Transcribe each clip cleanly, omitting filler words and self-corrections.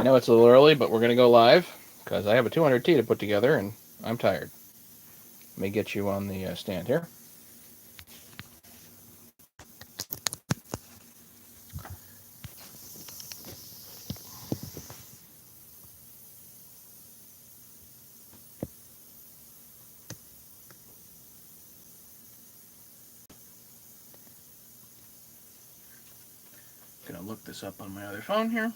I know it's a little early, but we're going to go live because I have a 200T to put together and I'm tired. Let me get you on the stand here. Going to look this up on my other phone here.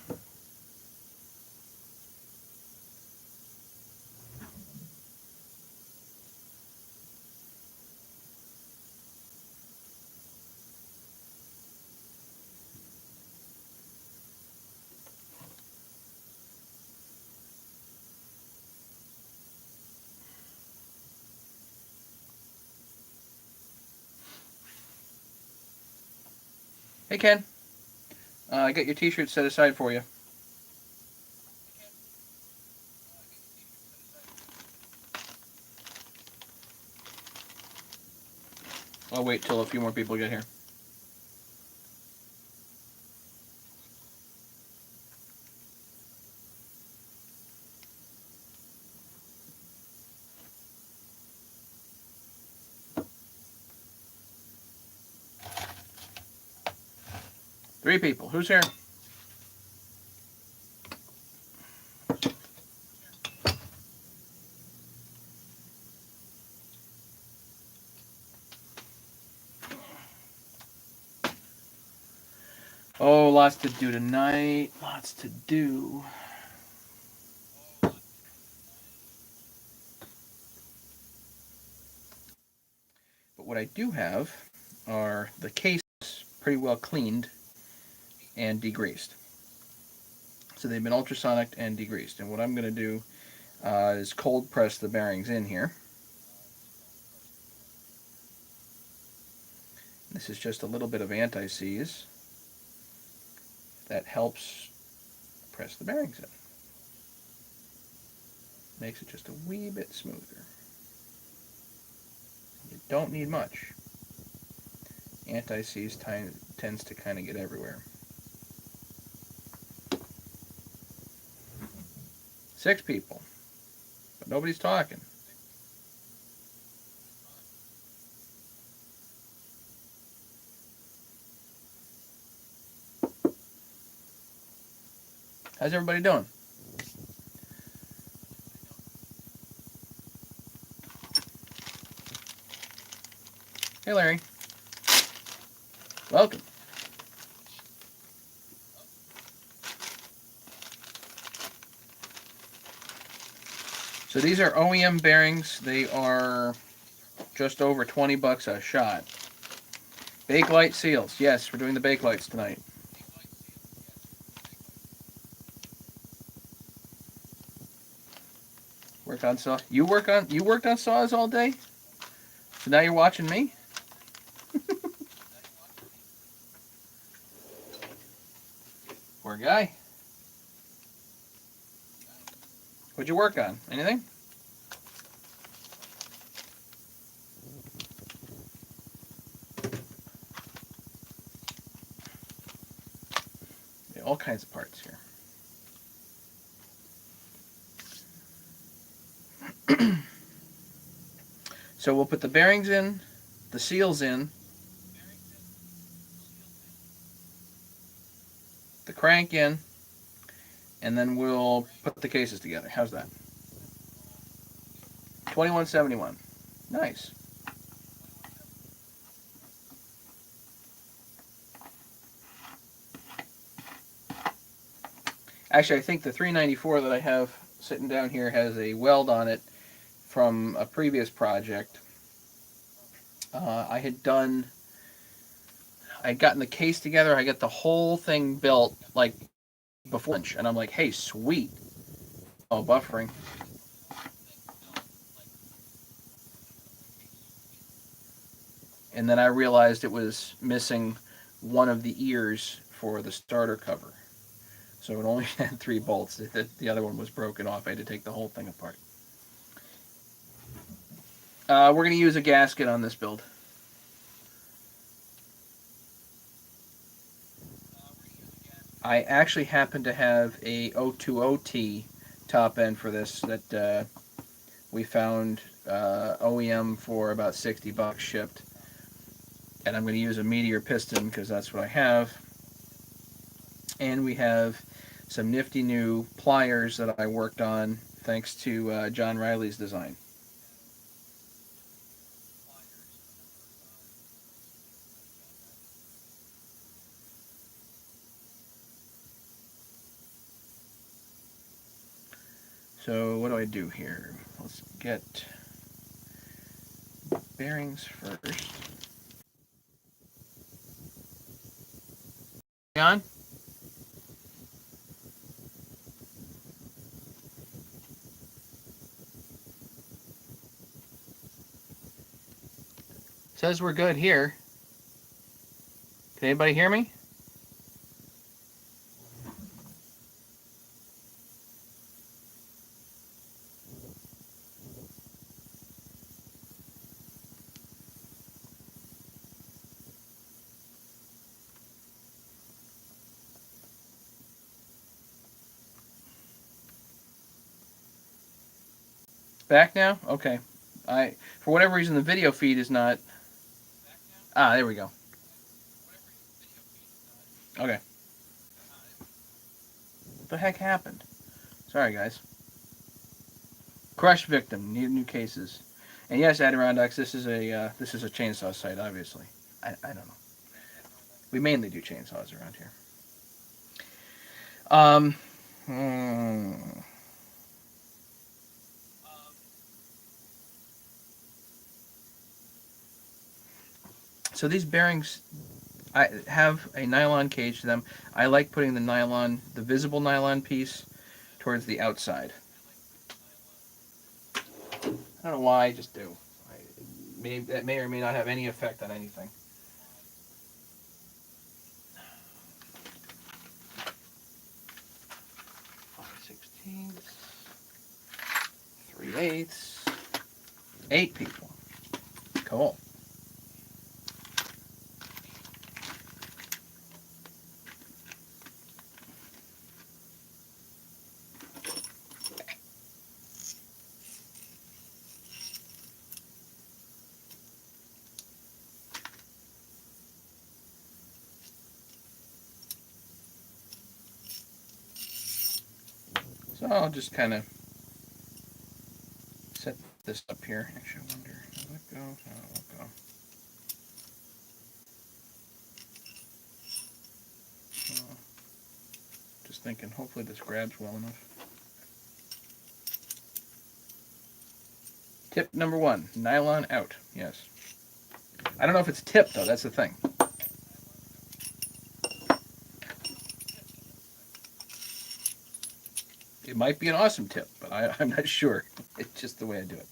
Hey Ken, I got your t-shirt set aside for you. I'll wait till a few more people get here. Three people. Who's here? Oh, lots to do tonight. Lots to do. But what I do have are the cases pretty well cleaned and degreased. So they've been ultrasonic and degreased. And what I'm going to do is cold press the bearings in here. This is just a little bit of anti-seize that helps press the bearings in. Makes it just a wee bit smoother. You don't need much. Anti-seize tends to kind of get everywhere. 6 people, but nobody's talking. How's everybody doing? Hey Larry. Welcome. So these are OEM bearings. They are just over 20 bucks a shot. Bakelite seals. Yes, we're doing the Bakelites tonight. Work on saw. You worked on saws all day? So now you're watching me? Poor guy. What'd you work on? Anything? Yeah, all kinds of parts here. So we'll put the bearings in, the seals in, the crank in, and then we'll put the cases together. How's that? $21.71. Nice. Actually, I think the 394 that I have sitting down here has a weld on it from a previous project. I had gotten the case together. I got the whole thing built like before lunch, and I'm like, hey, sweet. Oh, buffering. And then I realized it was missing one of the ears for the starter cover. So it only had 3 bolts. The other one was broken off. I had to take the whole thing apart. We're going to use a gasket on this build. I actually happen to have a 020T top end for this that we found OEM for about $60 shipped. And I'm going to use a Meteor piston because that's what I have. And we have some nifty new pliers that I worked on thanks to John Riley's design. So what do I do here? Let's get bearings first. On? Says we're good here. Can anybody hear me? Back now? Okay. For whatever reason the video feed is not. Ah, there we go. Okay. What the heck happened? Sorry, guys. Crush victim. Need new cases. And yes, Adirondacks. This is a chainsaw site, obviously. I don't know. We mainly do chainsaws around here. Um. hmm. So these bearings, I have a nylon cage to them. I like putting the visible nylon piece, towards the outside. I don't know why. I just do. That may or may not have any effect on anything. 5/16, 3/8, 8 people. Cool. So I'll just kind of set this up here. Actually, I wonder, will it go? No, it won't go. Just thinking, hopefully this grabs well enough. Tip number 1, nylon out. Yes. I don't know if it's tipped though, that's the thing. It might be an awesome tip, but I'm not sure. It's just the way I do it.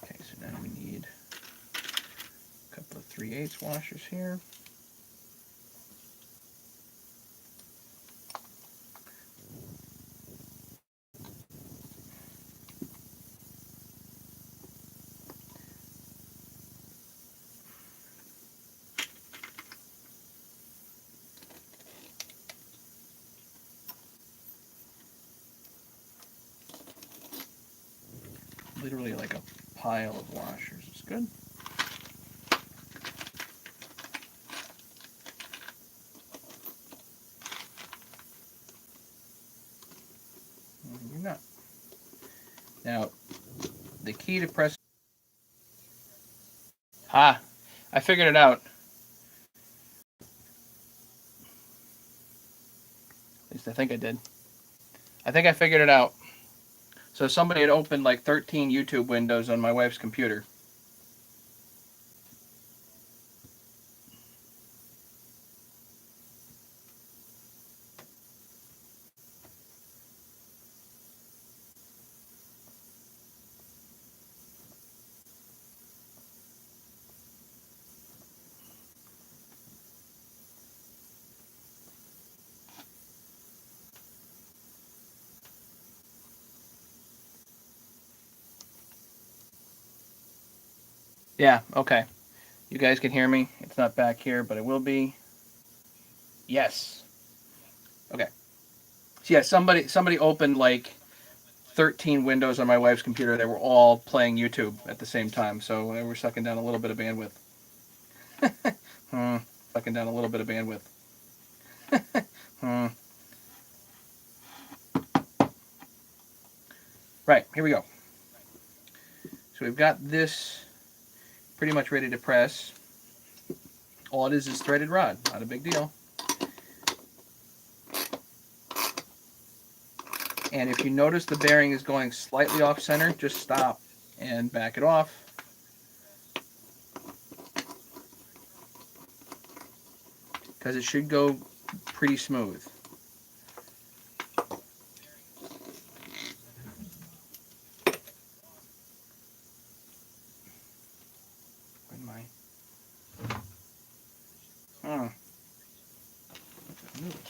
Okay, so now we need a couple of 3/8 washers here. Literally like a pile of washers. It's good. You're not. Now, the key to press. I figured it out. At least I think I did. I think I figured it out. So somebody had opened like 13 YouTube windows on my wife's computer. Yeah, okay. You guys can hear me? It's not back here, but it will be. Yes. Okay. So yeah, somebody opened like 13 windows on my wife's computer. They were all playing YouTube at the same time, so they were sucking down a little bit of bandwidth. Sucking down a little bit of bandwidth. Right, here we go. So we've got this pretty much ready to press. All it is threaded rod, not a big deal. And if you notice the bearing is going slightly off center, just stop and back it off. Because it should go pretty smooth. When my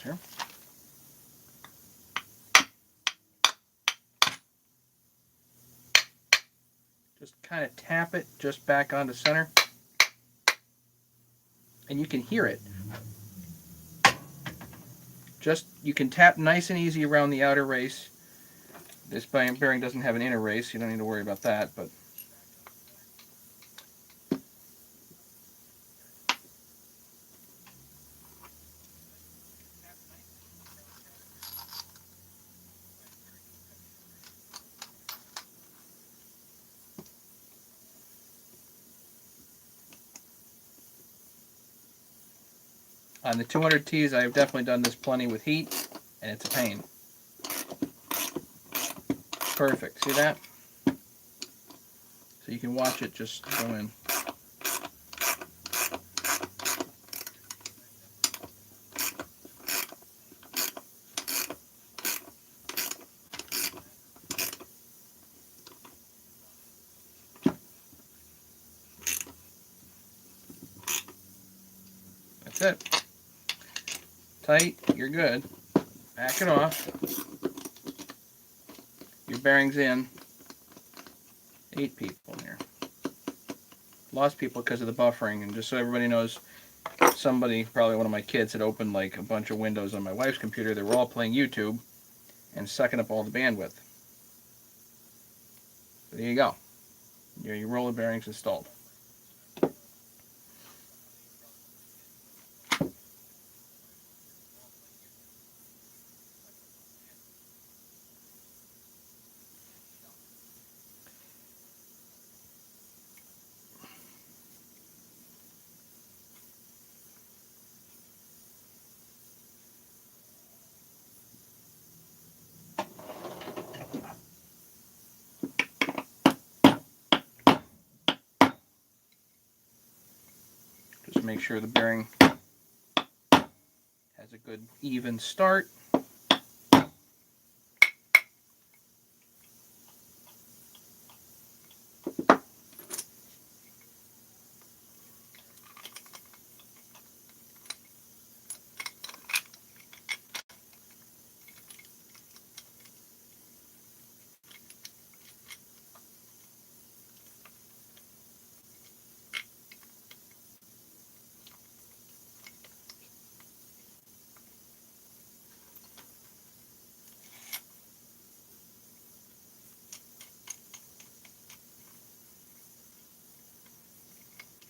here. Just kind of tap it just back onto center. And you can hear it. Just, you can tap nice and easy around the outer race. This bearing doesn't have an inner race. You don't need to worry about that, but on the 200Ts, I've definitely done this plenty with heat, and it's a pain. Perfect. See that? So you can watch it just go in. That's it. Tight, you're good. Back it off. Your bearing's in. 8 people here. Lost people because of the buffering, and just so everybody knows, somebody, probably one of my kids, had opened like a bunch of windows on my wife's computer. They were all playing YouTube and sucking up all the bandwidth. So there you go. Your roller bearing's installed. Just make sure the bearing has a good even start.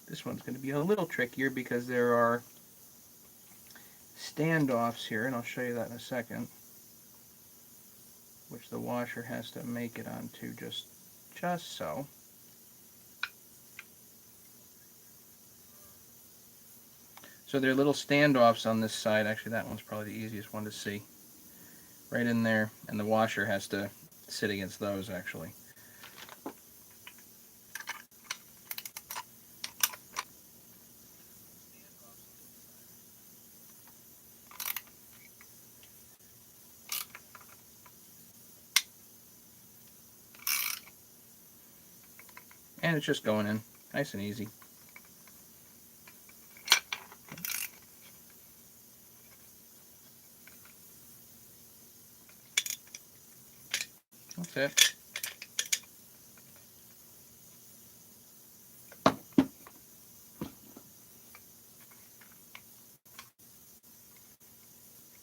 This one's going to be a little trickier because there are standoffs here, and I'll show you that in a second, which the washer has to make it onto just so. So there are little standoffs on this side. Actually, that one's probably the easiest one to see. Right in there, and the washer has to sit against those, actually. And it's just going in, nice and easy. That's it.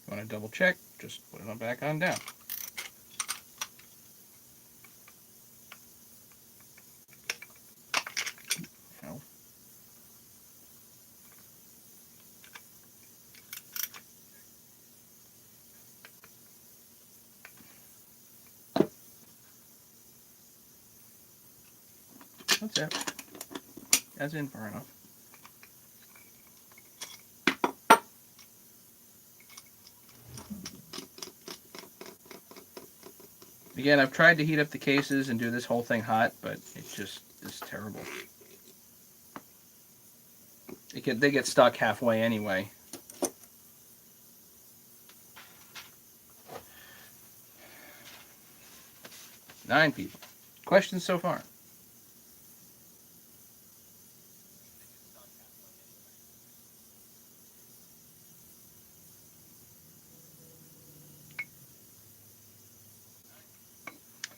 You want to double check, just put it on back on down. No. That's it. That's in far enough. Again, I've tried to heat up the cases and do this whole thing hot, but it just is terrible. They get stuck halfway anyway. Nine people. Questions so far?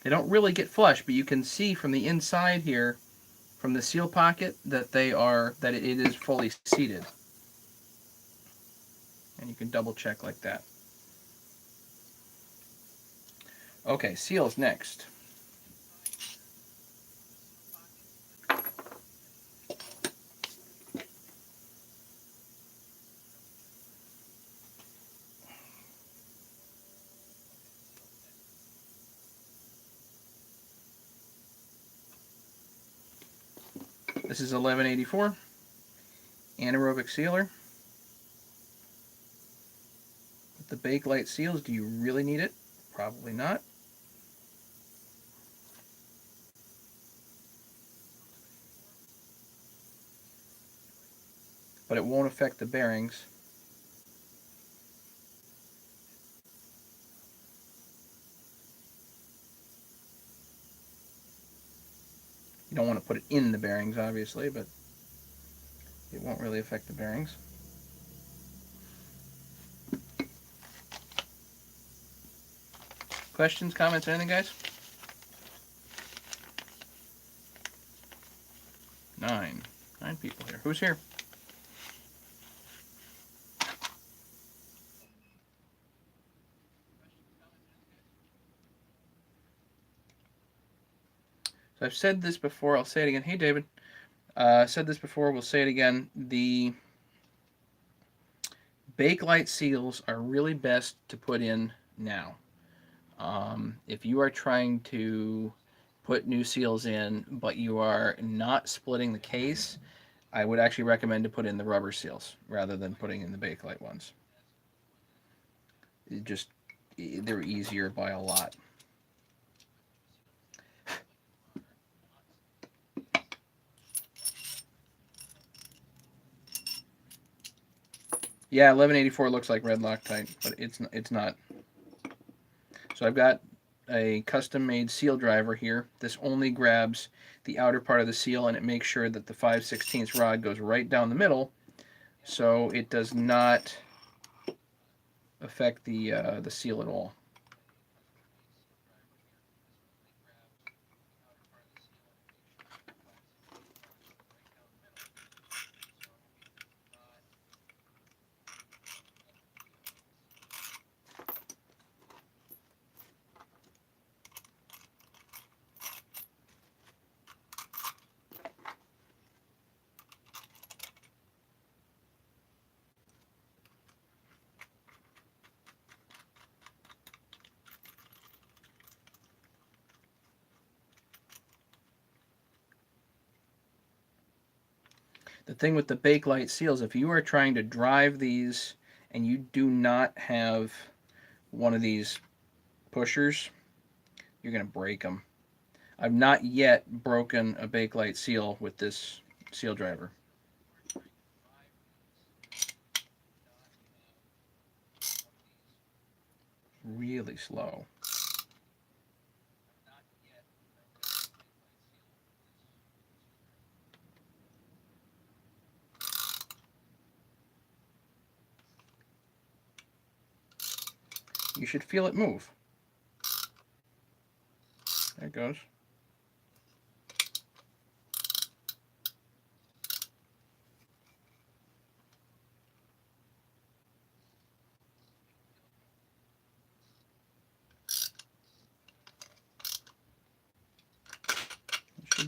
They don't really get flush, but you can see from the inside here, from the seal pocket, that it is fully seated. And you can double check like that. Okay, seals next. This is 1184 Anaerobic Sealer. With the Bakelite seals, do you really need it? Probably not. But it won't affect the bearings. You don't want to put it in the bearings, obviously, but it won't really affect the bearings. Questions, comments, anything, guys? 9 people here. Who's here? So I've said this before. I'll say it again. Hey, David. Said this before. We'll say it again. The Bakelite seals are really best to put in now. If you are trying to put new seals in, but you are not splitting the case, I would actually recommend to put in the rubber seals rather than putting in the Bakelite ones. They're easier by a lot. Yeah, 1184 looks like red Loctite, but it's not. So I've got a custom-made seal driver here. This only grabs the outer part of the seal, and it makes sure that the 5/16 rod goes right down the middle, so it does not affect the seal at all. The thing with the Bakelite seals, if you are trying to drive these and you do not have one of these pushers, you're going to break them. I've not yet broken a Bakelite seal with this seal driver. Really slow. You should feel it move. There it goes.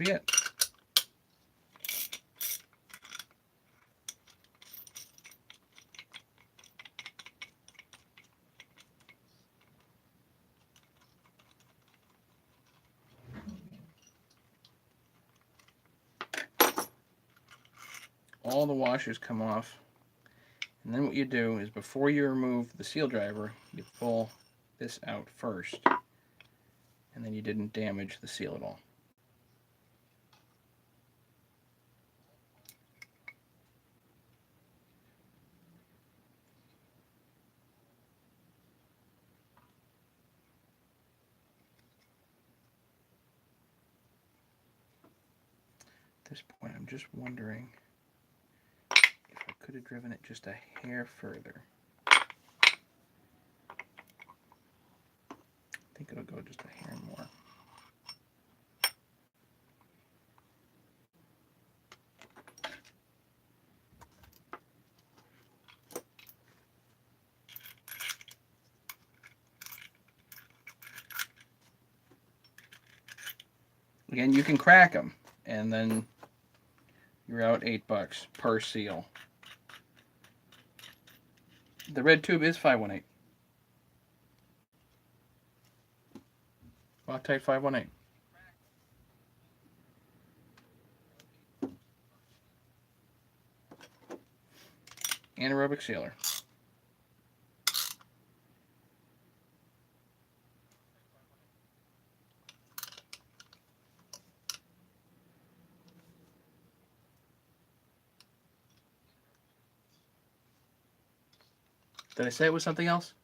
be it. All the washers come off. And then what you do is before you remove the seal driver, you pull this out first. And then you didn't damage the seal at all. At this point, I'm just wondering if I could have driven it just a hair further. I think it'll go just a hair more. Again, you can crack them, and then you're out $8 per seal. The red tube is 518. Loctite 518. Anaerobic Sealer. Did I say it was something else?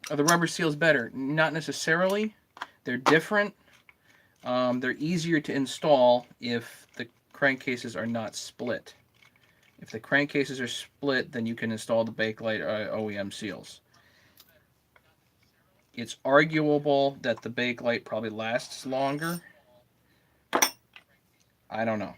Are the rubber seals better? Not necessarily. They're different. They're easier to install if the crankcases are not split. If the crankcases are split, then you can install the Bakelite OEM seals. It's arguable that the Bakelite probably lasts longer. I don't know.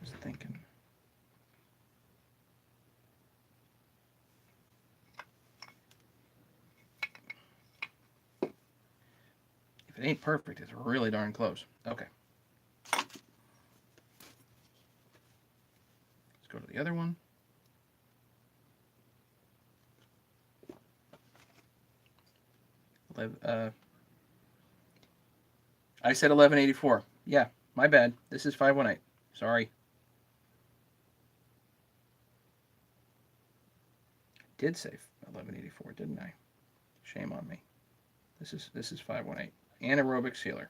Just thinking. If it ain't perfect, it's really darn close. Okay. Let's go to the other one. I said 1184. Yeah, my bad. This is 518. Sorry. Did say 1184, didn't I? Shame on me. This is 518. Anaerobic Sealer.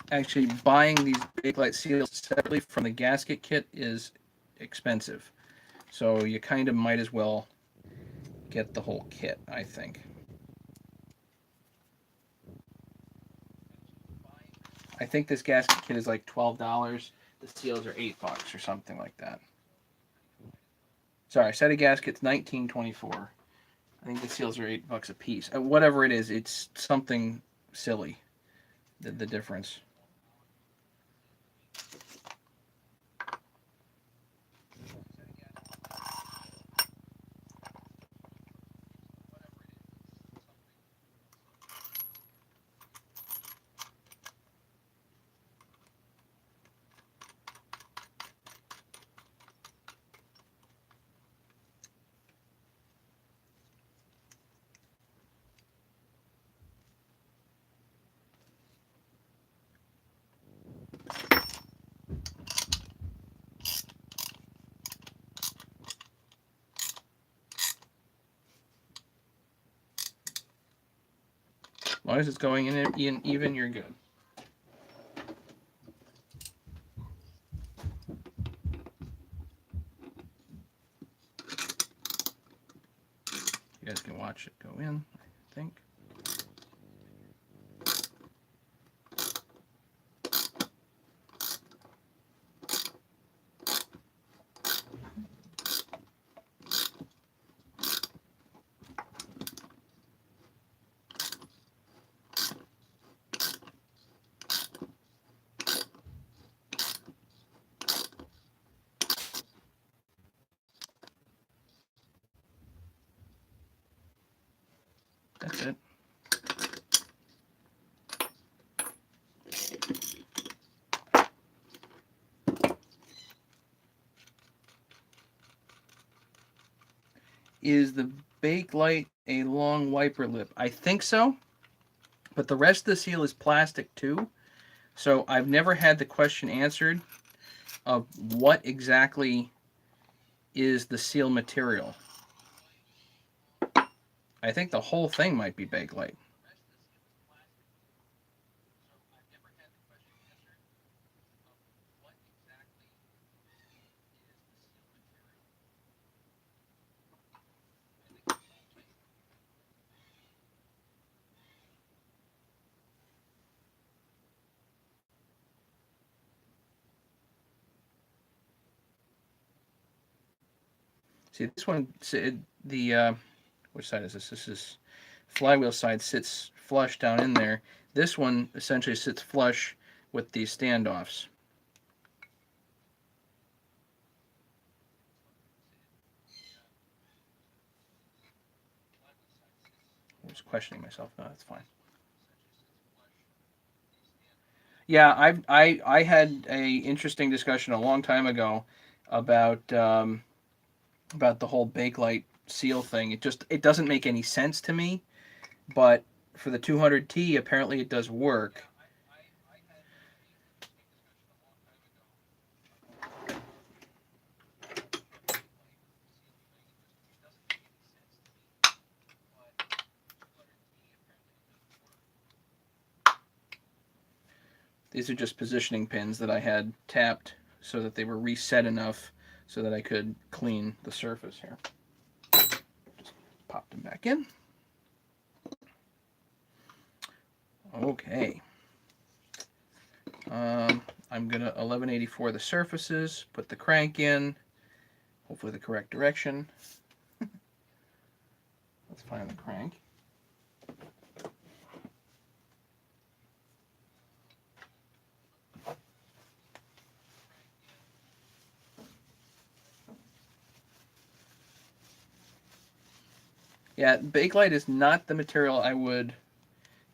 Actually, buying these Bakelite seals separately from the gasket kit is expensive. So you kind of might as well get the whole kit, I think. I think this gasket kit is like $12. The seals are $8 or something like that. Sorry, set of gaskets $19.24. I think the seals are $8 a piece. Whatever it is, it's something silly. The difference. As long as it's going in even, you're good. You guys can watch it go in, I think. That's it. Is the Bakelite a long wiper lip? I think so, but the rest of the seal is plastic too. So I've never had the question answered of what exactly is the seal material. I think the whole thing might be Bakelite. See, this one, the which side is this? This is flywheel side, sits flush down in there. This one essentially sits flush with these standoffs. I was questioning myself. No, that's fine. Yeah, I had a interesting discussion a long time ago about about the whole Bakelite seal thing. It doesn't make any sense to me, but for the 200T, apparently it does work. These are just positioning pins that I had tapped so that they were reset enough so that I could clean the surface here. Just pop them back in. Okay. I'm going to 1184 the surfaces, put the crank in, hopefully the correct direction. Let's find the crank. Yeah, Bakelite is not the material I would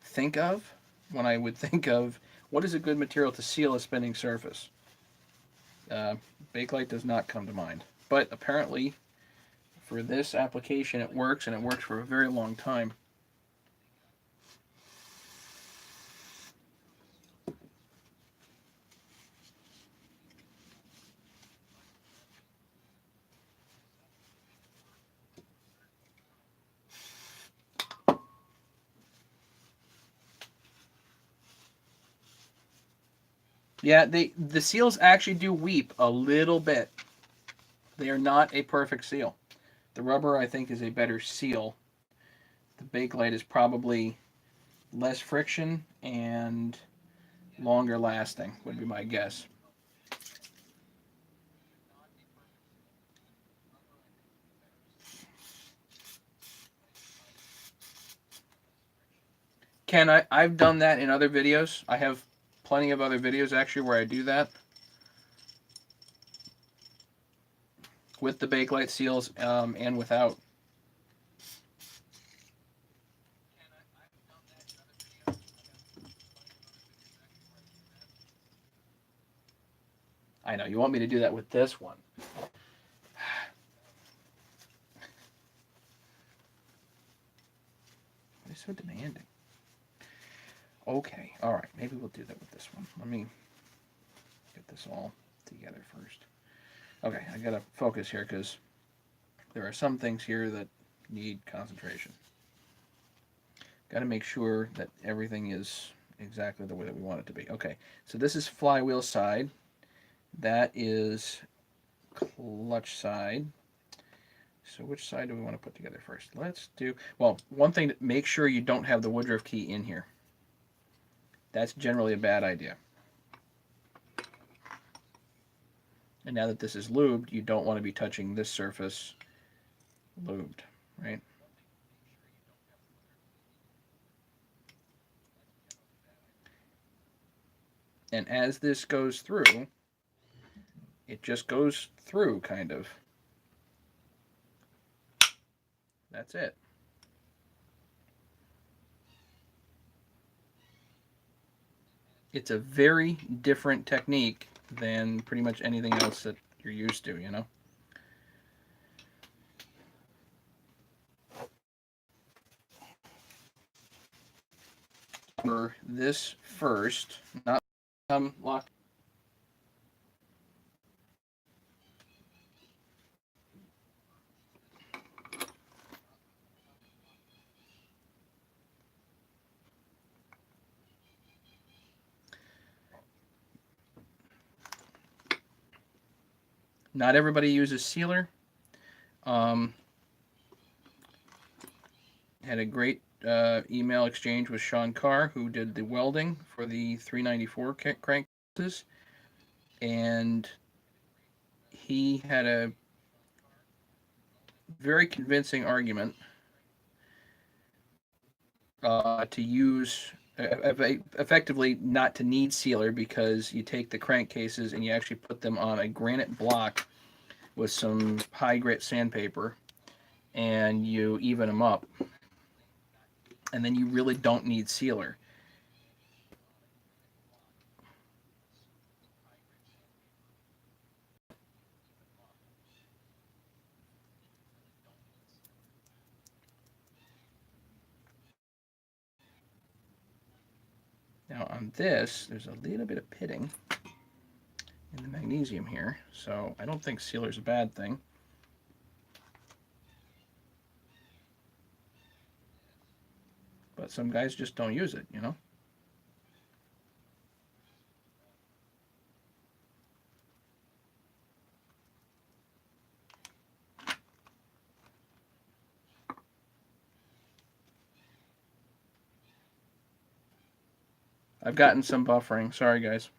think of when I would think of what is a good material to seal a spinning surface. Uh, Bakelite does not come to mind. But apparently, for this application, it works, and it works for a very long time. Yeah, the seals actually do weep a little bit. They are not a perfect seal. The rubber, I think, is a better seal. The Bakelite is probably less friction and longer lasting, would be my guess. Ken, I've done that in other videos. I have plenty of other videos actually where I do that with the Bakelite seals and without. I know, you want me to do that with this one. It's so demanding. Okay, all right, maybe we'll do that with this one. Let me get this all together first. Okay, I gotta focus here because there are some things here that need concentration. Gotta make sure that everything is exactly the way that we want it to be. Okay, so this is flywheel side. That is clutch side. So which side do we want to put together first? Let's do, well, one thing, make sure you don't have the woodruff key in here. That's generally a bad idea. And now that this is lubed, you don't want to be touching this surface lubed, right? And as this goes through, it just goes through, kind of. That's it. It's a very different technique than pretty much anything else that you're used to, you know? For this first, not lock. Not everybody uses sealer. Had a great email exchange with Sean Carr, who did the welding for the 394 crankcases, and he had a very convincing argument to use effectively not to need sealer, because you take the crankcases and you actually put them on a granite block with some high grit sandpaper and you even them up, and then you really don't need sealer. Now on this, there's a little bit of pitting in the magnesium here, so I don't think sealer's a bad thing. But some guys just don't use it, you know? I've gotten some buffering. Sorry, guys.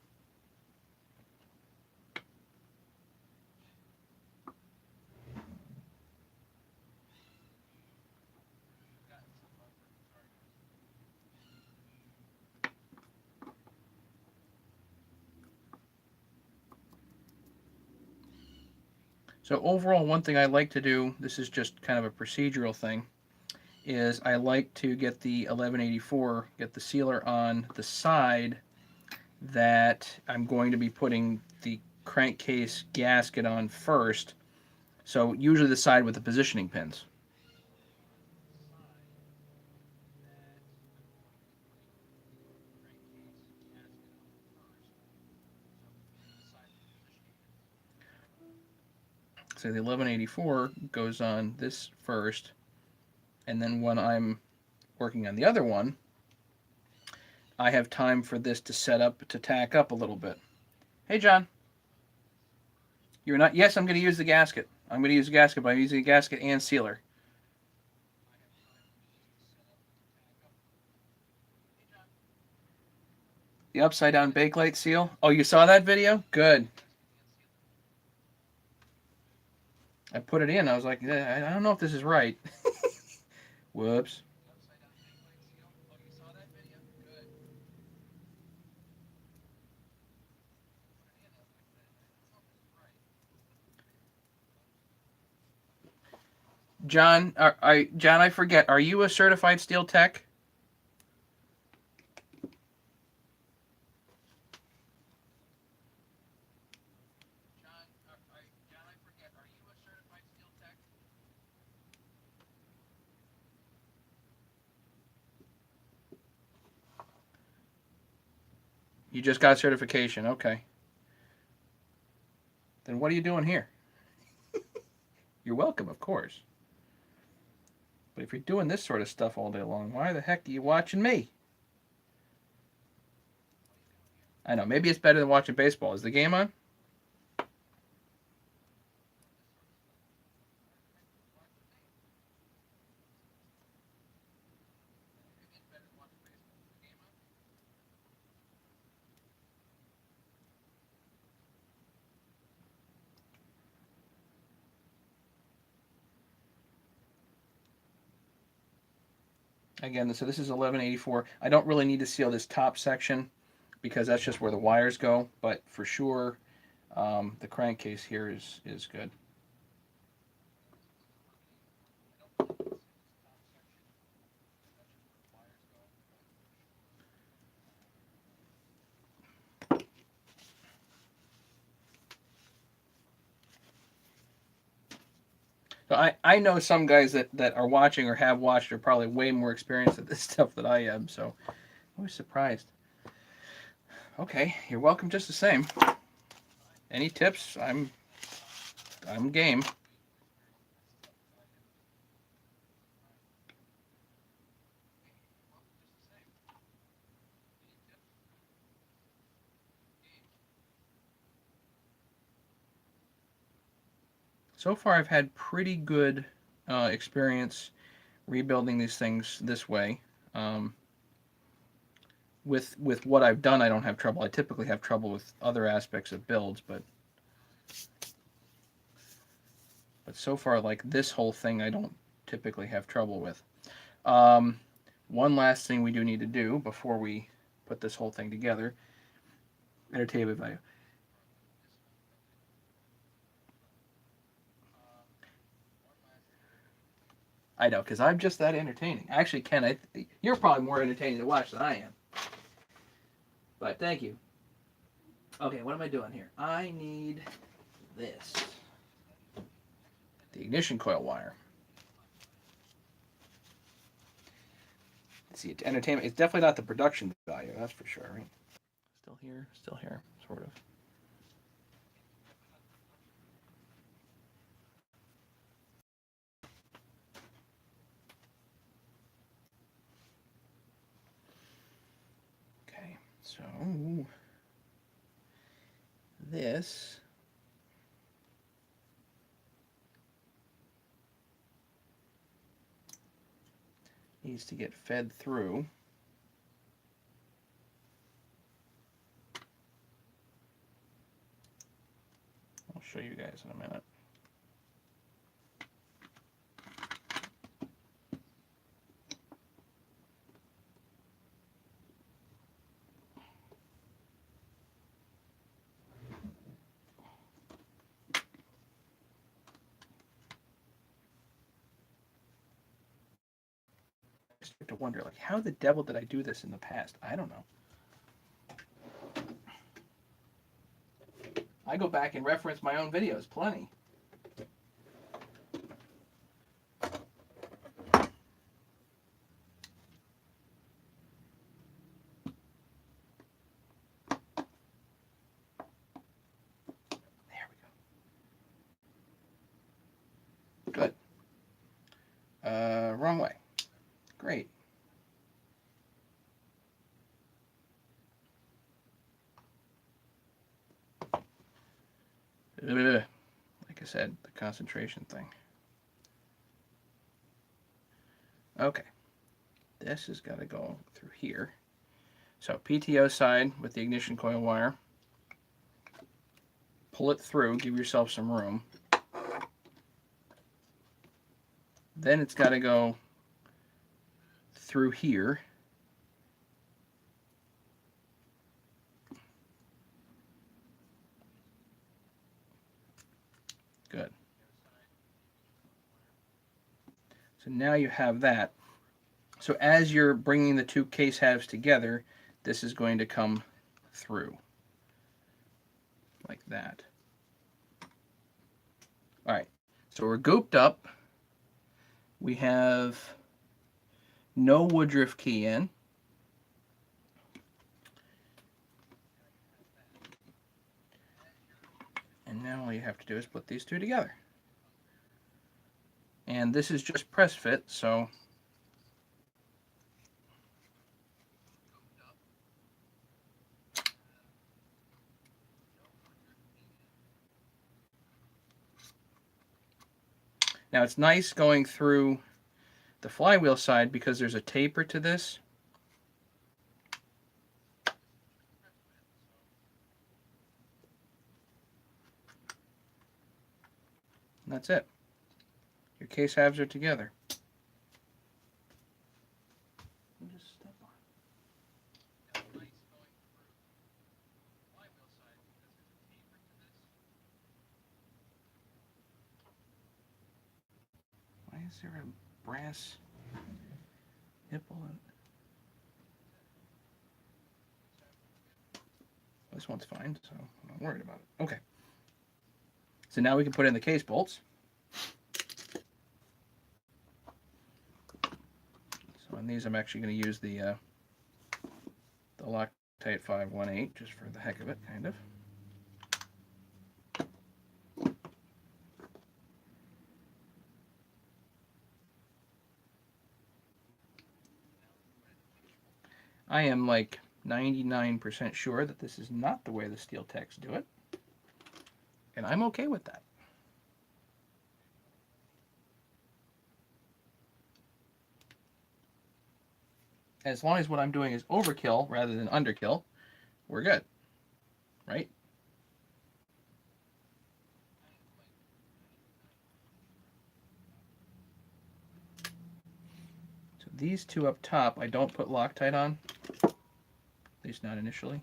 So overall, one thing I like to do, this is just kind of a procedural thing, is I like to get the 1184, get the sealer on the side that I'm going to be putting the crankcase gasket on first. So usually the side with the positioning pins. So the 1184 goes on this first, and then when I'm working on the other one, I have time for this to set up, to tack up a little bit. Hey, John. You're not? Yes, I'm going to use the gasket. I'm going to use the gasket, but I'm using the gasket and sealer. The upside down bakelite seal. Oh, you saw that video? Good. I put it in. I was like, I don't know if this is right. Whoops. John, John, I forget. Are you a certified steel tech? You just got certification. Okay. Then what are you doing here? You're welcome, of course. But if you're doing this sort of stuff all day long, why the heck are you watching me? I know. Maybe it's better than watching baseball. Is the game on? Again, so this is 1184. I don't really need to seal this top section because that's just where the wires go, but for sure the crankcase here is good. So I know some guys that are watching or have watched are probably way more experienced at this stuff than I am, so I was surprised. Okay, you're welcome just the same. Any tips? I'm game. So far, I've had pretty good experience rebuilding these things this way. Um, with what I've done, I don't have trouble. I typically have trouble with other aspects of builds, but so far, like this whole thing, I don't typically have trouble with. Um, One last thing we do need to do before we put this whole thing together: entertainment value. I know, because I'm just that entertaining. Actually, Ken, you're probably more entertaining to watch than I am. But thank you. Okay, what am I doing here? I need this. The ignition coil wire. Let's see, it's entertainment. It's definitely not the production value, that's for sure, right? Still here, sort of. Okay, so this needs to get fed through. I'll show you guys in a minute. I start to wonder, like, how the devil did I do this in the past? I don't know. I go back and reference my own videos plenty. There we go. Good. Wrong way. Great. Like I said, the concentration thing. Okay. This has got to go through here. So PTO side with the ignition coil wire. Pull it through, give yourself some room. Then it's got to go through here. Good. So now you have that. So as you're bringing the two case halves together, this is going to come through like that. All right, so we're gooped up. We have no Woodruff key in. And now all you have to do is put these two together. And this is just press fit, so now it's nice going through the flywheel side because there's a taper to this. And that's it. Your case halves are together. Is there a brass nipple? This one's fine, so I'm not worried about it. Okay. So now we can put in the case bolts. So on these, I'm actually going to use the Loctite 518 just for the heck of it, kind of. I am like 99% sure that this is not the way the Steel Techs do it, and I'm okay with that. As long as what I'm doing is overkill rather than underkill, we're good, right? So these two up top, I don't put Loctite on, at least not initially.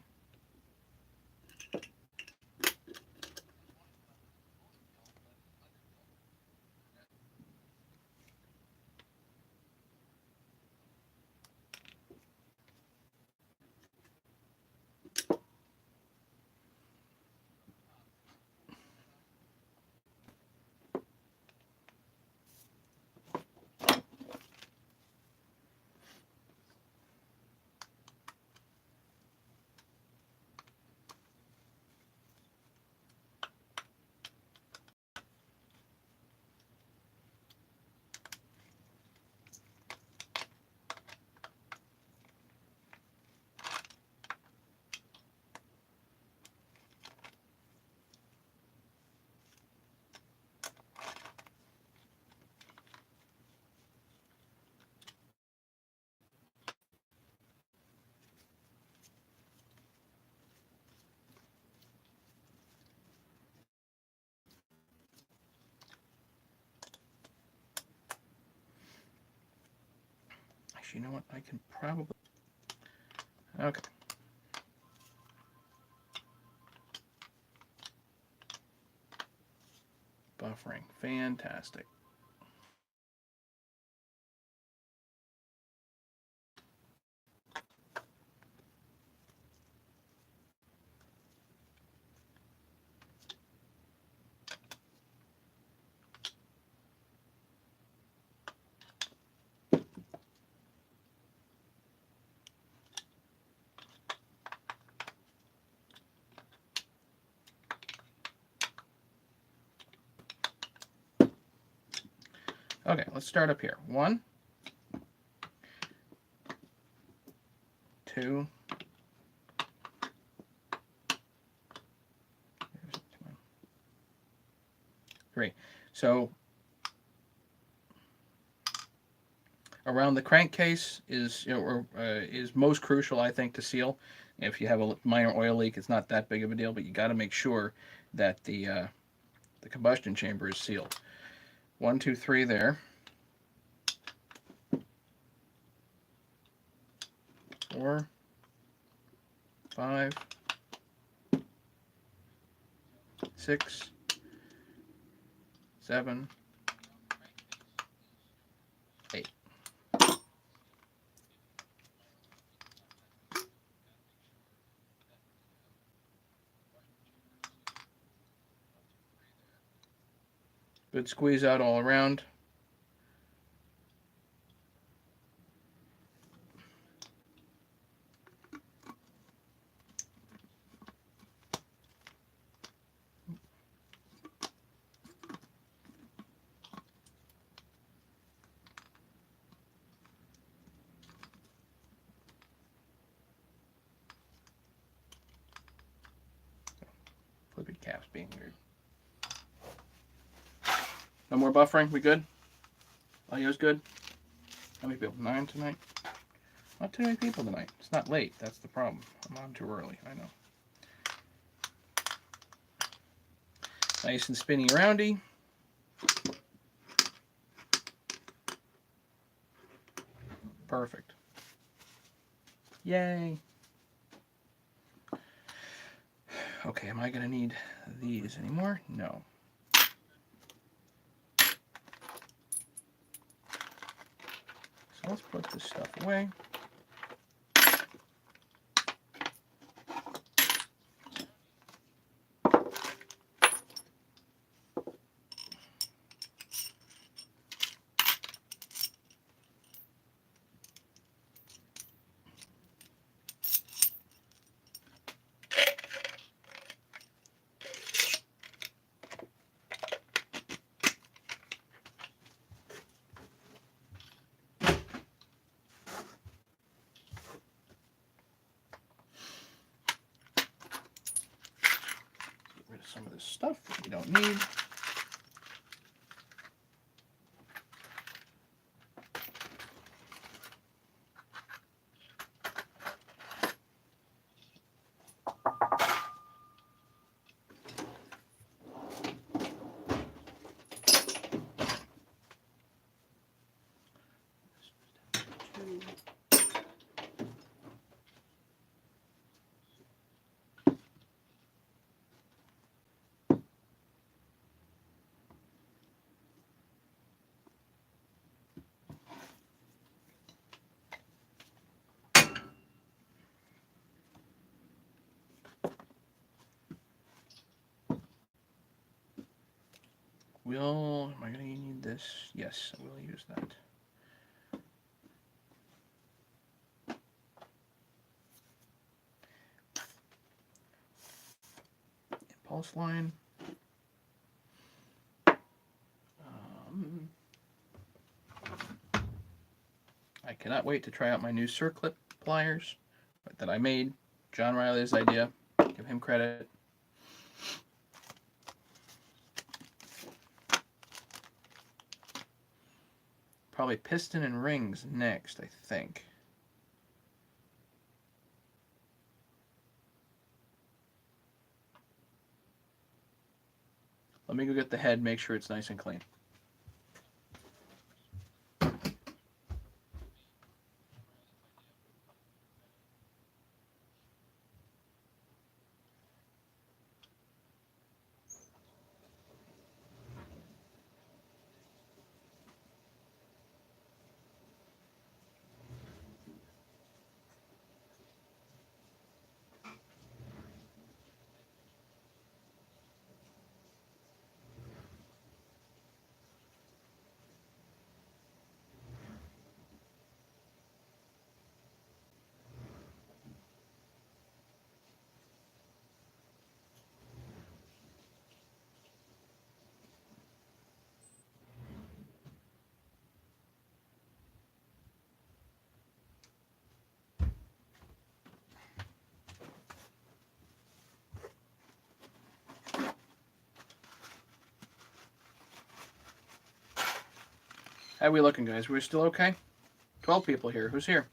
Actually, you know what? I can probably... Okay. Buffering. Fantastic. Okay, let's start up here. 1, 2, 3. So around the crankcase is is most crucial, I think, to seal. If you have a minor oil leak, it's not that big of a deal, but you got to make sure that the combustion chamber is sealed. 1, 2, 3 there. 4, 5, 6, 7, 8. Good squeeze out all around. Flippy caps being weird. No more buffering? We good? Audio's good? How many people? 9 tonight? Not too many people tonight. It's not late. That's the problem. I'm on too early. I know. Nice and spinny roundy. Perfect. Yay. Okay, am I going to need these anymore? No. Let's put this stuff away. Some of this stuff that we don't need. Am I going to need this? Yes, I will use that. Impulse line. I cannot wait to try out my new circlip pliers that I made. John Riley's idea. Give him credit. Probably piston and rings next, I think. Let me go get the head, make sure it's nice and clean. How are we looking, guys? We're still okay? 12 people here. Who's here?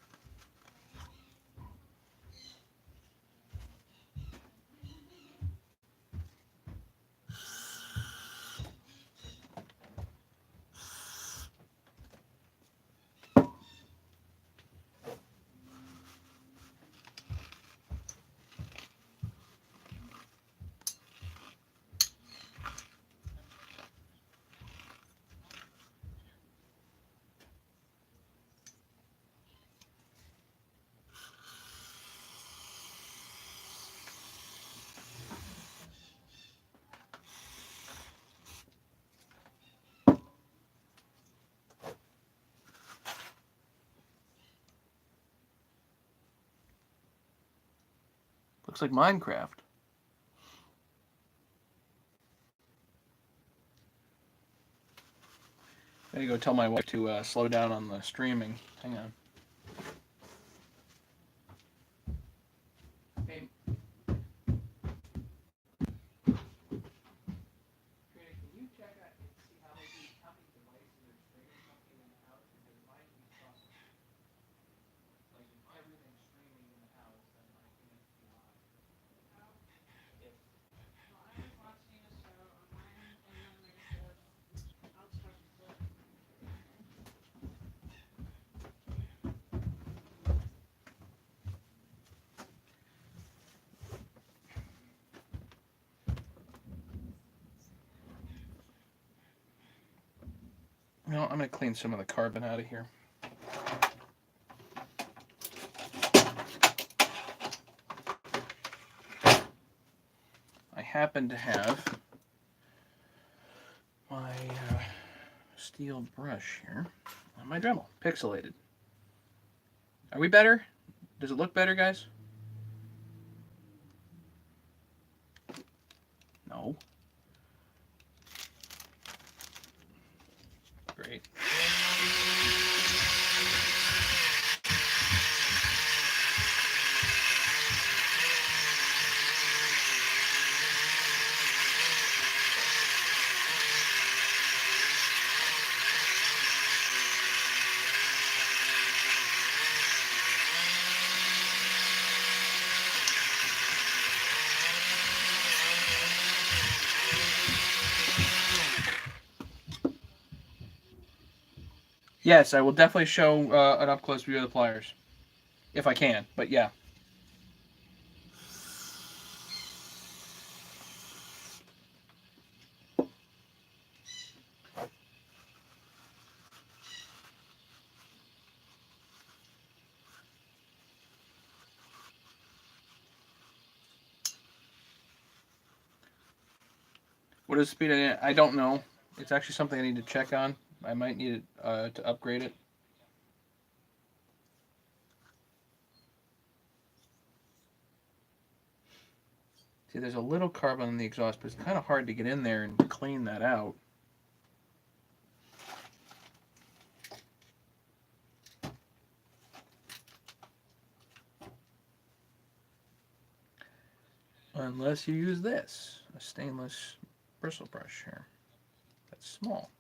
Looks like Minecraft. I gotta go tell my wife to slow down on the streaming. Hang on. Hey. Trina, can you check out and see how many devices are streaming something in the house? Because there might be something. Like if everything's streaming in the house, then I can't be live. If Well, I was watching a show on mine, and then they said, I'll check the. no, I'm gonna clean some of the carbon out of here. happen to have my steel brush here on my Dremel, pixelated. Are we better? Does it look better, guys? No. Great. Yes, I will definitely show an up-close view of the pliers. If I can, but yeah. What is the speed? I don't know. It's actually something I need to check on. I might need it to upgrade it. See, there's a little carbon in the exhaust, but it's kind of hard to get in there and clean that out. Unless you use this, a stainless bristle brush here. That's small.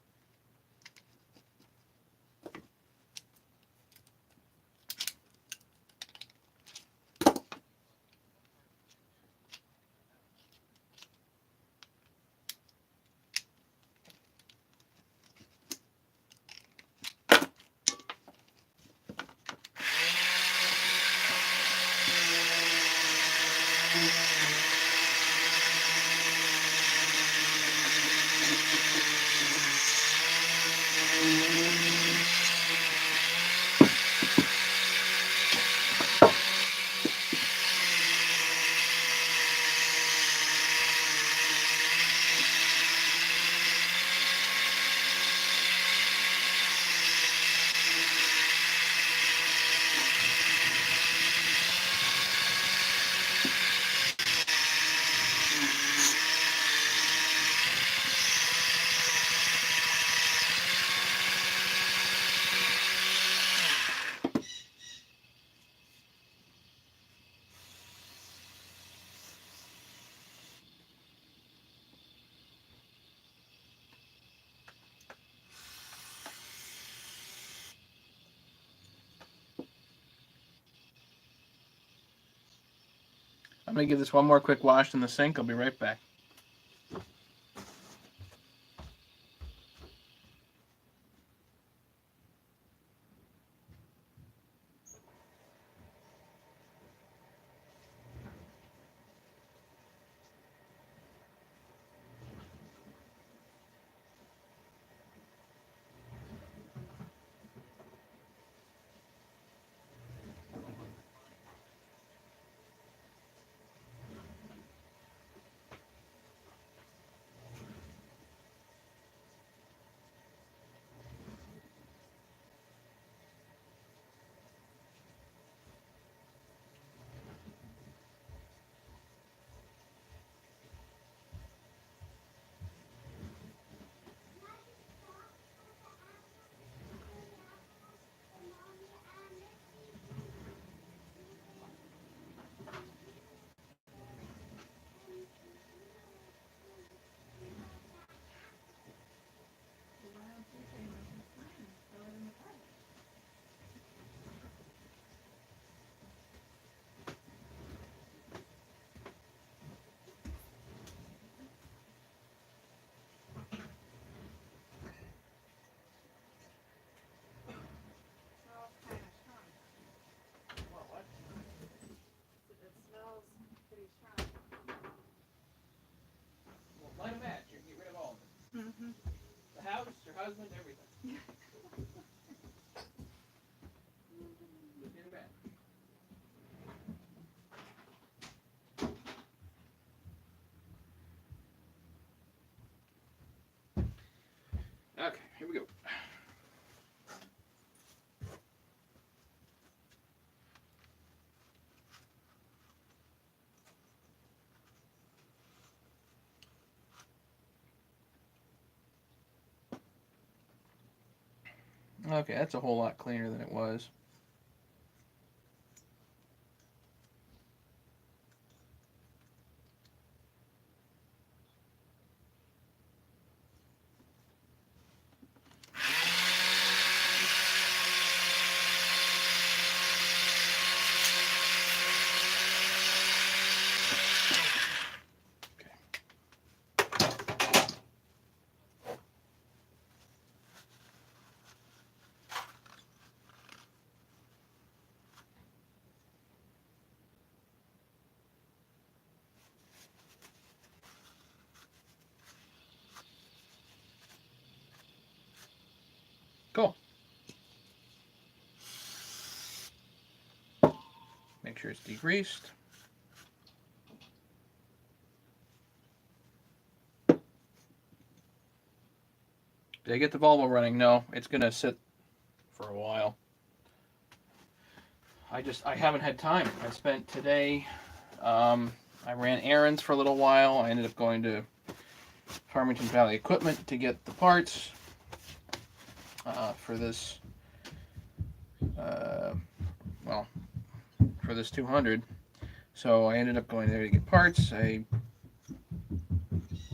I'm going to give this one more quick wash in the sink. I'll be right back. Smells kind of strong. What? It smells pretty strong. Well, light a match. You can get rid of all of it. Mm-hmm. The house, your husband, everything. Just need a match. we go. Okay, that's a whole lot cleaner than it was. Cool. Make sure it's degreased. Did I get the Volvo running? No, it's gonna sit for a while. I haven't had time. I spent today. I ran errands for a little while. I ended up going to Farmington Valley Equipment to get the parts for this. Well, for this 200. So I ended up going there to get parts. I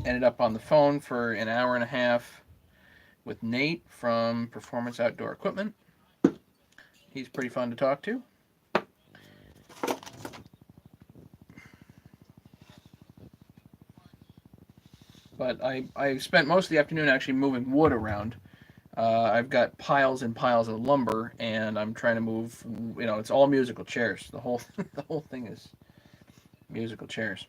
ended up on the phone for an hour and a half with Nate from Performance Outdoor Equipment. He's pretty fun to talk to. But I spent most of the afternoon actually moving wood around. I've got piles and piles of lumber, and I'm trying to move. It's all musical chairs. The whole the whole thing is musical chairs.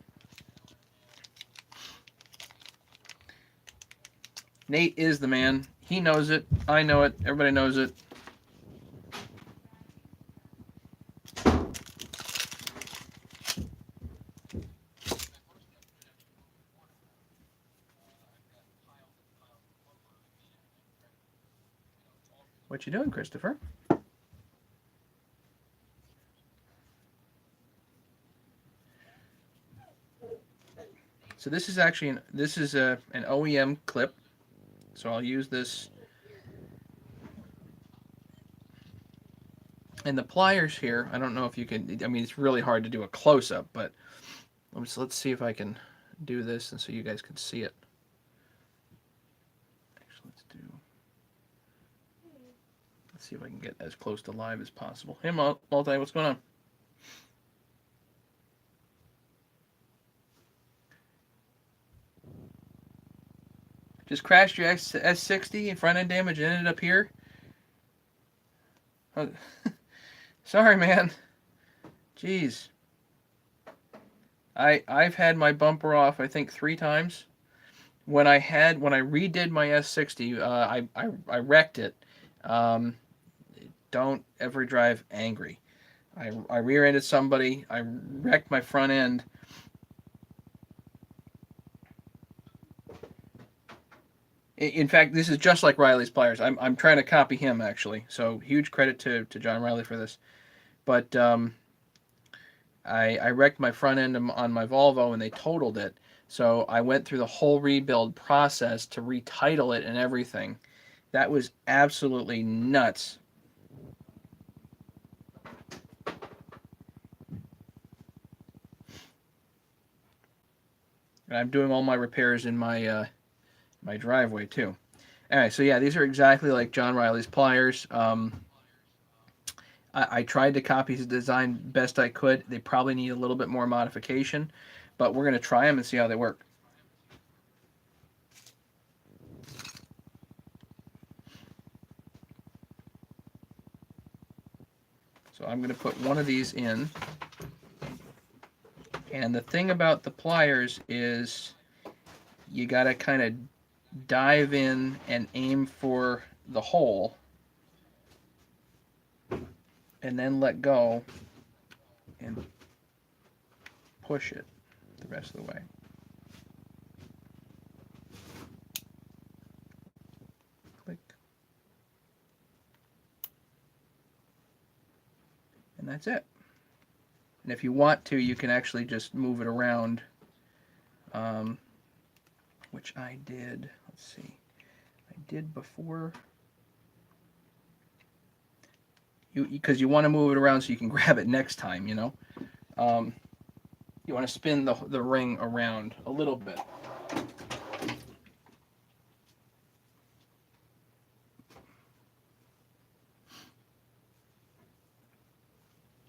Nate is the man. He knows it. I know it. Everybody knows it. What you doing, Christopher? So this is actually an OEM clip. So I'll use this. And the pliers here, I don't know if you can, I mean, it's really hard to do a close-up, but let's see if I can do this and so you guys can see it. Actually, let's see if I can get as close to live as possible. Hey, Multi, what's going on? Just crashed your S60 and front end damage and ended up here? Oh, sorry, man. Jeez. I've had my bumper off, I think, 3 times. When I redid my S60, I wrecked it. Don't ever drive angry. I rear-ended somebody. I wrecked my front end. In fact, this is just like Riley's pliers. I'm trying to copy him, actually. So huge credit to John Riley for this. But I wrecked my front end on my Volvo, and they totaled it. So I went through the whole rebuild process to retitle it and everything. That was absolutely nuts. And I'm doing all my repairs in my my driveway too. Alright, so yeah, these are exactly like John Riley's pliers. I tried to copy his design best I could. They probably need a little bit more modification, but we're going to try them and see how they work. So I'm going to put one of these in. And the thing about the pliers is you got to kind of dive in and aim for the hole and then let go and push it the rest of the way. Click, And that's it. And if you want to, you can actually just move it around, which I did. Let's see. I did before. Because you want to move it around so you can grab it next time, you know. You want to spin the ring around a little bit.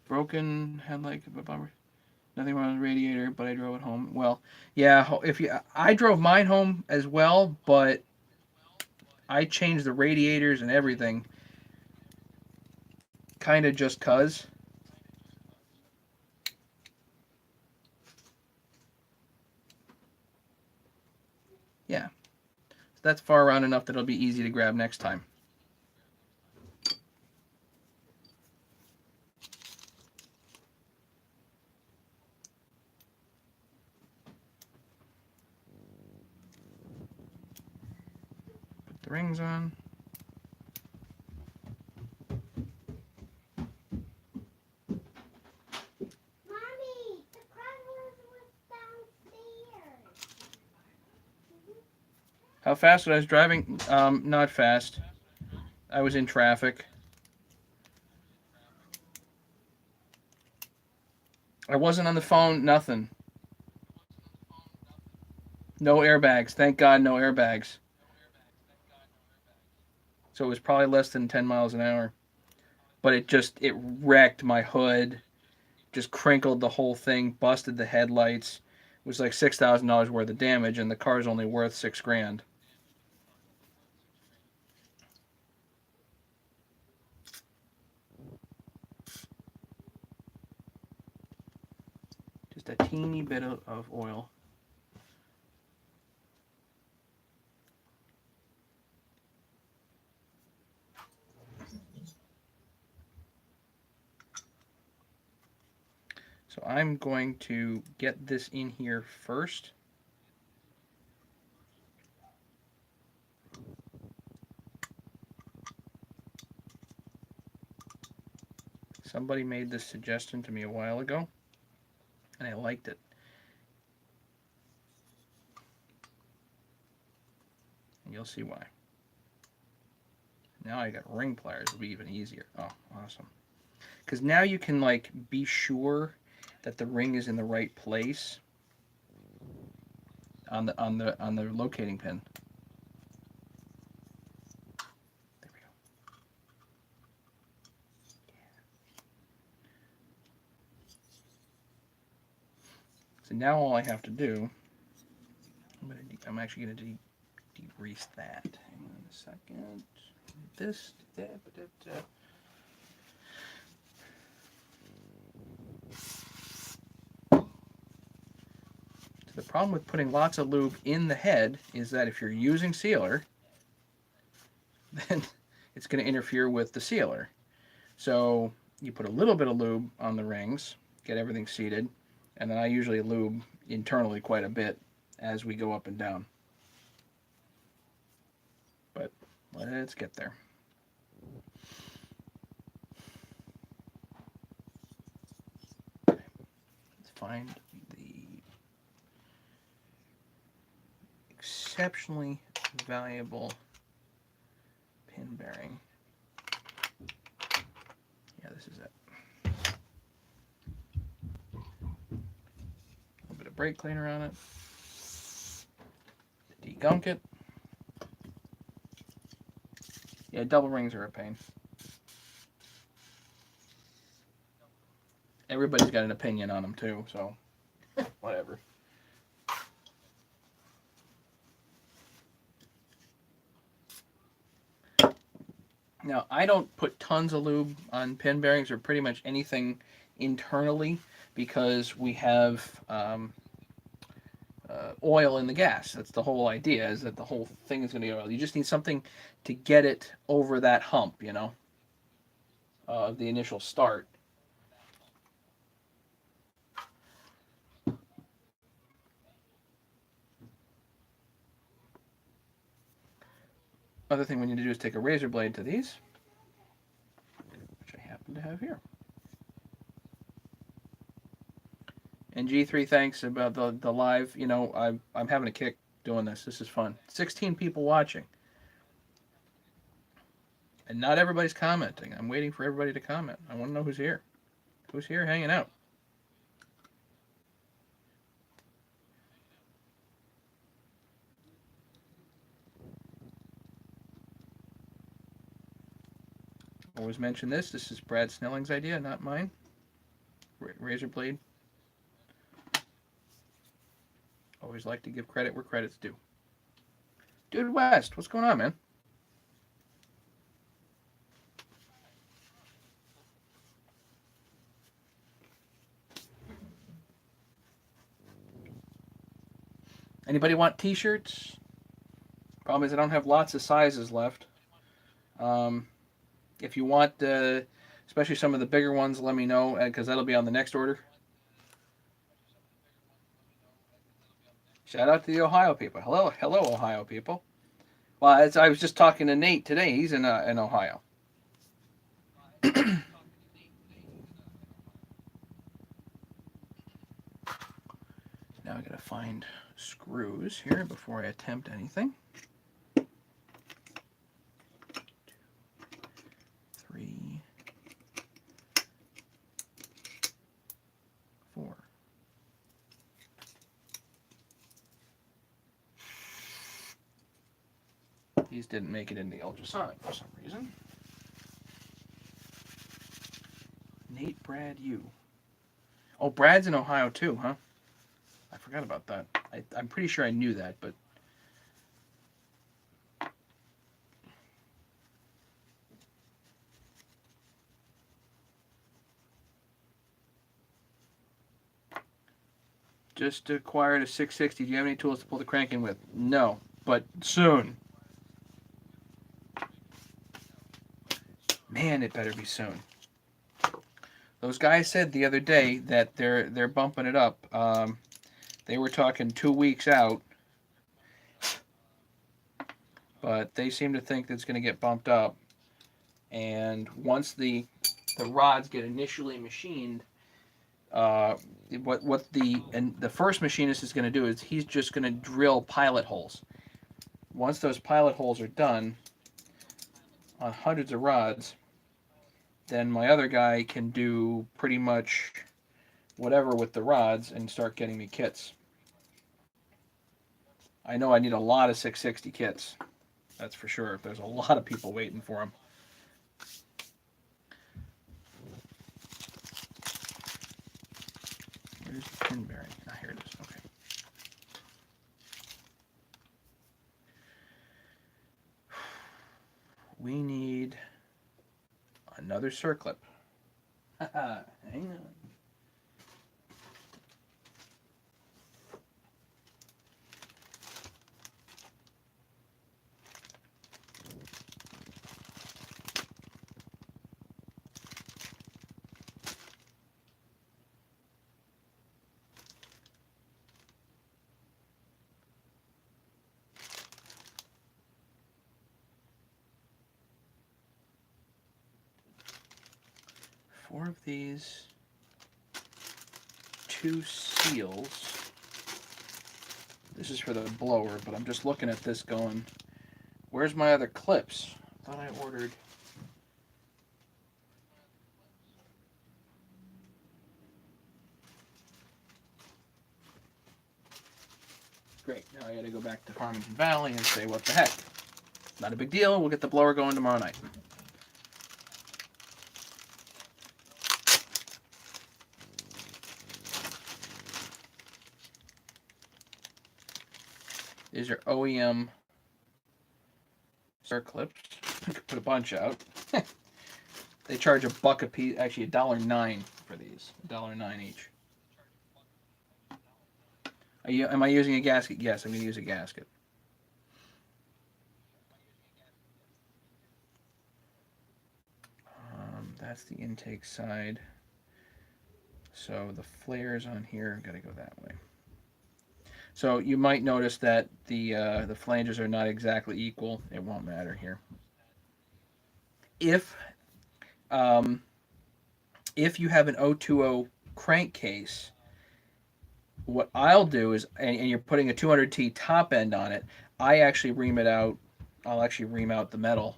Broken headlight, bummer. Nothing wrong with the radiator, but I drove it home. Well, yeah, I drove mine home as well, but I changed the radiators and everything, kind of just cause. Yeah, so that's far around enough that it'll be easy to grab next time. Put the rings on. Mommy, the Chrysler was downstairs. How fast was I driving? Not fast. I was in traffic. I wasn't on the phone. Nothing. No airbags. Thank God, no airbags. So it was probably less than 10 miles an hour. But it wrecked my hood, just crinkled the whole thing, busted the headlights. It was like $6,000 worth of damage, and the car's only worth $6,000. Just a teeny bit of oil. So I'm going to get this in here first. Somebody made this suggestion to me a while ago, and I liked it. And you'll see why. Now I got ring pliers, it'll be even easier. Oh, awesome. Because now you can like be sure that the ring is in the right place on the locating pin. There we go. So now all I have to do, I'm actually going to degrease that. Hang on a second. This. The problem with putting lots of lube in the head is that if you're using sealer, then it's going to interfere with the sealer. So you put a little bit of lube on the rings, get everything seated, and then I usually lube internally quite a bit as we go up and down. But let's get there. Let's find the exceptionally valuable pin bearing. Yeah, this is it. A little bit of brake cleaner on it. Degunk it. Yeah, double rings are a pain. Everybody's got an opinion on them too, so whatever. Now, I don't put tons of lube on pin bearings or pretty much anything internally because we have oil in the gas. That's the whole idea, is that the whole thing is going to be oil. You just need something to get it over that hump, you know, the initial start. Other thing we need to do is take a razor blade to these, which I happen to have here. And G3, thanks about the live. I'm having a kick doing this. This is fun. 16 people watching, and not everybody's commenting. I'm waiting for everybody to comment. I want to know who's here. Who's here hanging out? Always mention this. This is Brad Snelling's idea, not mine. Razor blade. Always like to give credit where credit's due. Dude West, what's going on, man? Anybody want t-shirts? Problem is I don't have lots of sizes left. If you want, especially some of the bigger ones, let me know, because that'll be on the next order. Shout out to the Ohio people. Hello, Ohio people. Well, I was just talking to Nate today. He's in Ohio. Now I gotta find screws here before I attempt anything. 3, 4. These didn't make it into the ultrasonic for some reason. Nate, Brad, you. Oh, Brad's in Ohio too, huh? I forgot about that. I'm pretty sure I knew that, but just acquired a 660. Do you have any tools to pull the crank in with? No, but soon. Man, it better be soon. Those guys said the other day that they're bumping it up. They were talking 2 weeks out, but they seem to think that it's going to get bumped up. And once the rods get initially machined, what the first machinist is going to do is he's just going to drill pilot holes. Once those pilot holes are done on hundreds of rods, then my other guy can do pretty much whatever with the rods and start getting me kits. I know I need a lot of 660 kits. That's for sure. There's a lot of people waiting for them. Where's the pin bearing? Ah, here it is. Okay. We need another circlip. Hang on. Four of these, 2 seals. This is for the blower, but I'm just looking at this going, where's my other clips? I thought I ordered. Great, now I gotta go back to Farmington Valley and say, what the heck? Not a big deal, we'll get the blower going tomorrow night. These are OEM circlips. I could put a bunch out. They charge $1 a piece, actually $1.09 for these. $1.09 each. Am I using a gasket? Yes, I'm going to use a gasket. That's the intake side. So the flares on here have got to go that way. So you might notice that the flanges are not exactly equal. It won't matter here. If you have an 020 crankcase What I'll do is, and you're putting a 200T top end on it, I actually ream it out. I'll actually ream out the metal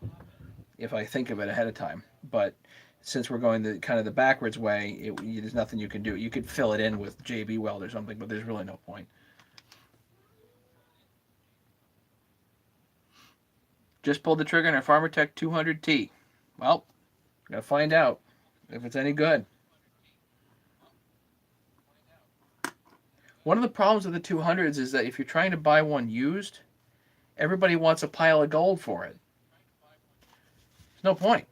if I think of it ahead of time. But since we're going the kind of the backwards way, there's nothing you can do. You could fill it in with JB weld or something, but there's really no point. Just pulled the trigger on a Farmertech 200T. Well, gotta find out if it's any good. One of the problems with the 200s is that if you're trying to buy one used, everybody wants a pile of gold for it. There's no point.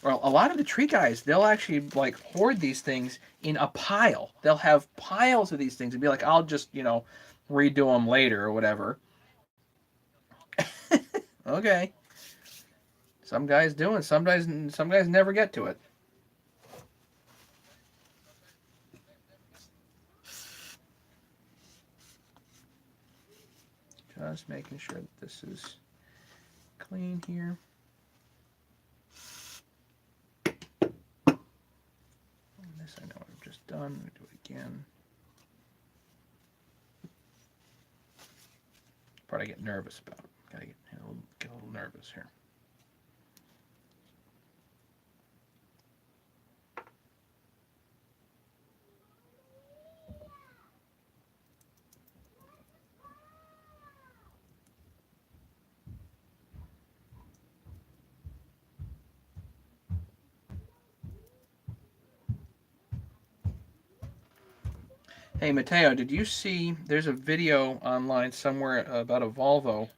Well, a lot of the tree guys, they'll actually like hoard these things in a pile. They'll have piles of these things and be like, I'll just, redo them later or whatever. Okay. Some guys do it. Some guys never get to it. Just making sure that this is clean here. This I know I've just done. I'm going to do it again. Part I get nervous about. Gotta get a little nervous here. Hey, Matteo, did you see there's a video online somewhere about a Volvo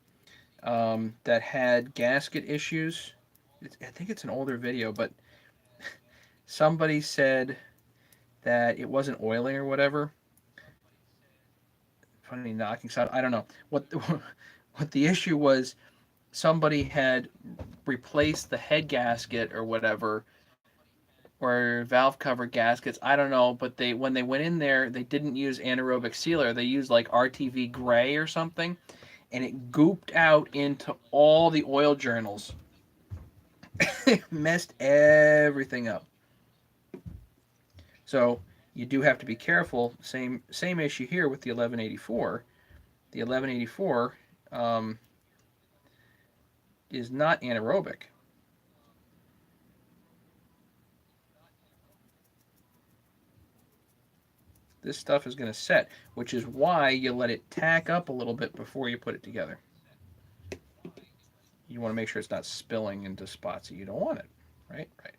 that had gasket issues? I think it's an older video, but somebody said that it wasn't oiling or whatever. Funny knocking sound. I don't know. What the issue was, somebody had replaced the head gasket or whatever, or valve cover gaskets. I don't know, but when they went in there, they didn't use anaerobic sealer. They used like RTV gray or something, and it gooped out into all the oil journals. It messed everything up. So you do have to be careful. Same issue here with the 1184. The 1184 is not anaerobic. This stuff is going to set, which is why you let it tack up a little bit before you put it together. You want to make sure it's not spilling into spots that you don't want it, right? Right.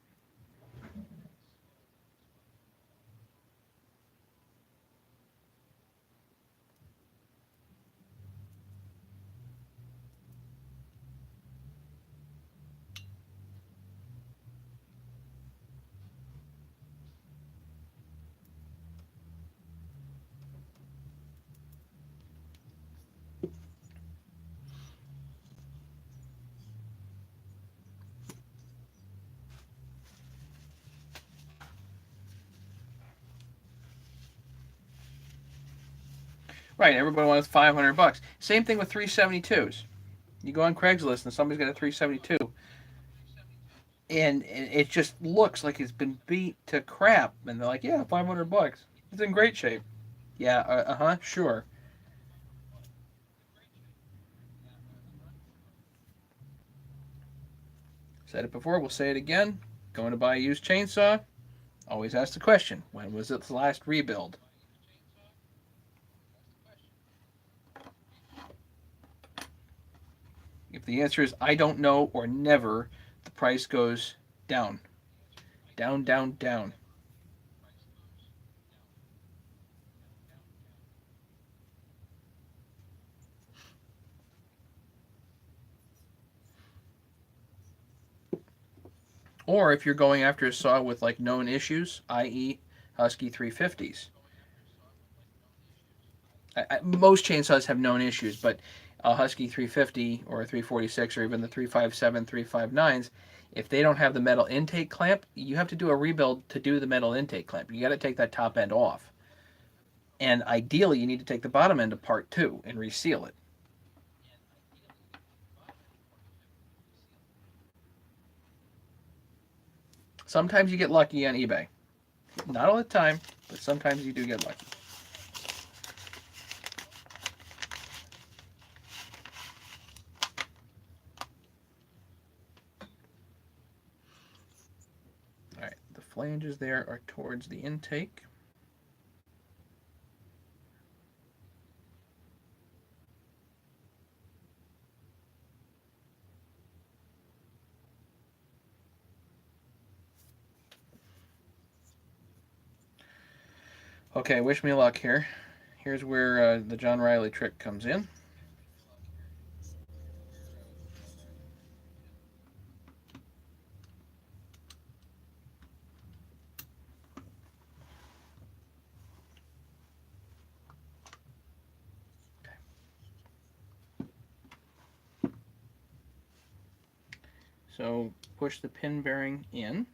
Right, everybody wants $500. Same thing with 372s. You go on Craigslist and somebody's got a 372, and it just looks like it's been beat to crap, and they're like, "Yeah, $500. It's in great shape." Yeah, sure. Said it before. We'll say it again. Going to buy a used chainsaw? Always ask the question: when was its last rebuild? If the answer is I don't know or never, the price goes down. Down, down, down. Or if you're going after a saw with like known issues, i.e., Husky 350s. Most chainsaws have known issues, but a Husky 350 or a 346 or even the 357, 359s, if they don't have the metal intake clamp, you have to do a rebuild to do the metal intake clamp. You got to take that top end off. And ideally, you need to take the bottom end apart too and reseal it. Sometimes you get lucky on eBay. Not all the time. but sometimes you do get lucky. All right, the flanges there are towards the intake. Okay, wish me luck here. Here's where the John Riley trick comes in. So push the pin bearing in.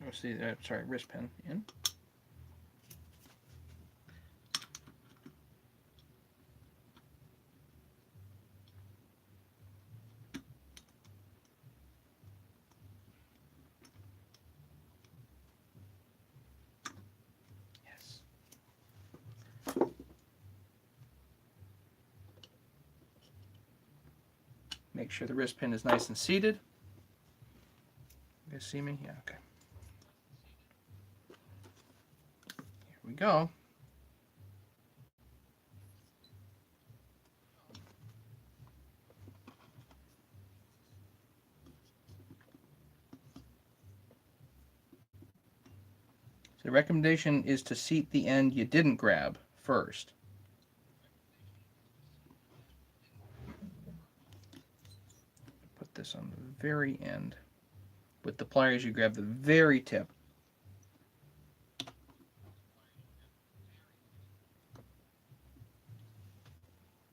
Oh, see, sorry, wrist pin in. Yes. Make sure the wrist pin is nice and seated. You guys see me? Yeah, okay. Here we go. So the recommendation is to seat the end you didn't grab first. Put this on the very end. With the pliers, you grab the very tip.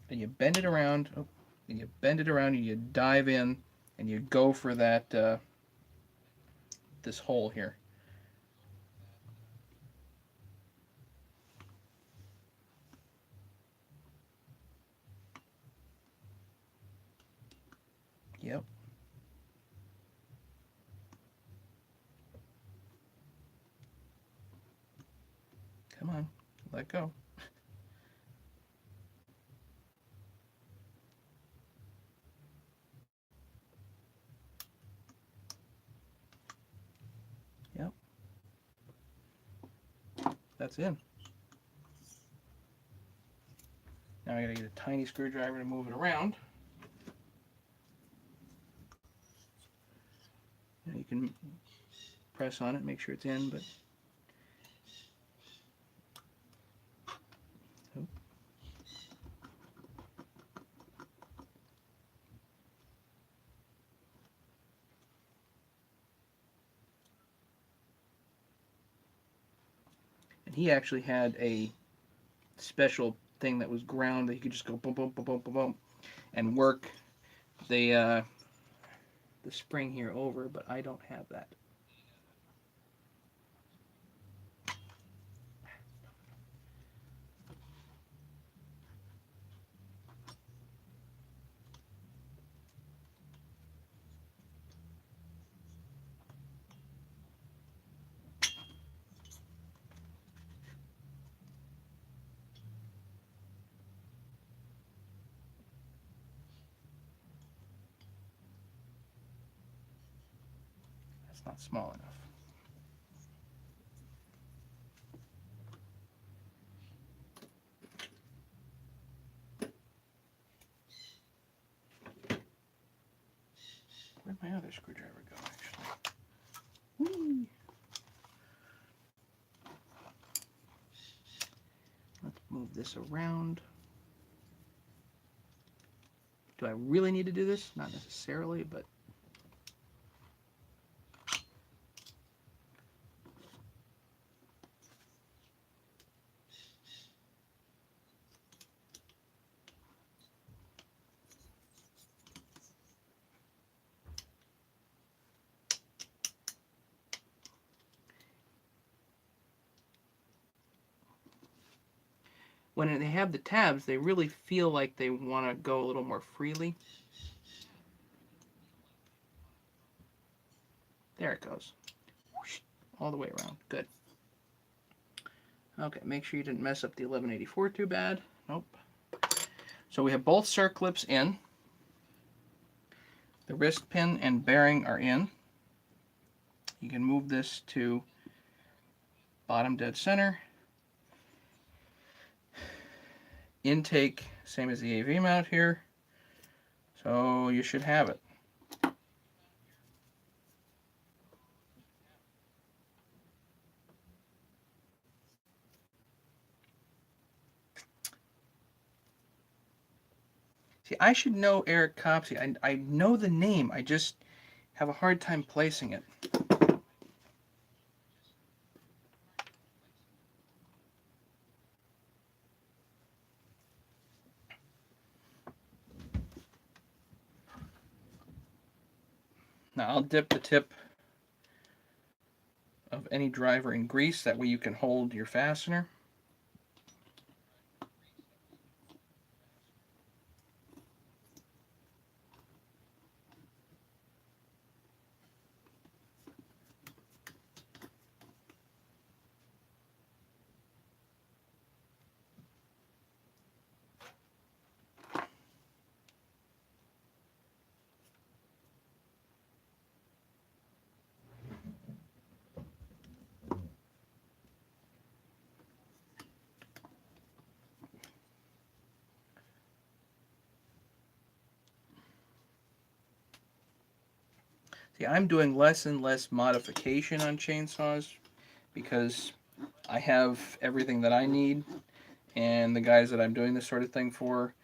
Then you bend it around. Oh, then you bend it around and you dive in and you go for that this hole here. Yep. Come on, let go. Yep. That's in. Now I gotta get a tiny screwdriver to move it around. You can press on it, make sure it's in, but oh. And he actually had a special thing that was ground that you could just go boom, boom, boom, boom, boom, boom, and work the spring here over, but I don't have that. That's not small enough. Where'd my other screwdriver go, actually? Whee! Let's move this around. Do I really need to do this? Not necessarily, but when they have the tabs, they really feel like they want to go a little more freely. There it goes. Whoosh, all the way around. Good. Okay, make sure you didn't mess up the 1184 too bad. Nope. So we have both circlips in. The wrist pin and bearing are in. You can move this to bottom dead center. Intake, same as the AV mount here. So you should have it. See, I should know Eric Copsey. I know the name. I just have a hard time placing it. Now I'll dip the tip of any driver in grease. That way you can hold your fastener. See, I'm doing less and less modification on chainsaws because I have everything that I need, and the guys that I'm doing this sort of thing for,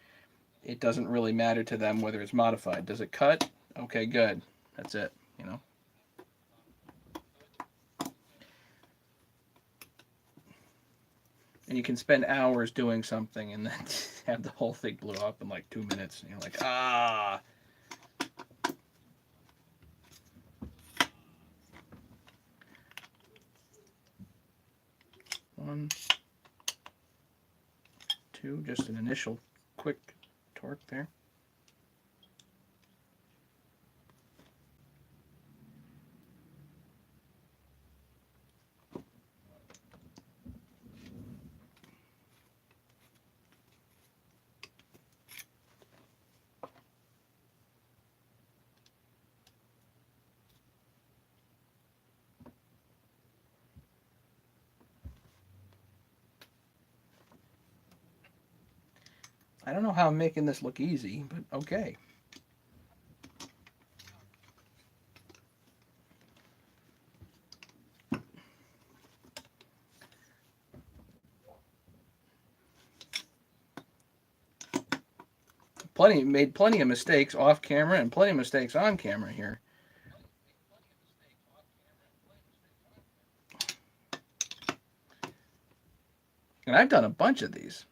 it doesn't really matter to them whether it's modified. Does it cut? Okay, good. That's it, you know. And you can spend hours doing something and then have the whole thing blow up in like 2 minutes, and you're like, ah. One, two, just an initial quick torque there. I don't know how I'm making this look easy, but okay. Made plenty of mistakes off camera and plenty of mistakes on camera here. And I've done a bunch of these.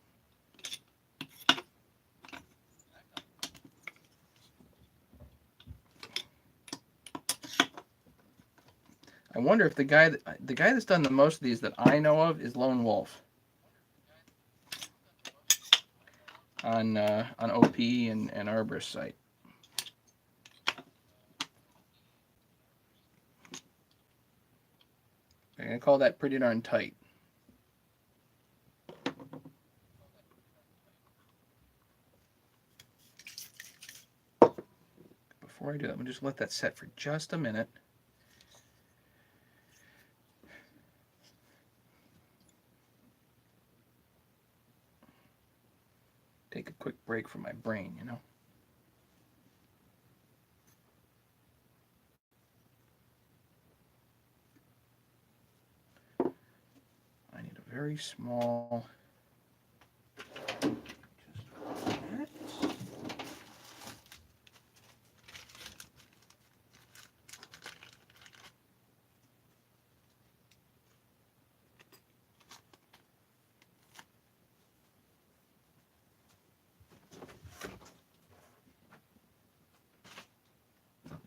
I wonder if the guy that's done the most of these that I know of is Lone Wolf on OP and Arborist site. I'm gonna call that pretty darn tight. Before I do that, I'm gonna just let that set for just a minute. Take a quick break from my brain, you know. I need a very small.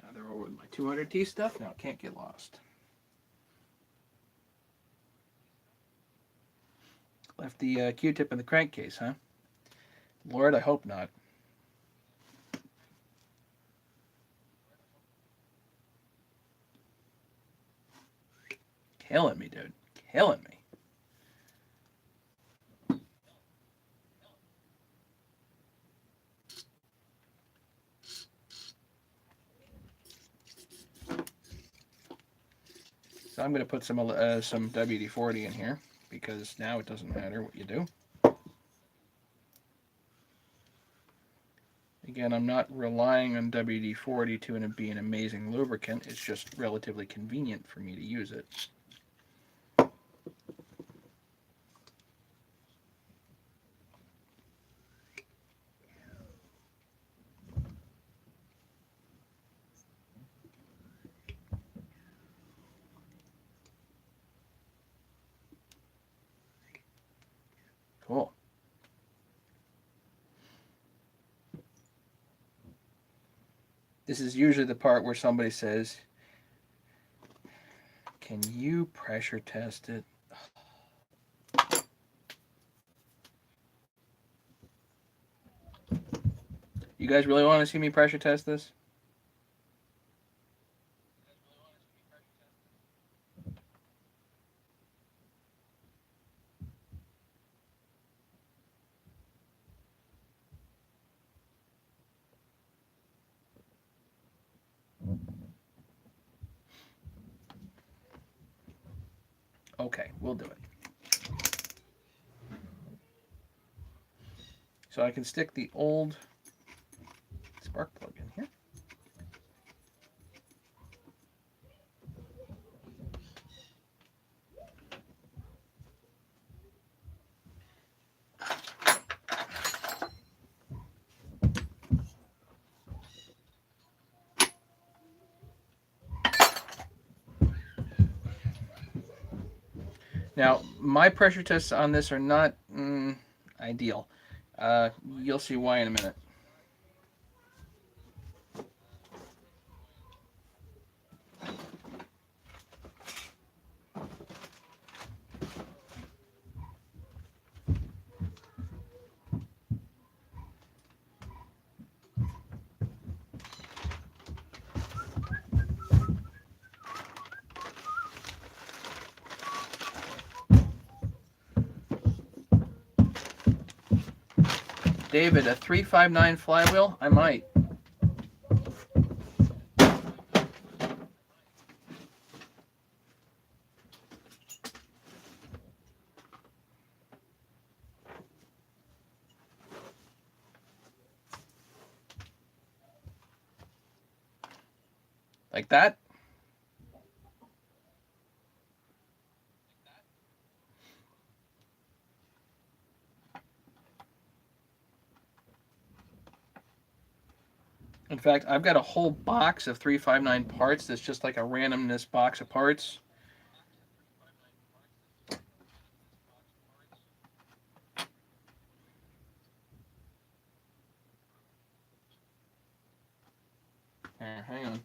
Now they're over with my 200T stuff. Now it can't get lost. Left the Q-tip in the crankcase, huh? Lord, I hope not. killing me, dude. Killing me. So I'm going to put some WD-40 in here because now it doesn't matter what you do. Again, I'm not relying on WD-40 to be an amazing lubricant. It's just relatively convenient for me to use it. Cool. This is usually the part where somebody says, "Can you pressure test it?" You guys really want to see me pressure test this? Okay, we'll do it. So I can stick the old spark plug in here. Now, my pressure tests on this are not ideal. You'll see why in a minute. David, a 359 flywheel? I might. Like that? In fact, I've got a whole box of 359 parts that's just like a randomness box of parts. Hang on.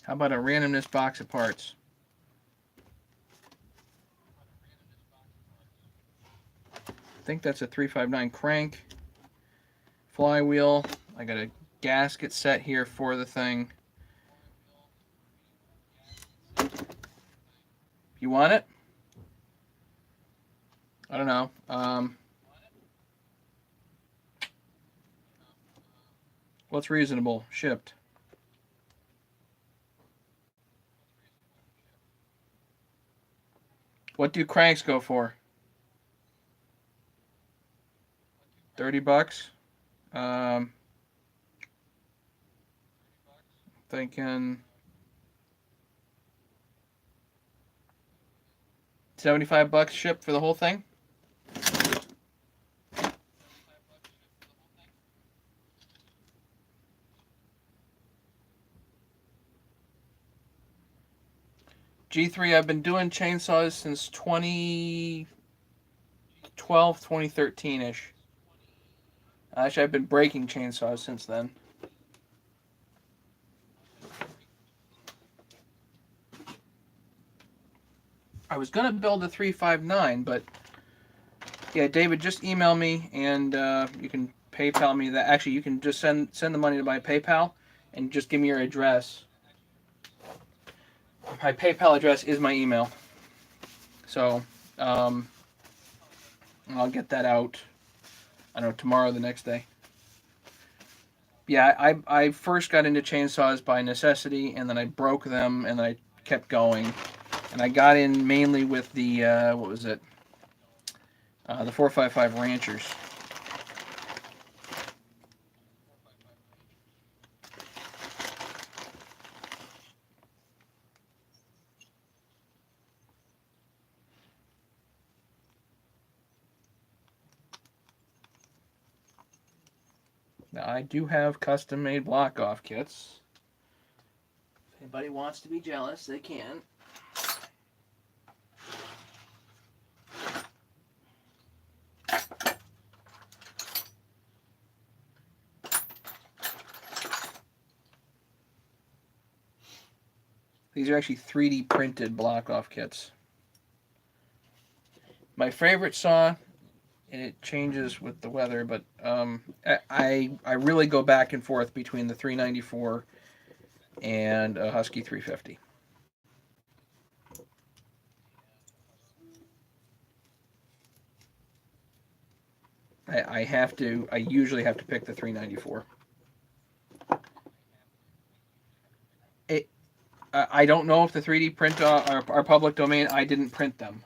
How about a randomness box of parts? I think that's a 359 crank, flywheel. I got a gasket set here for the thing. You want it? I don't know. What's reasonable? Shipped. What do cranks go for? 30 bucks. Thinking 75 bucks shipped for the whole thing. G3, I've been doing chainsaws since 2012, 2013-ish. Actually, I've been breaking chainsaws since then. I was gonna build a 359, but yeah, David, just email me and you can PayPal me that. Actually, you can just send the money to my PayPal and just give me your address. My PayPal address is my email, so um, I'll get that out. I don't know, tomorrow or the next day. Yeah, I first got into chainsaws by necessity, and then I broke them, and I kept going, and I got in mainly with the what was it? The 455 Ranchers. Now I do have custom-made block-off kits. If anybody wants to be jealous, they can. These are actually 3D printed block-off kits. My favorite saw, and it changes with the weather, but I really go back and forth between the 394 and a Husky 350. I usually have to pick the 394. It, I don't know if the 3D print are public domain. I didn't print them.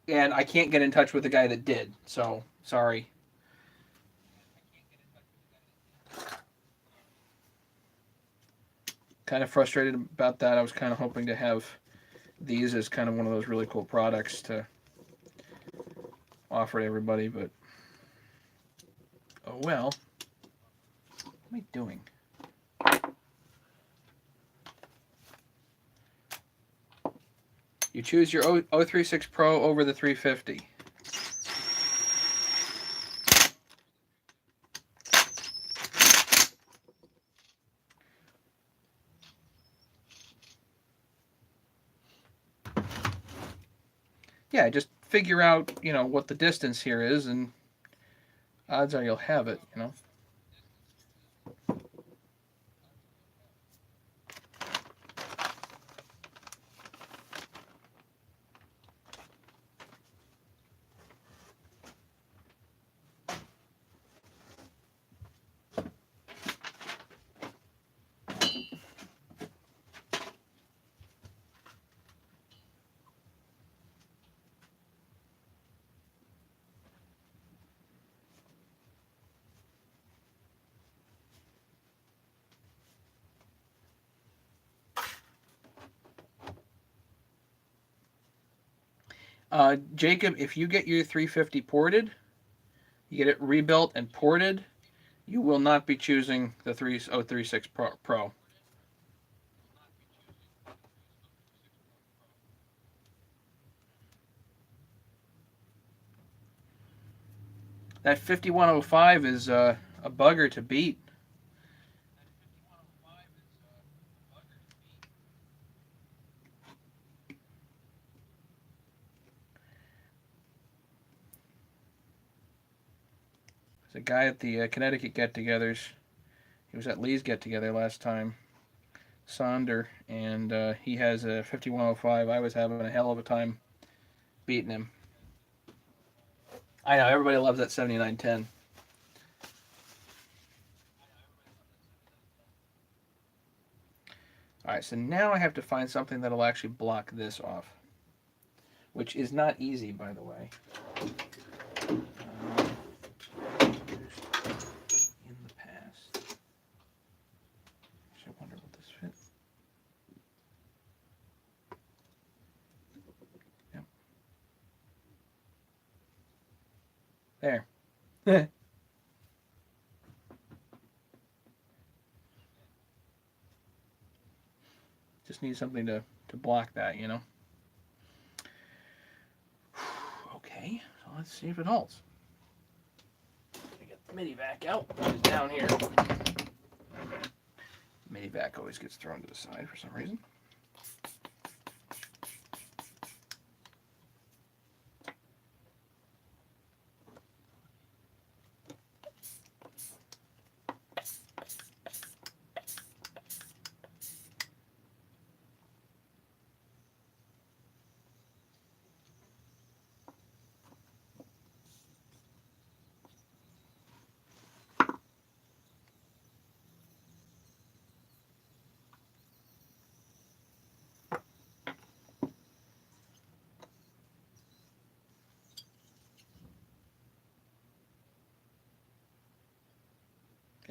And I can't get in touch with the guy that did, so sorry. Kind of frustrated about that. I was kind of hoping to have these as kind of one of those really cool products to offer to everybody, but oh well. What am I doing? You choose your 036 Pro over the 350. Yeah, just figure out, what the distance here is, and odds are you'll have it. Jacob, if you get your 350 ported, you get it rebuilt and ported, you will not be choosing the 3036 Pro. That 5105 is a bugger to beat. There's a guy at the Connecticut get-togethers. He was at Lee's get-together last time, Sonder, and he has a 5105. I was having a hell of a time beating him. I know everybody loves that 7910. All right, so now I have to find something that'll actually block this off, which is not easy, by the way. In the past. I wonder what this fits. Yep. There. Just need something to block that, you know. Okay, so let's see if it holds. Get the mini vac out. It's down here. Mini vac always gets thrown to the side for some reason.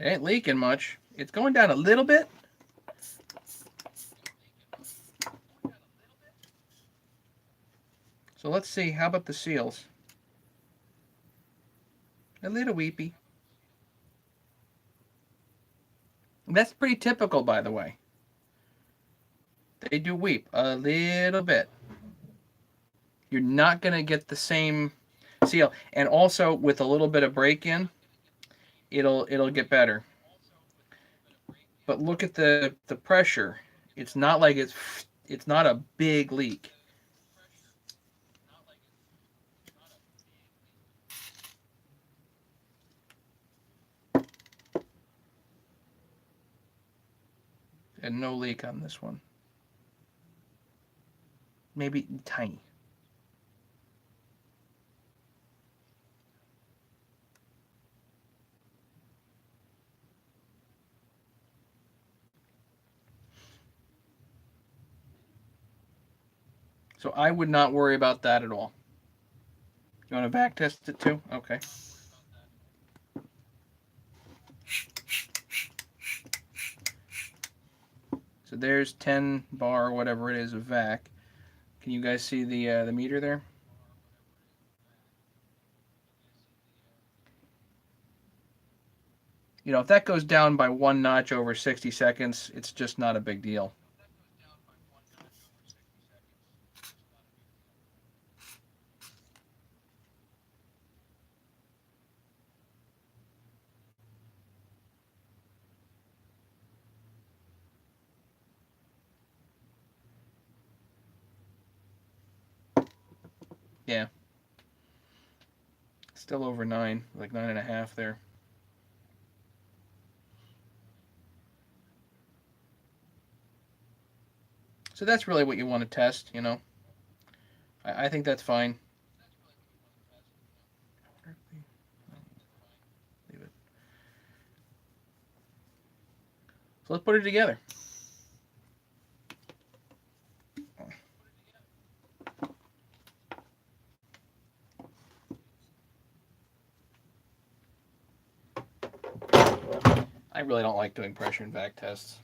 It ain't leaking much. It's going down a little bit. So let's see. How about the seals? A little weepy. That's pretty typical, by the way. They do weep a little bit. You're not going to get the same seal. And also, with a little bit of break-in, it'll get better. But look at the pressure. It's not like it's not a big leak. And no leak on this one. Maybe tiny. So I would not worry about that at all. You want to back test it too? Okay. So there's 10 bar, whatever it is, of vac. Can you guys see the meter there? You know, if that goes down by one notch over 60 seconds, it's just not a big deal. Yeah. Still over 9, like 9.5 there. So that's really what you want to test, you know. I think that's fine. Leave it. So let's put it together. I really don't like doing pressure and vac tests,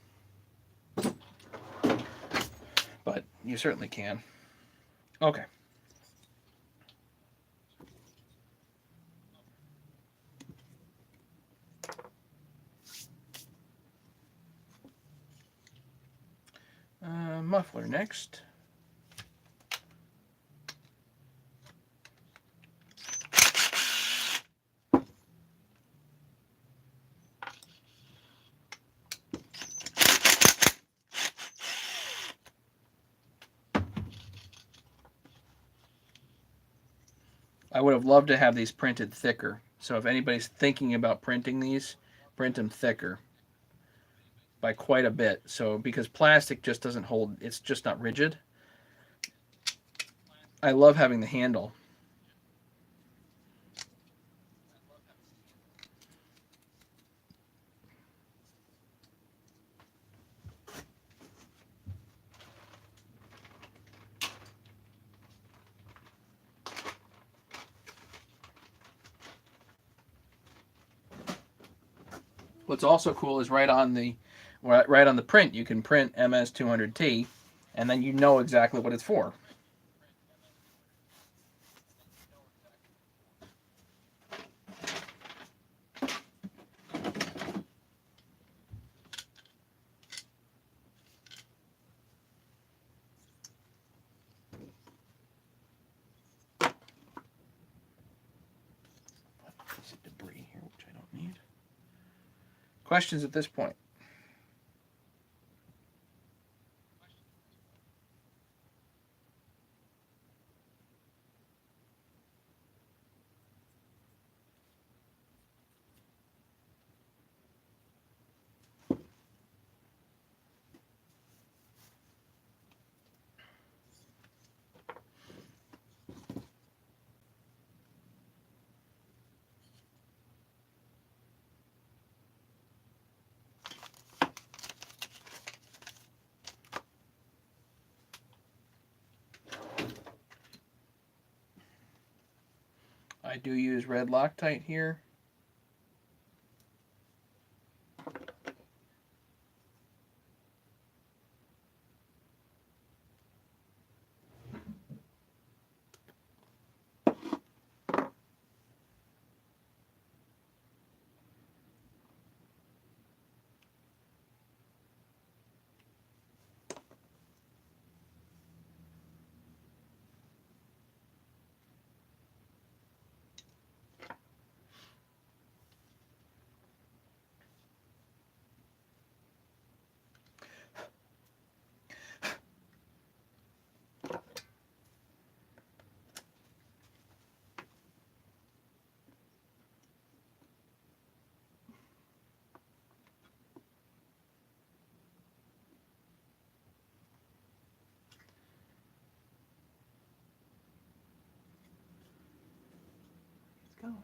but you certainly can. Okay. Muffler next. I would have loved to have these printed thicker. So if anybody's thinking about printing these, print them thicker by quite a bit. So because plastic just doesn't hold, it's just not rigid. I love having the handle. What's also cool is right on the print you can print MS200T, and then you know exactly what it's for. Questions at this point? I do use red Loctite here. It's going.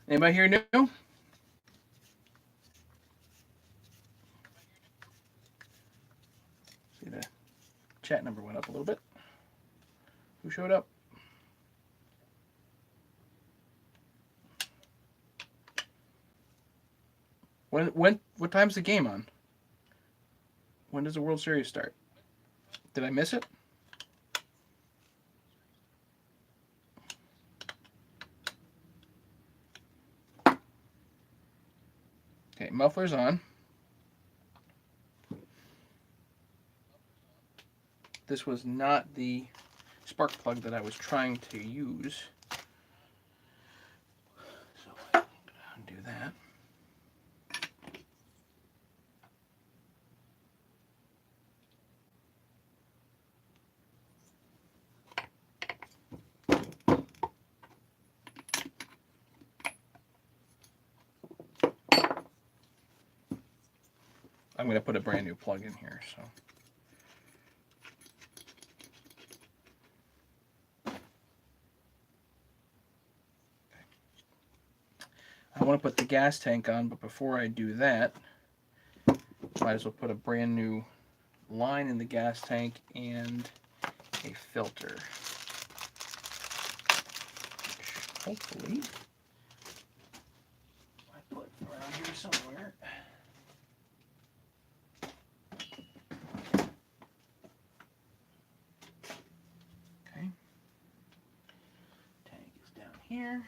Anybody here new? See, the chat number went up a little bit. Who showed up? What time's the game on? When does the World Series start? Did I miss it? Okay, muffler's on. This was not the spark plug that I was trying to use. So I'm going to undo that. I'm going to put a brand new plug in here. So. I want to put the gas tank on, but before I do that, might as well put a brand new line in the gas tank and a filter. Which hopefully I put around here somewhere. Okay. Tank is down here.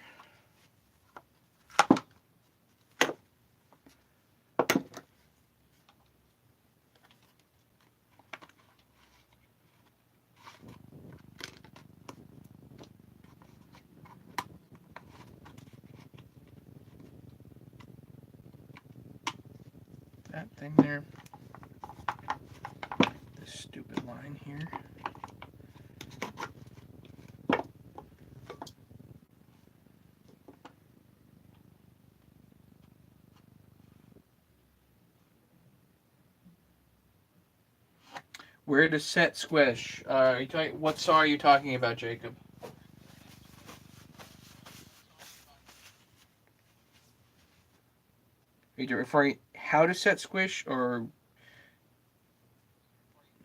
That thing there. This stupid line here. Where to set squish? What saw are you talking about, Jacob? Are you referring how to set squish, or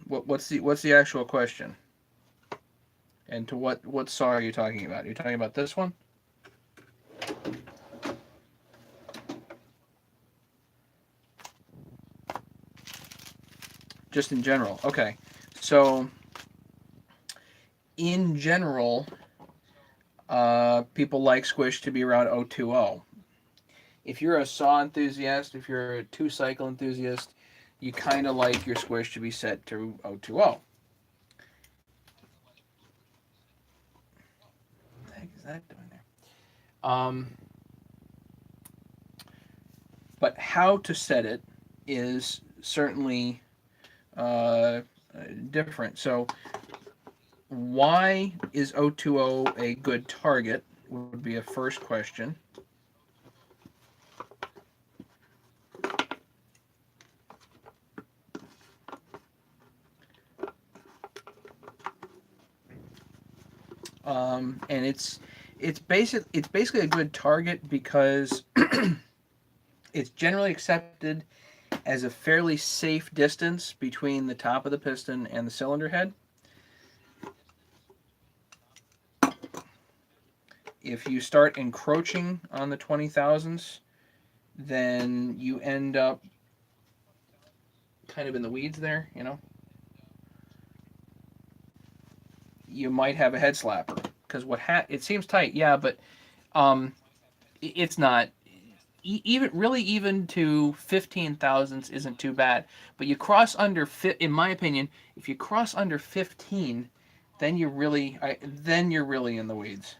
what's the actual question? And to what saw are you talking about? Are you talking about this one? Just in general. Okay. So in general, people like squish to be around 020. If you're a saw enthusiast, if you're a two cycle enthusiast, you kind of like your squish to be set to 020. What the heck is that doing there? But how to set it is certainly uh, different. So, why is 020 a good target? Would be a first question. And it's basically a good target because it's generally accepted as a fairly safe distance between the top of the piston and the cylinder head. If you start encroaching on the 20,000s, then you end up kind of in the weeds there, you know. You might have a head slapper because it seems tight, yeah, but um, it's not. Even to 15 thousandths isn't too bad. But you cross under, in my opinion, if you cross under 15, then you're really in the weeds.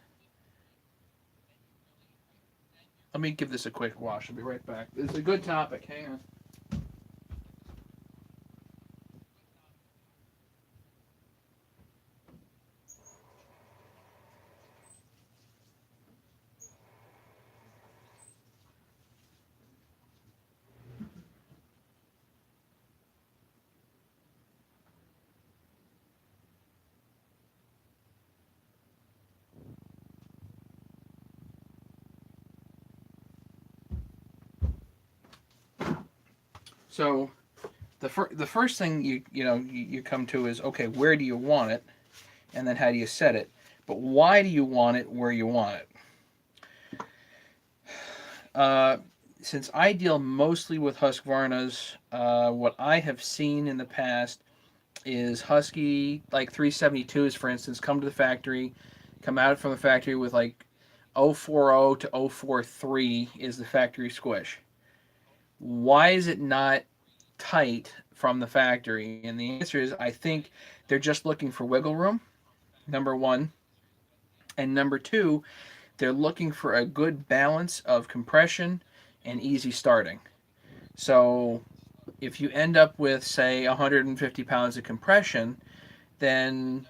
Let me give this a quick wash. I'll be right back. It's a good topic. Hang on. So the first thing you come to is, okay, where do you want it, and then how do you set it? But why do you want it where you want it? Uh, since I deal mostly with Husqvarnas, what I have seen in the past is Husky, like 372s, for instance, come out from the factory with like 040 to 043 is the factory squish. Why is it not tight from the factory? And the answer is, I think they're just looking for wiggle room, number one. And number two, they're looking for a good balance of compression and easy starting. So if you end up with, say, 150 pounds of compression, then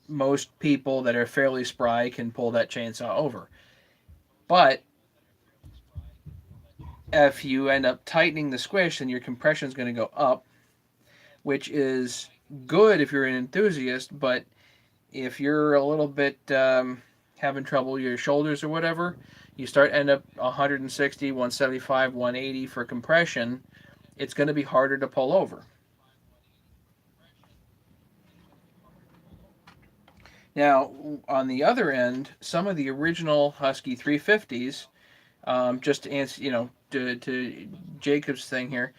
most people that are fairly spry can pull that chainsaw over. But if you end up tightening the squish, then your compression is going to go up, which is good if you're an enthusiast. But if you're a little bit having trouble with your shoulders or whatever, you end up 160, 175, 180 for compression. It's going to be harder to pull over. Now, on the other end, some of the original Husky 350s, just to answer, to Jacob's thing here,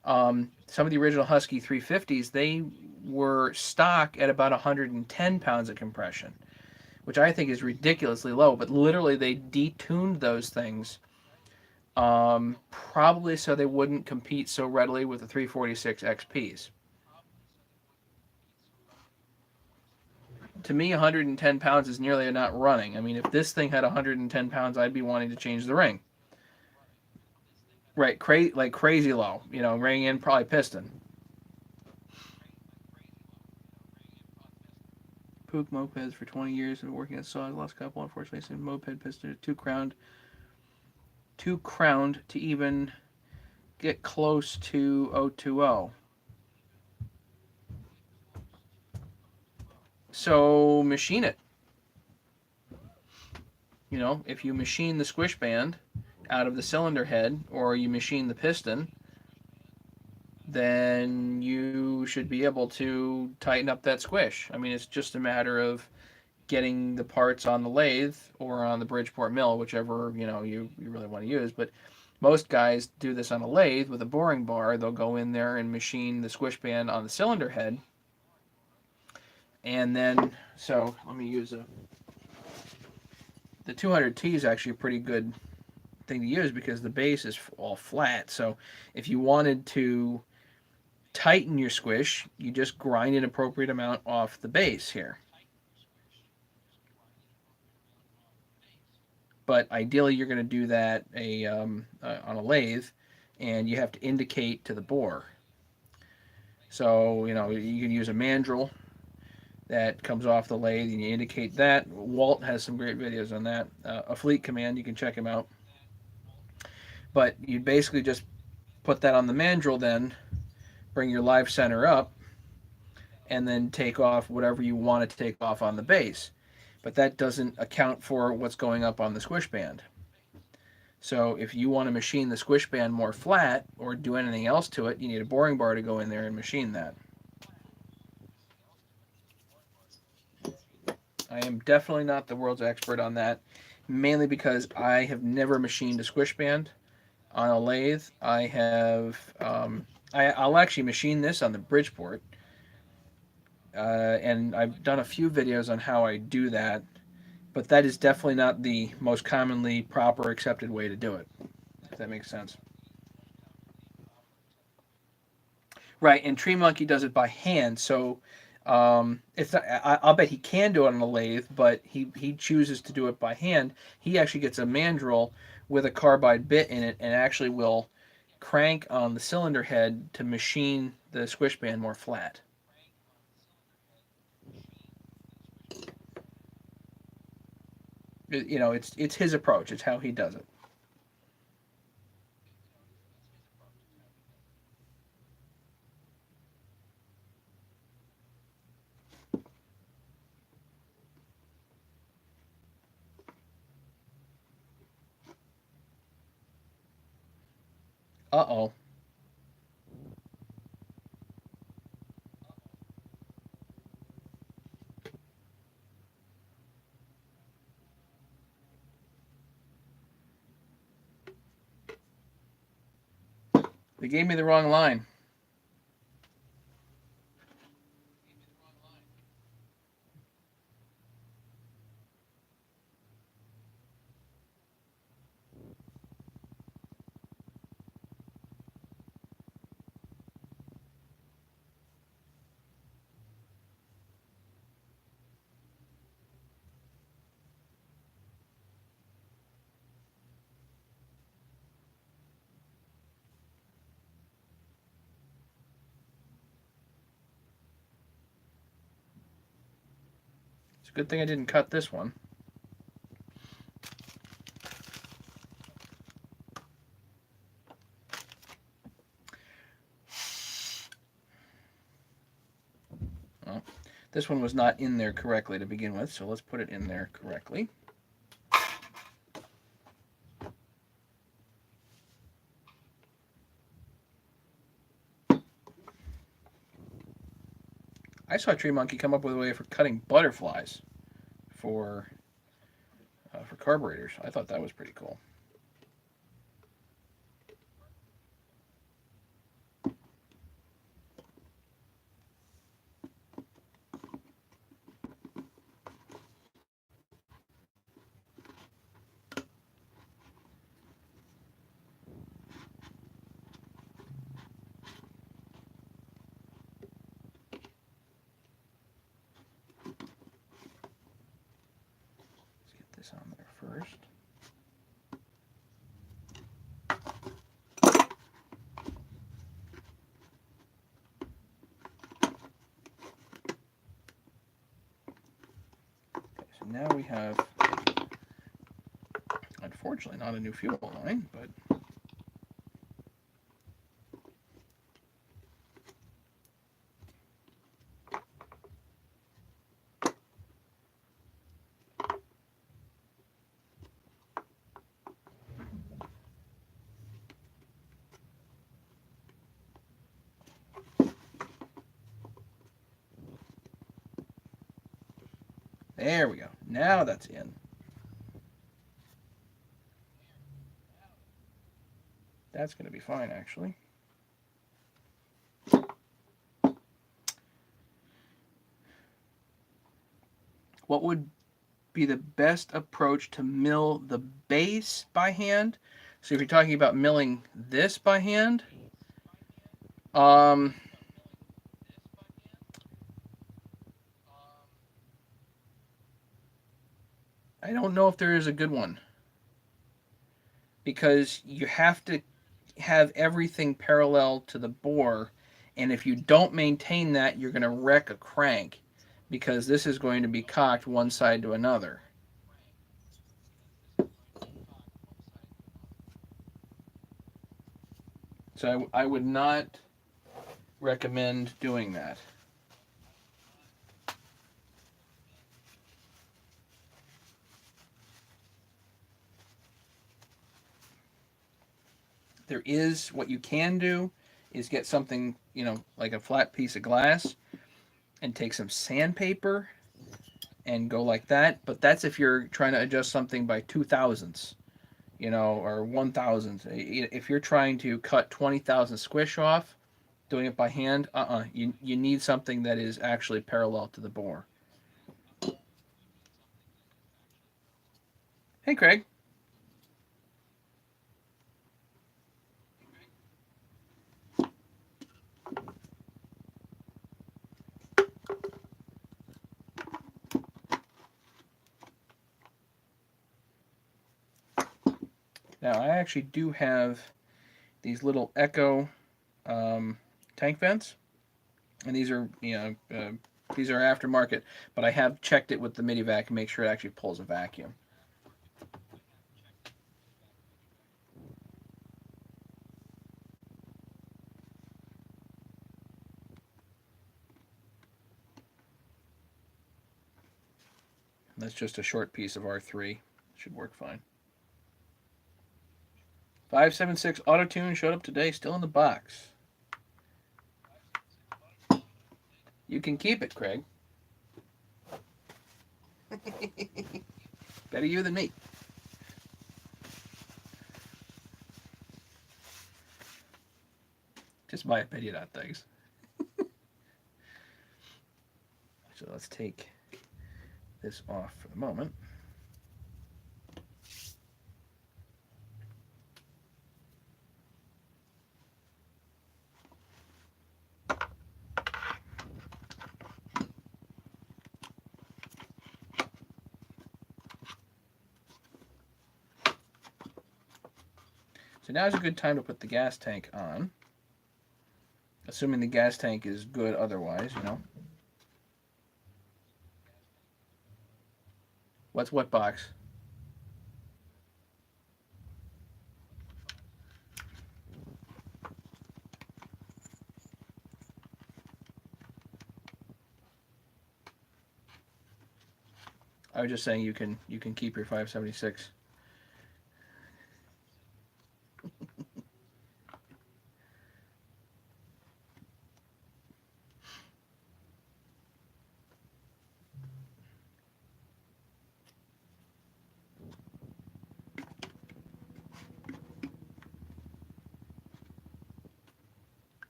some of the original Husky 350s, they were stock at about 110 pounds of compression, which I think is ridiculously low. But literally, they detuned those things, probably so they wouldn't compete so readily with the 346 XPs. To me, 110 pounds is nearly not running. I mean, if this thing had 110 pounds, I'd be wanting to change the ring. Right, like crazy low. Ring in probably piston. Pook mopeds for 20 years and working at saws. Last couple, unfortunately, some moped piston too crowned to even get close to 020. So machine it. You know, if you machine the squish band out of the cylinder head or you machine the piston, then you should be able to tighten up that squish. I mean, it's just a matter of getting the parts on the lathe or on the Bridgeport mill, whichever you really want to use. But most guys do this on a lathe with a boring bar. They'll go in there and machine the squish band on the cylinder head, and then let me use the 200T is actually a pretty good thing to use because the base is all flat. So if you wanted to tighten your squish, you just grind an appropriate amount off the base here. But ideally, you're going to do that on a lathe, and you have to indicate to the bore. So you can use a mandrel that comes off the lathe, and you indicate that. Walt has some great videos on that. A Fleet Command, you can check him out. But you basically just put that on the mandrel, then bring your live center up, and then take off whatever you want to take off on the base. But that doesn't account for what's going up on the squish band. So if you want to machine the squish band more flat or do anything else to it, you need a boring bar to go in there and machine that. I am definitely not the world's expert on that, mainly because I have never machined a squish band on a lathe. I'll actually machine this on the Bridgeport, and I've done a few videos on how I do that, but that is definitely not the most commonly proper accepted way to do it, if that makes sense. Right, and Tree Monkey does it by hand, so it's not, I'll bet he can do it on a lathe, but he chooses to do it by hand. He actually gets a mandrel with a carbide bit in it and actually will crank on the cylinder head to machine the squish band more flat. It's his approach. It's how he does it. Uh-oh. They gave me the wrong line. It's a good thing I didn't cut this one. Well, this one was not in there correctly to begin with, so let's put it in there correctly. I saw Tree Monkey come up with a way for cutting butterflies for carburetors. I thought that was pretty cool. Let's get this on there first. So now we have, unfortunately, not a new fuel line, but There we go. Now that's in. That's going to be fine, actually. What would be the best approach to mill the base by hand? So if you're talking about milling this by hand, I don't know if there is a good one, because you have to have everything parallel to the bore, and if you don't maintain that, you're going to wreck a crank, because this is going to be cocked one side to another. So I would not recommend doing that. There is, what you can do is get something, like a flat piece of glass, and take some sandpaper and go like that. But that's if you're trying to adjust something by 2 thousandths, or 1 thousandth. If you're trying to cut 20,000 squish off, doing it by hand, you need something that is actually parallel to the bore. Hey, Craig. Now, I actually do have these little Echo tank vents, and these are aftermarket, but I have checked it with the midi vac and make sure it actually pulls a vacuum. That's just a short piece of R3. Should work fine. 576 Auto Tune showed up today, still in the box. You can keep it, Craig. Better you than me. Just my opinion on things. So let's take this off for the moment. So now's a good time to put the gas tank on. Assuming the gas tank is good otherwise, What's what box? I was just saying you can keep your 576.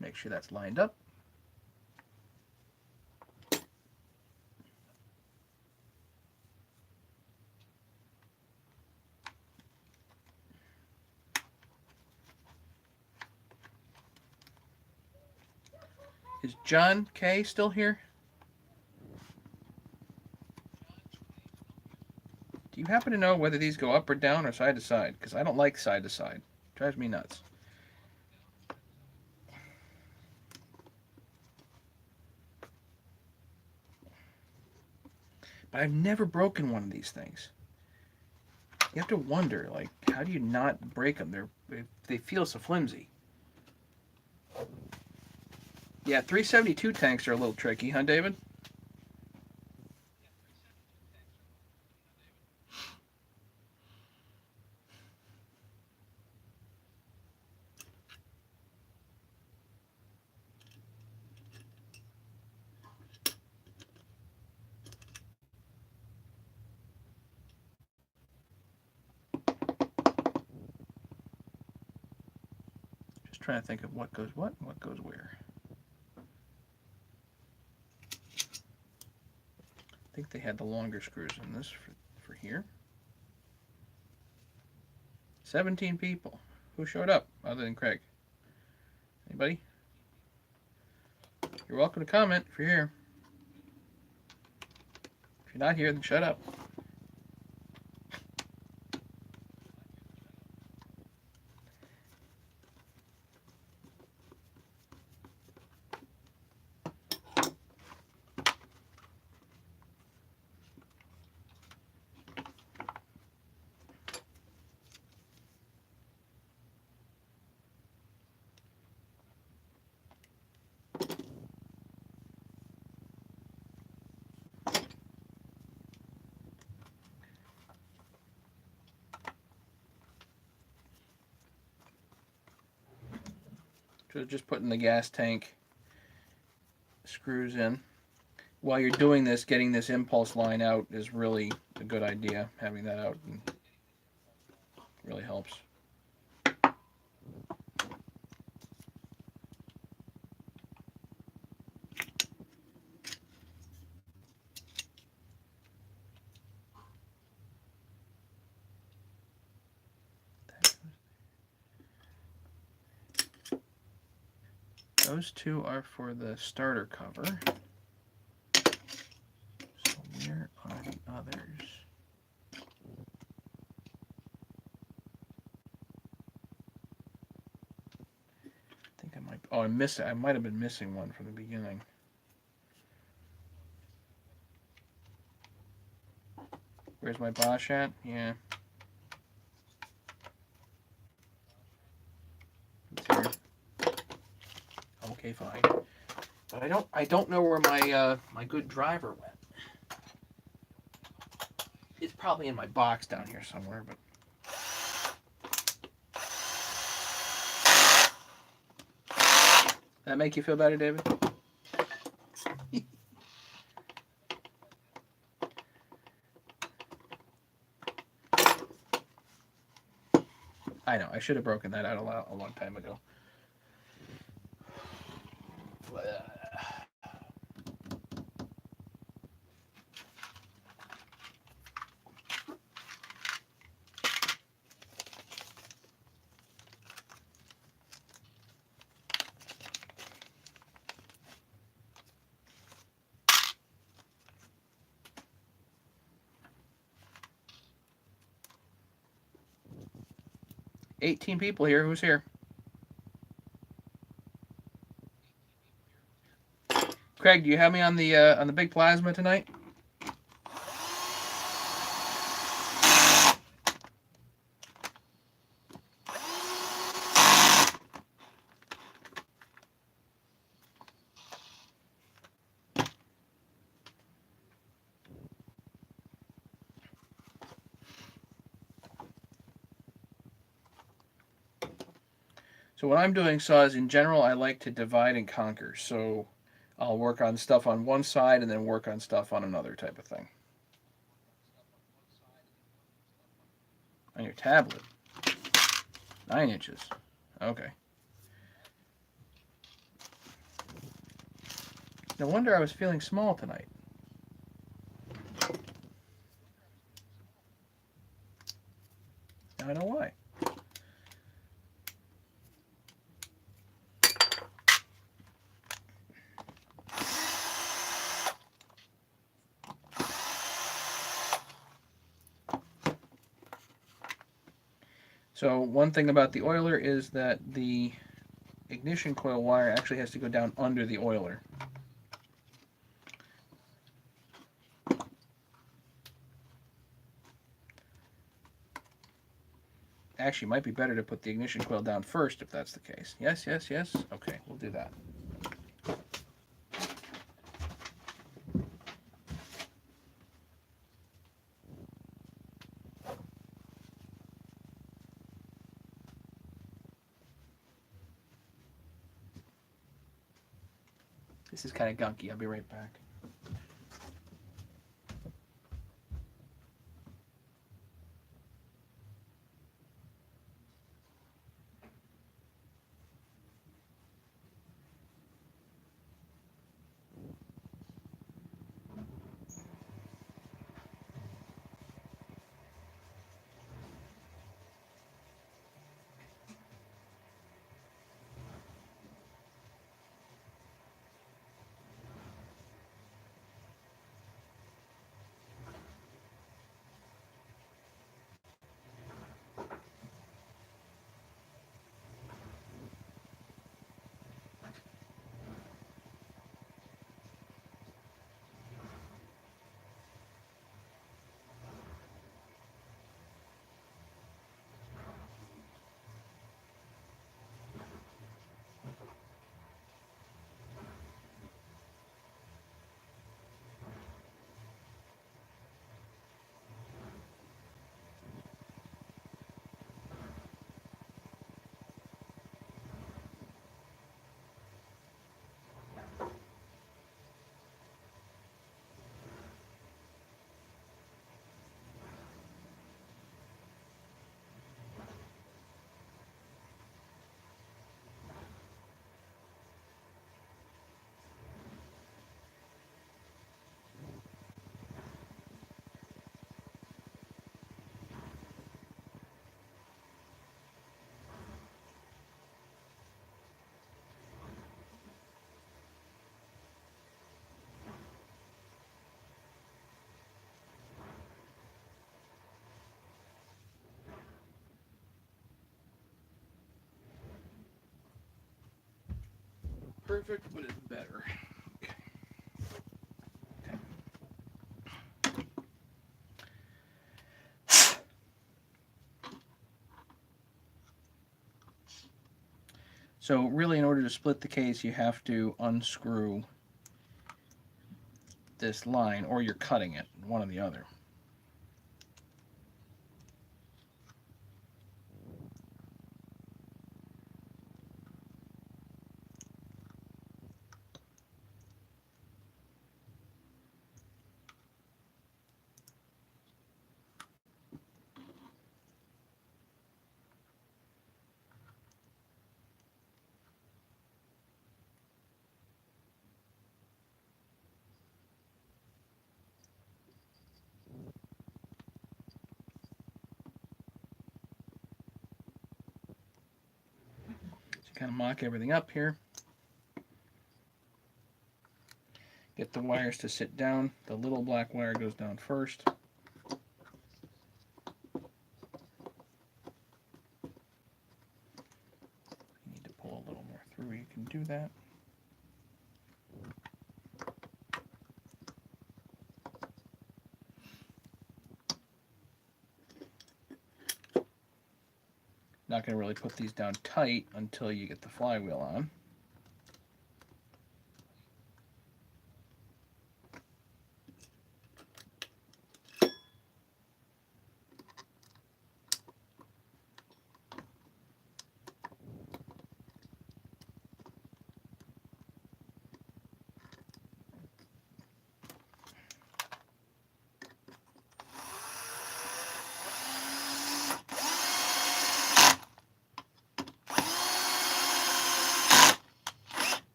Make sure that's lined up. Is John K still here? Do you happen to know whether these go up or down or side to side? Because I don't like side to side. It drives me nuts. But I've never broken one of these things. You have to wonder, like, how do you not break them? They feel so flimsy. Yeah, 372 tanks are a little tricky, huh, David? trying to think of what goes what and what goes where. I think they had the longer screws in this for here. 17 people. Who showed up other than Craig? Anybody? You're welcome to comment if you're here. If you're not here, then shut up. So just putting the gas tank screws in. While you're doing this, getting this impulse line out is really a good idea. Having that out really helps. Those two are for the starter cover. So where are the others? I think I might. Oh, I might have been missing one from the beginning. Where's my Bosch at? Yeah. It's here. Okay, fine. But I don't know where my my good driver went. It's probably in my box down here somewhere, but that make you feel better, David? I know, I should have broken that out a long time ago. 18 people here. Who's here? Craig, do you have me on the big plasma tonight? So what I'm doing, is in general, I like to divide and conquer. So I'll work on stuff on one side and then work on stuff on another type of thing. On your tablet. 9 inches. Okay. No wonder I was feeling small tonight. Now I know why. So one thing about the oiler is that the ignition coil wire actually has to go down under the oiler. Actually, it might be better to put the ignition coil down first if that's the case. Yes, yes, yes. Okay, we'll do that. This is kind of gunky. I'll be right back. perfect, but it's better. So really, in order to split the case, you have to unscrew this line, or you're cutting it, one or the other. So kind of mock everything up here. Get the wires to sit down. The little black wire goes down first. If you need to pull a little more through, you can do that. Not going to really put these down tight until you get the flywheel on.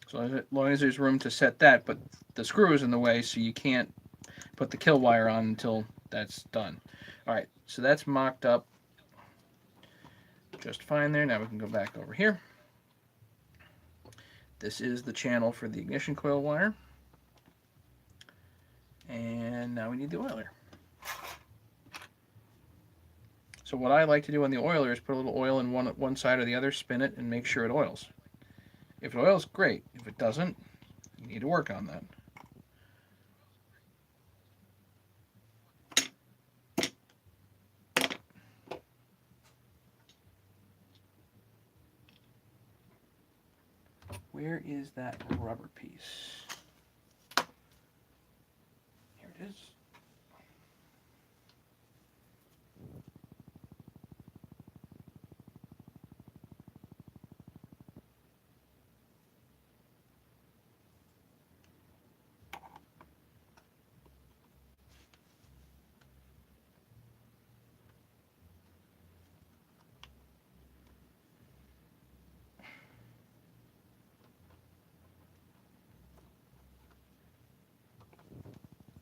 So as long as there's room to set that, but the screw is in the way, so you can't put the kill wire on until that's done. Alright, so that's mocked up just fine there. Now we can go back over here. This is the channel for the ignition coil wire. And now we need the oiler. So what I like to do on the oiler is put a little oil in one side or the other, spin it, and make sure it oils. If it oils, great. If it doesn't, you need to work on that. Where is that rubber piece? Here it is.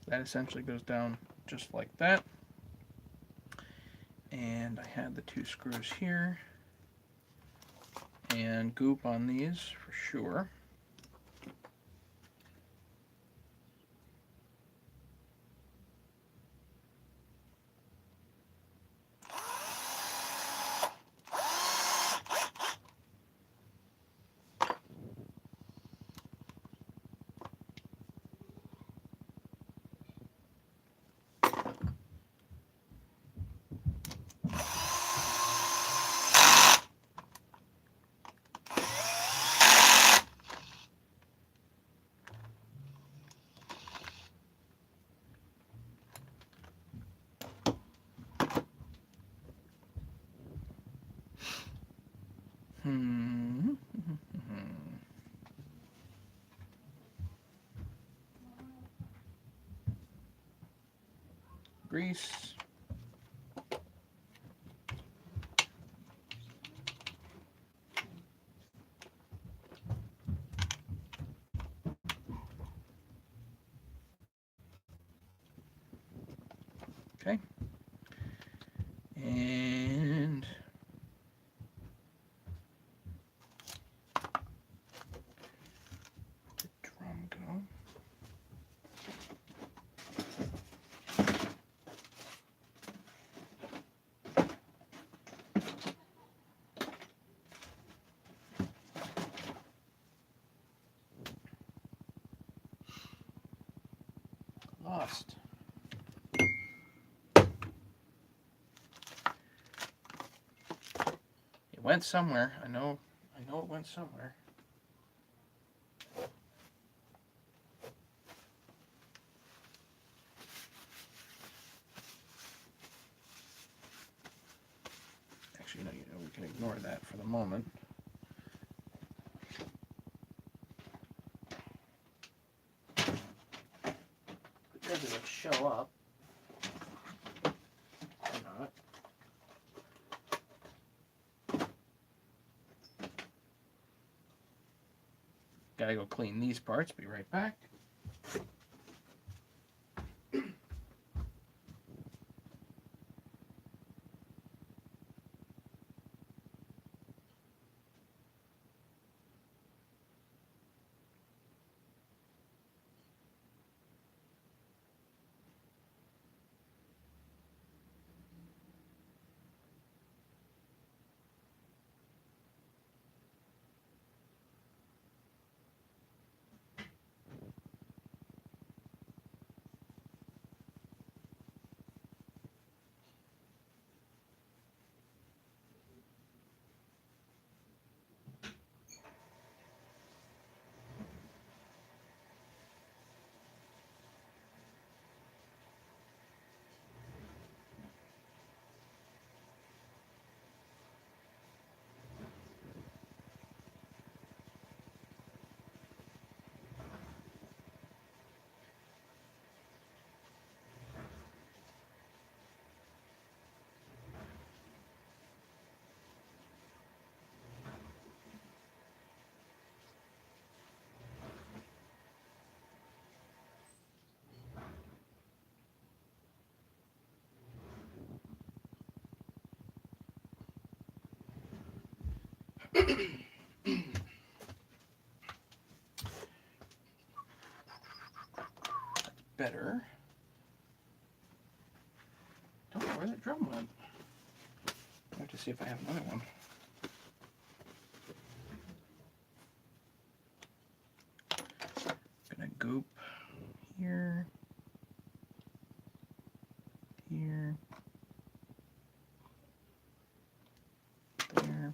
That essentially goes down just like that. And I had the two screws here. And goop on these for sure. Grease. Okay. And the drum go. lost. It went somewhere. I know it went somewhere. Actually, we can ignore that for the moment. Does it show up? Or not? Gotta go clean these parts. Be right back. Better. Don't know where that drum went. I have to see if I have another one. Gonna goop here, here, there.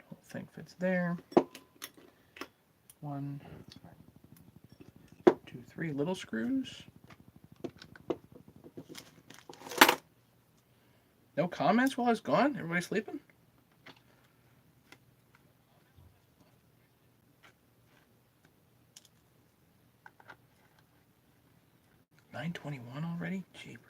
Whole thing fits there. 1, 2, 3 little screws. No comments while I was gone? Everybody sleeping? $9.21 already? Jeepers.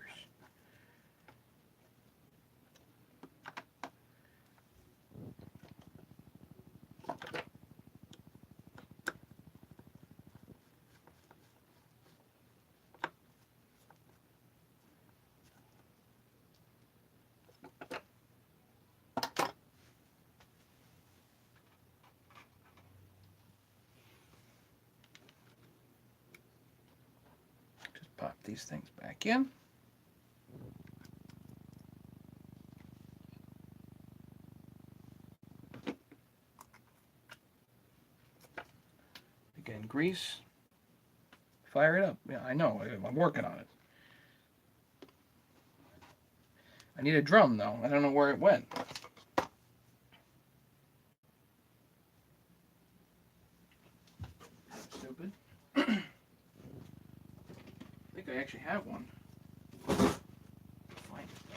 Just pop these things back in. Again, grease. Fire it up. Yeah, I know. I'm working on it. I need a drum, though. I don't know where it went. Stupid. I think I actually have one. Find it, though.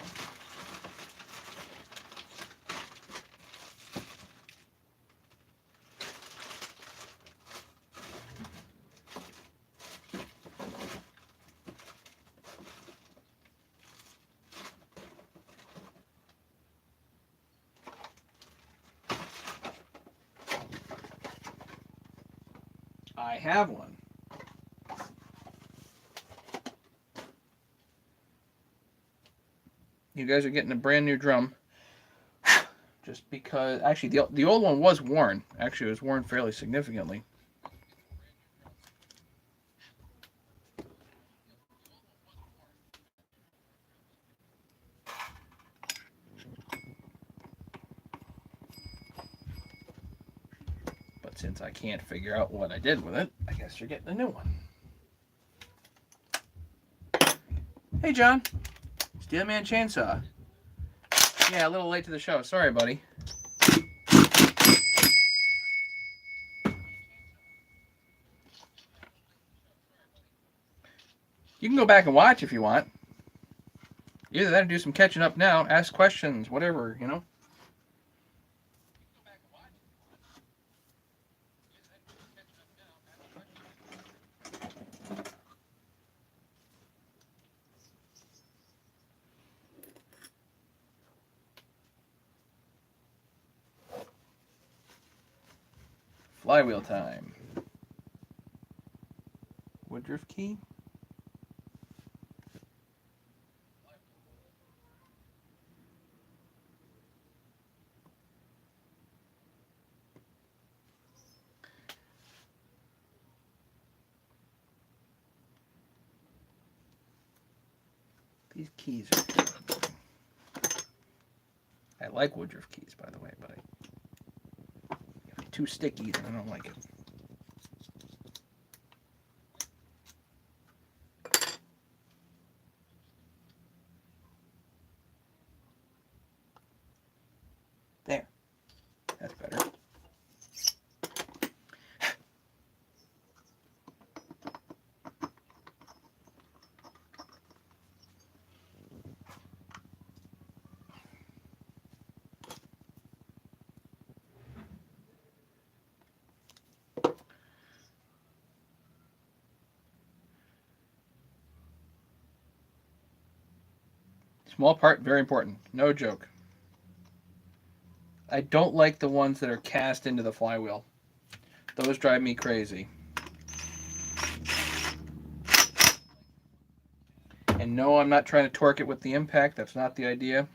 I have one. You guys are getting a brand new drum. Just because, actually, the old one was worn. Actually, it was worn fairly significantly. since I can't figure out what I did with it, I guess you're getting a new one. Hey, John. Steelman Chainsaw. Yeah, a little late to the show. Sorry, buddy. You can go back and watch if you want. Either that or do some catching up now. Ask questions, whatever, you know. Flywheel time. Woodruff key. These keys are... I like Woodruff keys, by the way, but they're too sticky and I don't like it. There. That's better. Small part, very important. No joke. I don't like the ones that are cast into the flywheel. Those drive me crazy. And no, I'm not trying to torque it with the impact. That's not the idea.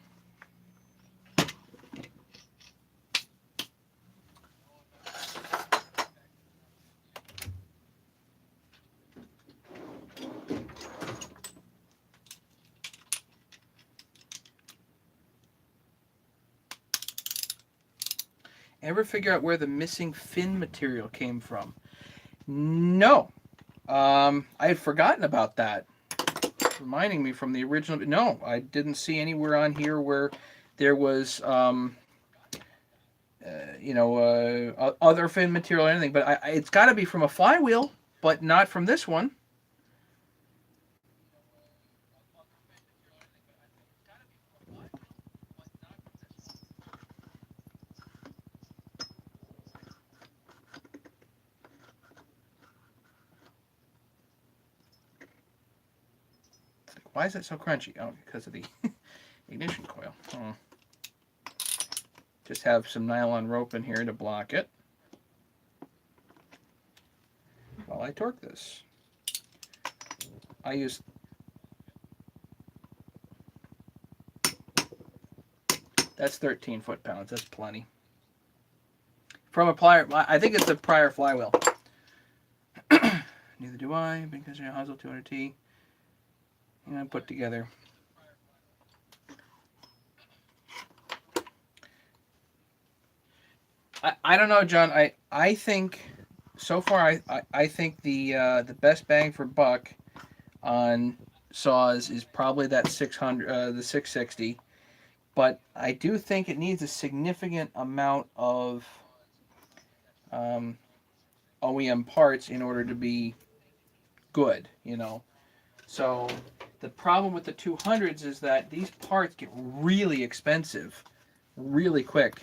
Ever figure out where the missing fin material came from? No. I had forgotten about that. Reminding me from the original. No, I didn't see anywhere on here where there was, other fin material or anything. But it's got to be from a flywheel, but not from this one. Why is it so crunchy? Oh, because of the ignition coil. Oh. Just have some nylon rope in here to block it while I torque this. I use... That's 13 foot-pounds. That's plenty. From a plier... I think it's a prior flywheel. Neither do I, because you're Hazel 200T. And I put together. I don't know, John. I think so far I think the best bang for buck on saws is probably that 600 the 660, but I do think it needs a significant amount of OEM parts in order to be good, you know. So the problem with the 200s is that these parts get really expensive really quick.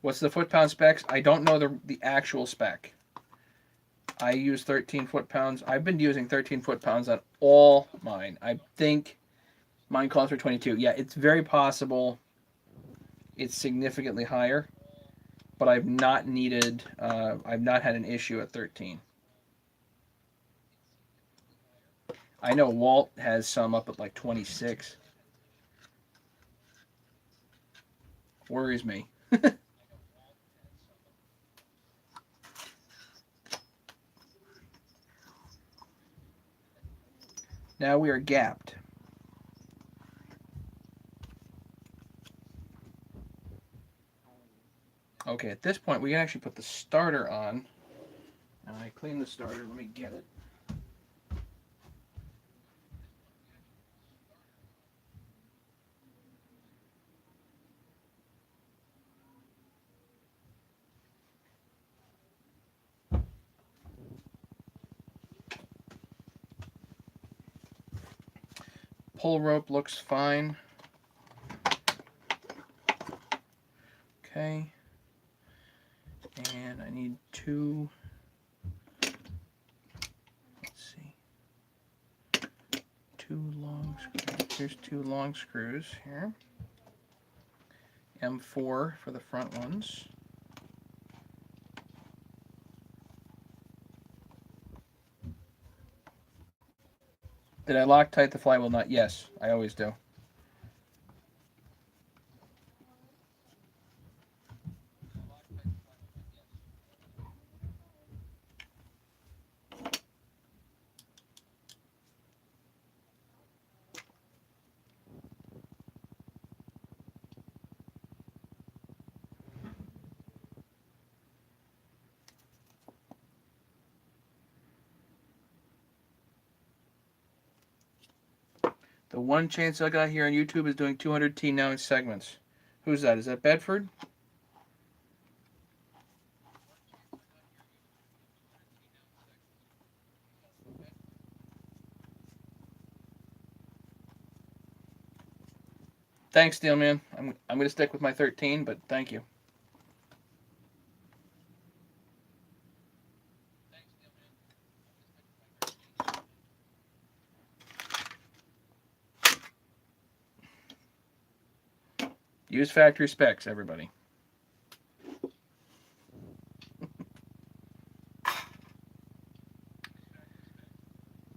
What's the foot-pound specs? I don't know the actual spec. I use 13 foot-pounds. I've been using 13 foot-pounds on all mine. I think mine calls for 22. Yeah, it's very possible it's significantly higher, but I've not had an issue at 13. I know Walt has some up at like 26. Worries me. Now we are gapped. Okay, at this point we can actually put the starter on. Now I clean the starter. Let me get it. Pull rope looks fine. Okay. And I need two. Let's see. Two long screws. Here's two long screws here. M4 for the front ones. Did I Loctite the flywheel nut? Yes, I always do. The one chainsaw I got here on YouTube is doing 200T now in segments. Who's that? Is that Bedford? Thanks, Steelman. I'm going to stick with my 13, but thank you. Use factory specs, everybody.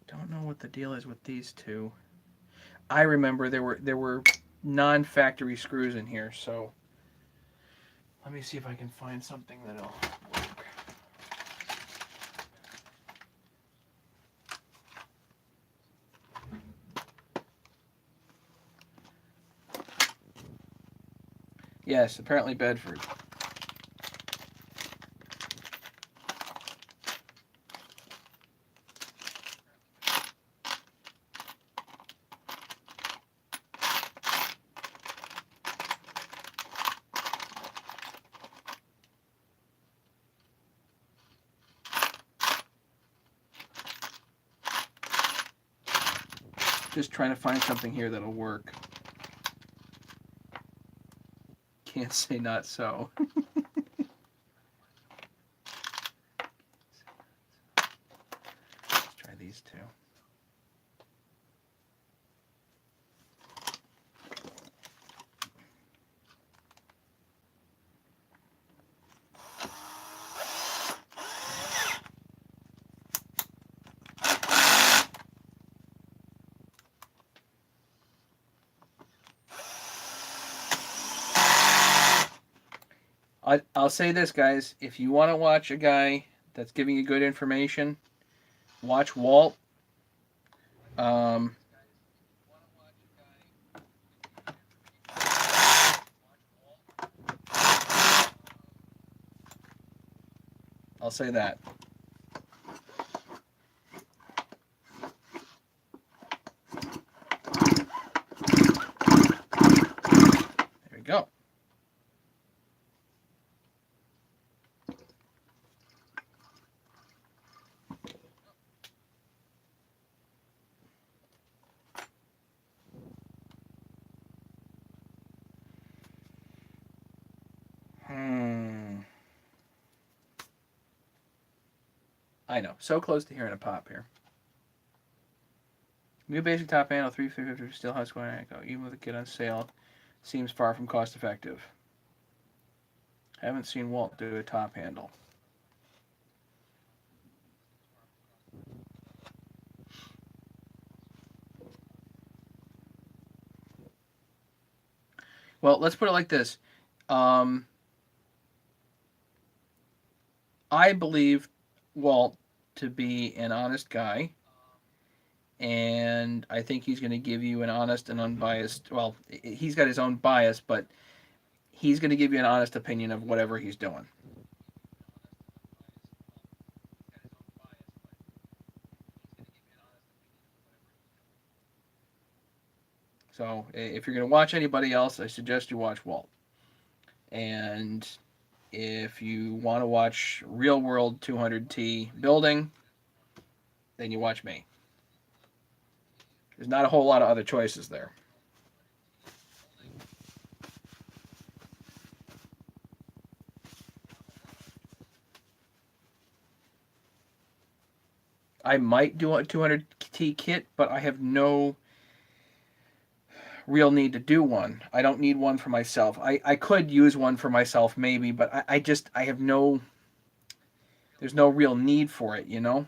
Don't know what the deal is with these two. I remember there were non-factory screws in here, so let me see if I can find something that'll work. Yes, apparently Bedford. Just trying to find something here that'll work. Can't say not so. Let's try these two. I'll say this, guys. If you want to watch a guy that's giving you good information, watch Walt. Um, I'll say that. There we go. I know. So close to hearing a pop here. New basic top handle, 350 still high square echo. Even with a kit on sale, seems far from cost effective. Haven't seen Walt do a top handle. Well, let's put it like this. I believe Walt to be an honest guy, and I think he's going to give you an honest and unbiased. Well, he's got his own bias, but he's going to give you an honest opinion of whatever he's doing. So if you're going to watch anybody else, I suggest you watch Walt. And if you want to watch real world 200T building, then you watch me. There's not a whole lot of other choices there. I might do a 200T kit, but I have no real need to do one. I don't need one for myself. I could use one for myself maybe, but I have no, there's no real need for it, you know?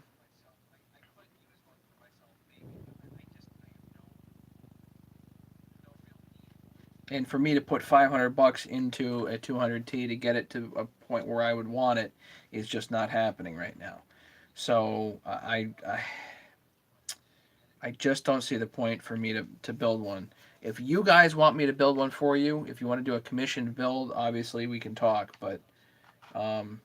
And for me to put $500 into a 200T to get it to a point where I would want it is just not happening right now. So I just don't see the point for me to build one. If you guys want me to build one for you, if you want to do a commissioned build, obviously we can talk. But um,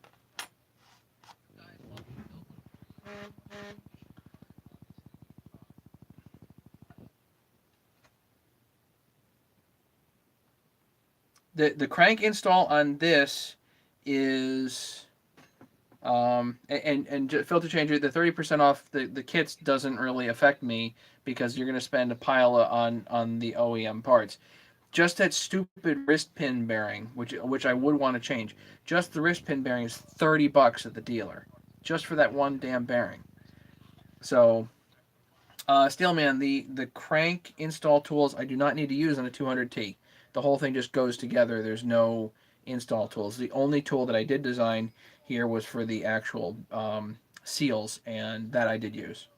the crank install on this is and filter changer, the 30% off the kits doesn't really affect me because you're going to spend a pile on the OEM parts. Just that stupid wrist pin bearing, which I would want to change. Just the wrist pin bearing is $30 at the dealer, just for that one damn bearing. So, Steelman, the crank install tools I do not need to use on a 200T. The whole thing just goes together. There's no install tools. The only tool that I did design here was for the actual seals, and that I did use.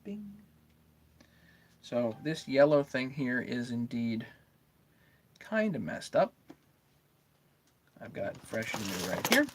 Bing. So this yellow thing here is indeed kind of messed up. I've got fresh and new right here.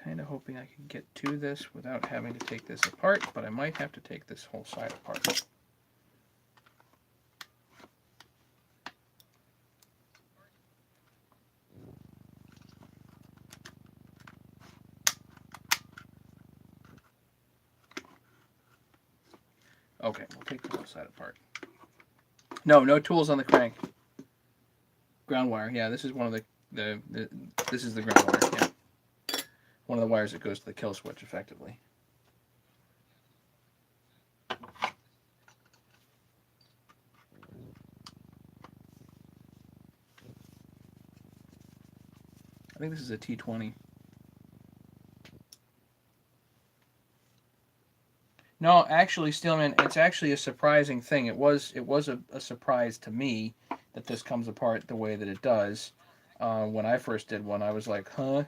Kind of hoping I can get to this without having to take this apart, but I might have to take this whole side apart. Okay, we'll take the whole side apart. No, no tools on the crank. Ground wire. Yeah, this is one of the this is the ground wire. Yeah, one of the wires that goes to the kill switch, effectively. I think this is a T20. No, actually, Steelman, it's actually a surprising thing. It was a surprise to me that this comes apart the way that it does. When I first did one, I was like, huh?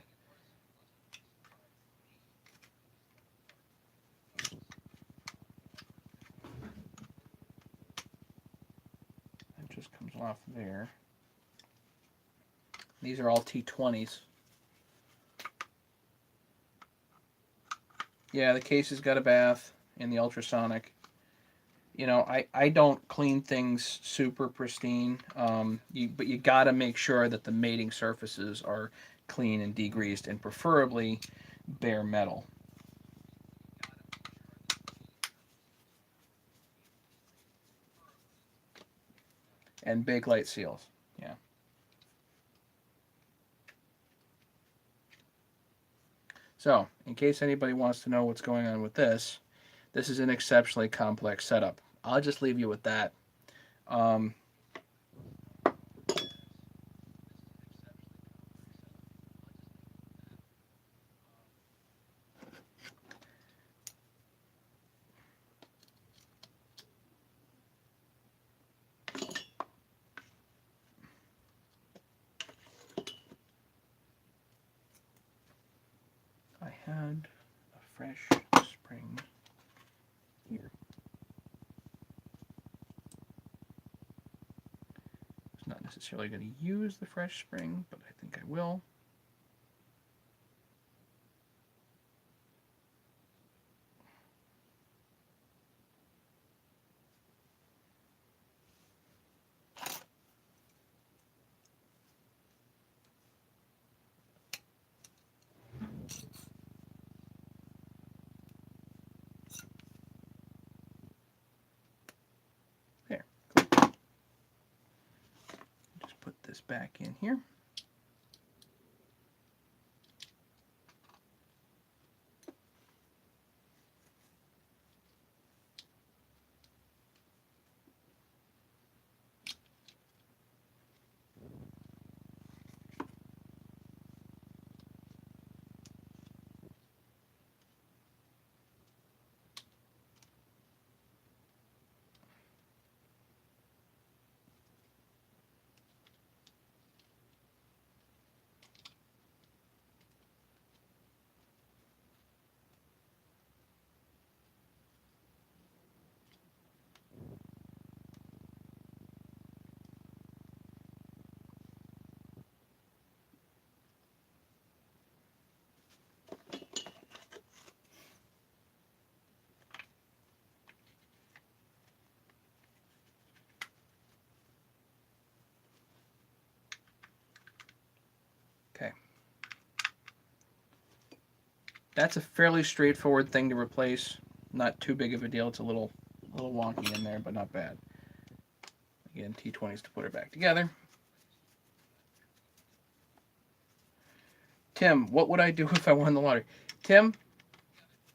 It just comes off there. These are all T20s. Yeah, the case has got a bath in the ultrasonic. You know, I don't clean things super pristine, but you got to make sure that the mating surfaces are clean and degreased, and preferably bare metal. And Bakelite seals. Yeah. So, in case anybody wants to know what's going on with this, this is an exceptionally complex setup. I'll just leave you with that. Um, I had a fresh spring here. It's not necessarily going to use the fresh spring, but I think I will. There. Just put this back in here. Okay. That's a fairly straightforward thing to replace. Not too big of a deal. It's a little wonky in there, but not bad. Again, T20s to put her back together. Tim, what would I do if I won the lottery? Tim,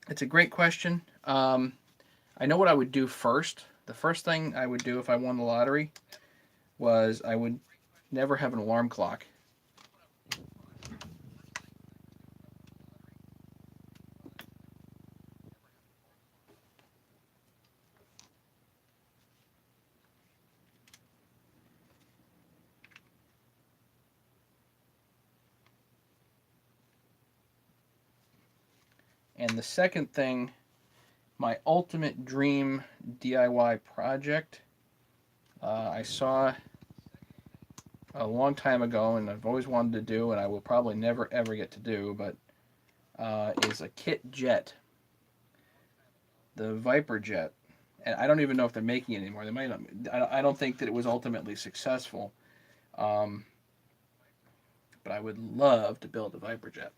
it's a great question. I know what I would do first. The first thing I would do if I won the lottery was I would never have an alarm clock. And the second thing, my ultimate dream DIY project, I saw a long time ago, and I've always wanted to do, and I will probably never ever get to do, but is a kit jet, the Viper jet. And I don't even know if they're making it anymore. They might not. I don't think that it was ultimately successful. Um, but I would love to build a Viper jet.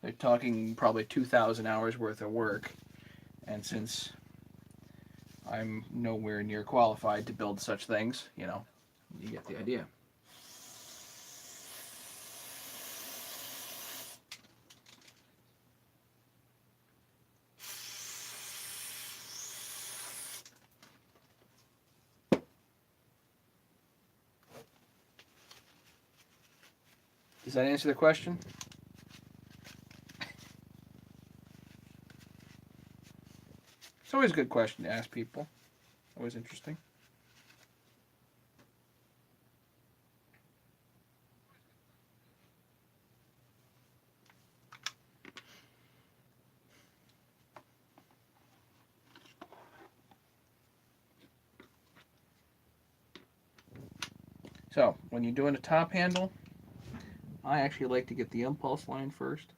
They're talking probably 2,000 hours worth of work, and since I'm nowhere near qualified to build such things, you get the idea. Does that answer the question? It's always a good question to ask people. Always interesting. So, when you're doing a top handle, I actually like to get the impulse line first.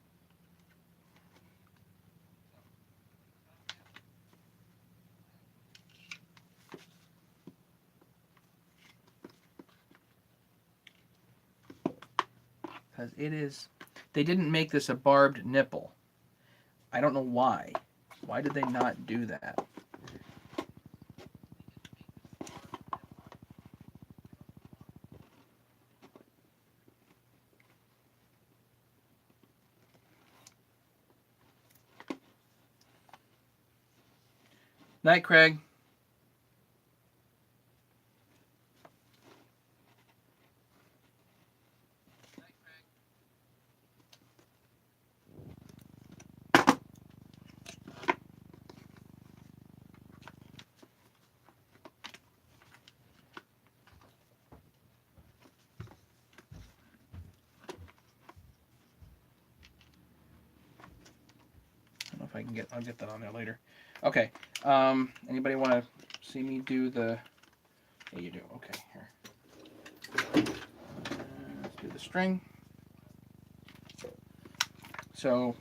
Because they didn't make this a barbed nipple. I don't know why. Why did they not do that? Night, Craig. I don't know if I can get. I'll get that on there later. Okay. Anybody want to see me do the? Yeah, you do. Okay. Here. Let's do the string. So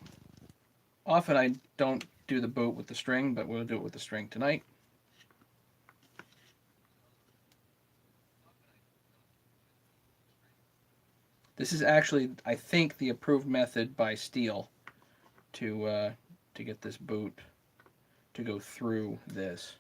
often I don't do the boot with the string, but we'll do it with the string tonight. This is actually, I think, the approved method by Steel to get this boot to go through this.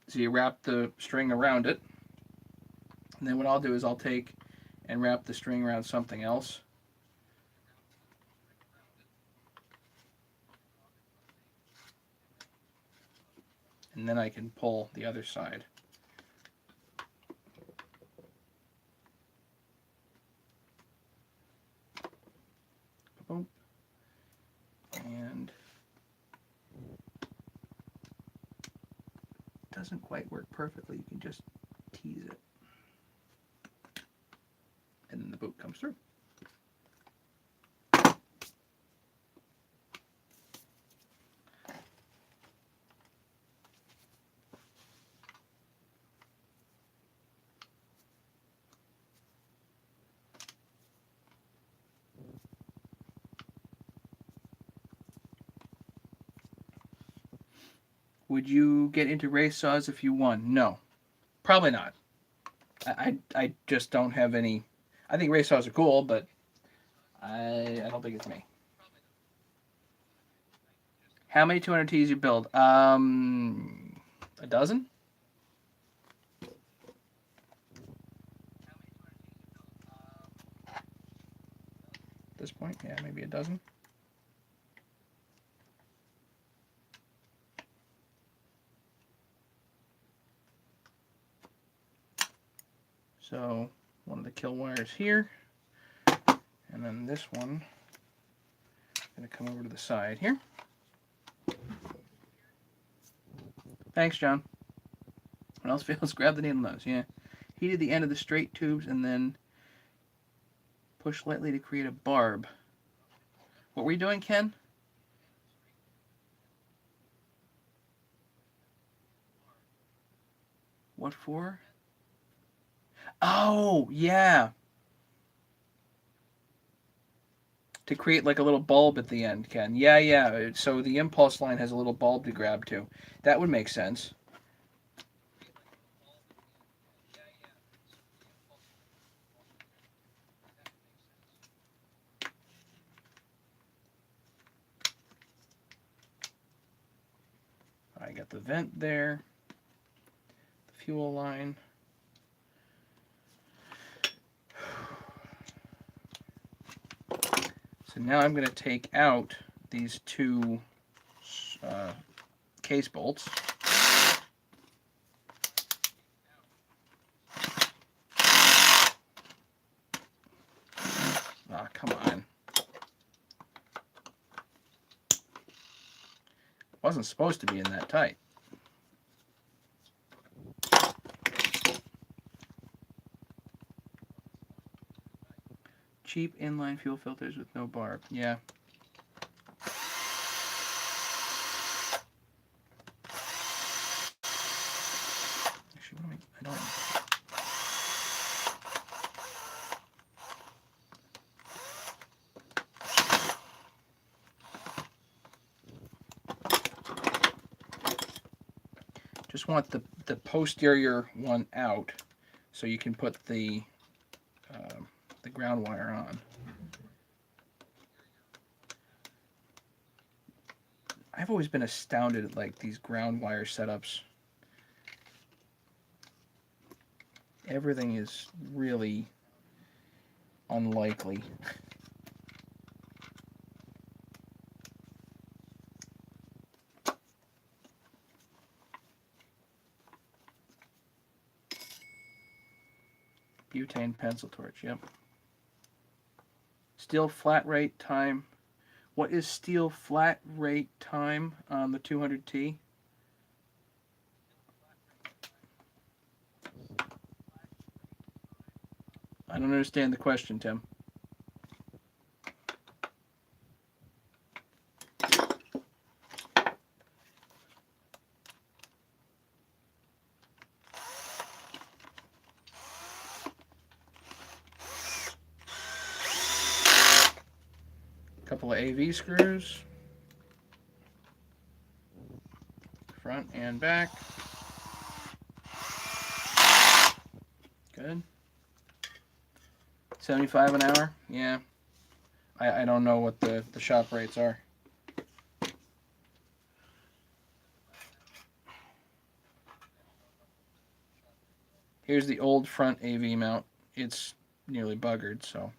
So you wrap the string around it, and then what I'll do is I'll take and wrap the string around something else. And then I can pull the other side. Boom. And it doesn't quite work perfectly. You can just tease it. And then the boot comes through. Would you get into race saws if you won? No, probably not. I just don't have any. I think race saws are cool, but I don't think it's me. How many 200Ts you build? A dozen. At this point, yeah, maybe a dozen. So one of the kill wires here, and then this one going to come over to the side here. Thanks, John. What else fails? Grab the needle nose. Yeah. Heated the end of the straight tubes and then push lightly to create a barb. What were you doing, Ken? What for? Oh, yeah. To create like a little bulb at the end, Ken. Yeah, yeah. So the impulse line has a little bulb to grab to. That would make sense. I got the vent there. The fuel line. So now I'm going to take out these two case bolts. Ah, come on. Wasn't supposed to be in that tight. Cheap inline fuel filters with no barb. Yeah. Actually, I don't. Just want the posterior one out so you can put the the ground wire on. I've always been astounded at like these ground wire setups. Everything is really unlikely. Butane pencil torch, yep. Steel flat rate time. What is steel flat rate time on the 200T? I don't understand the question, Tim. Couple of AV screws, front and back. Good. 75 an hour? Yeah. I don't know what the shop rates are. Here's the old front AV mount. It's nearly buggered, so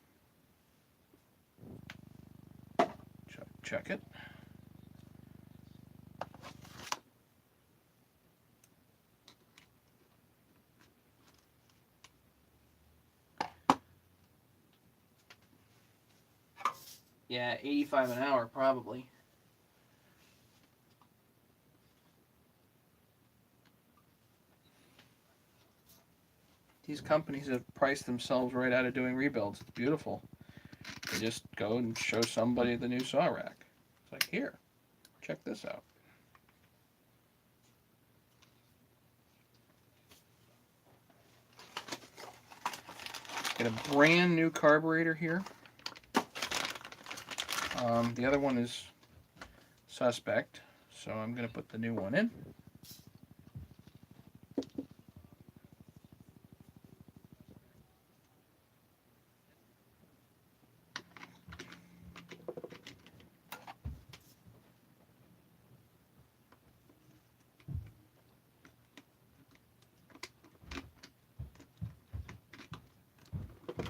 check it. Yeah, 85 an hour probably. These companies have priced themselves right out of doing rebuilds. It's beautiful. They just go and show somebody the new saw rack. It's like, here, check this out. Get a brand new carburetor here. The other one is suspect, so I'm going to put the new one in.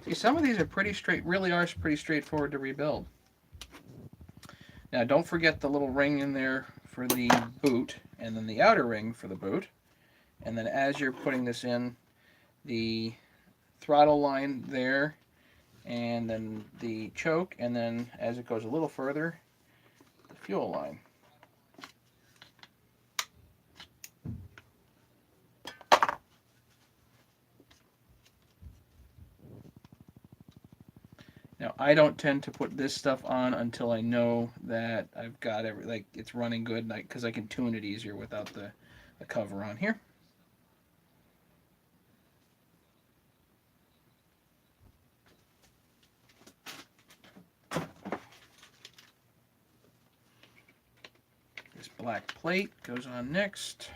See, some of these are pretty straightforward to rebuild. Now, don't forget the little ring in there for the boot, and then the outer ring for the boot. And then as you're putting this in, the throttle line there, and then the choke, and then as it goes a little further, the fuel line. Now, I don't tend to put this stuff on until I know that I've got it's running good, because I can tune it easier without the cover on here. This black plate goes on next.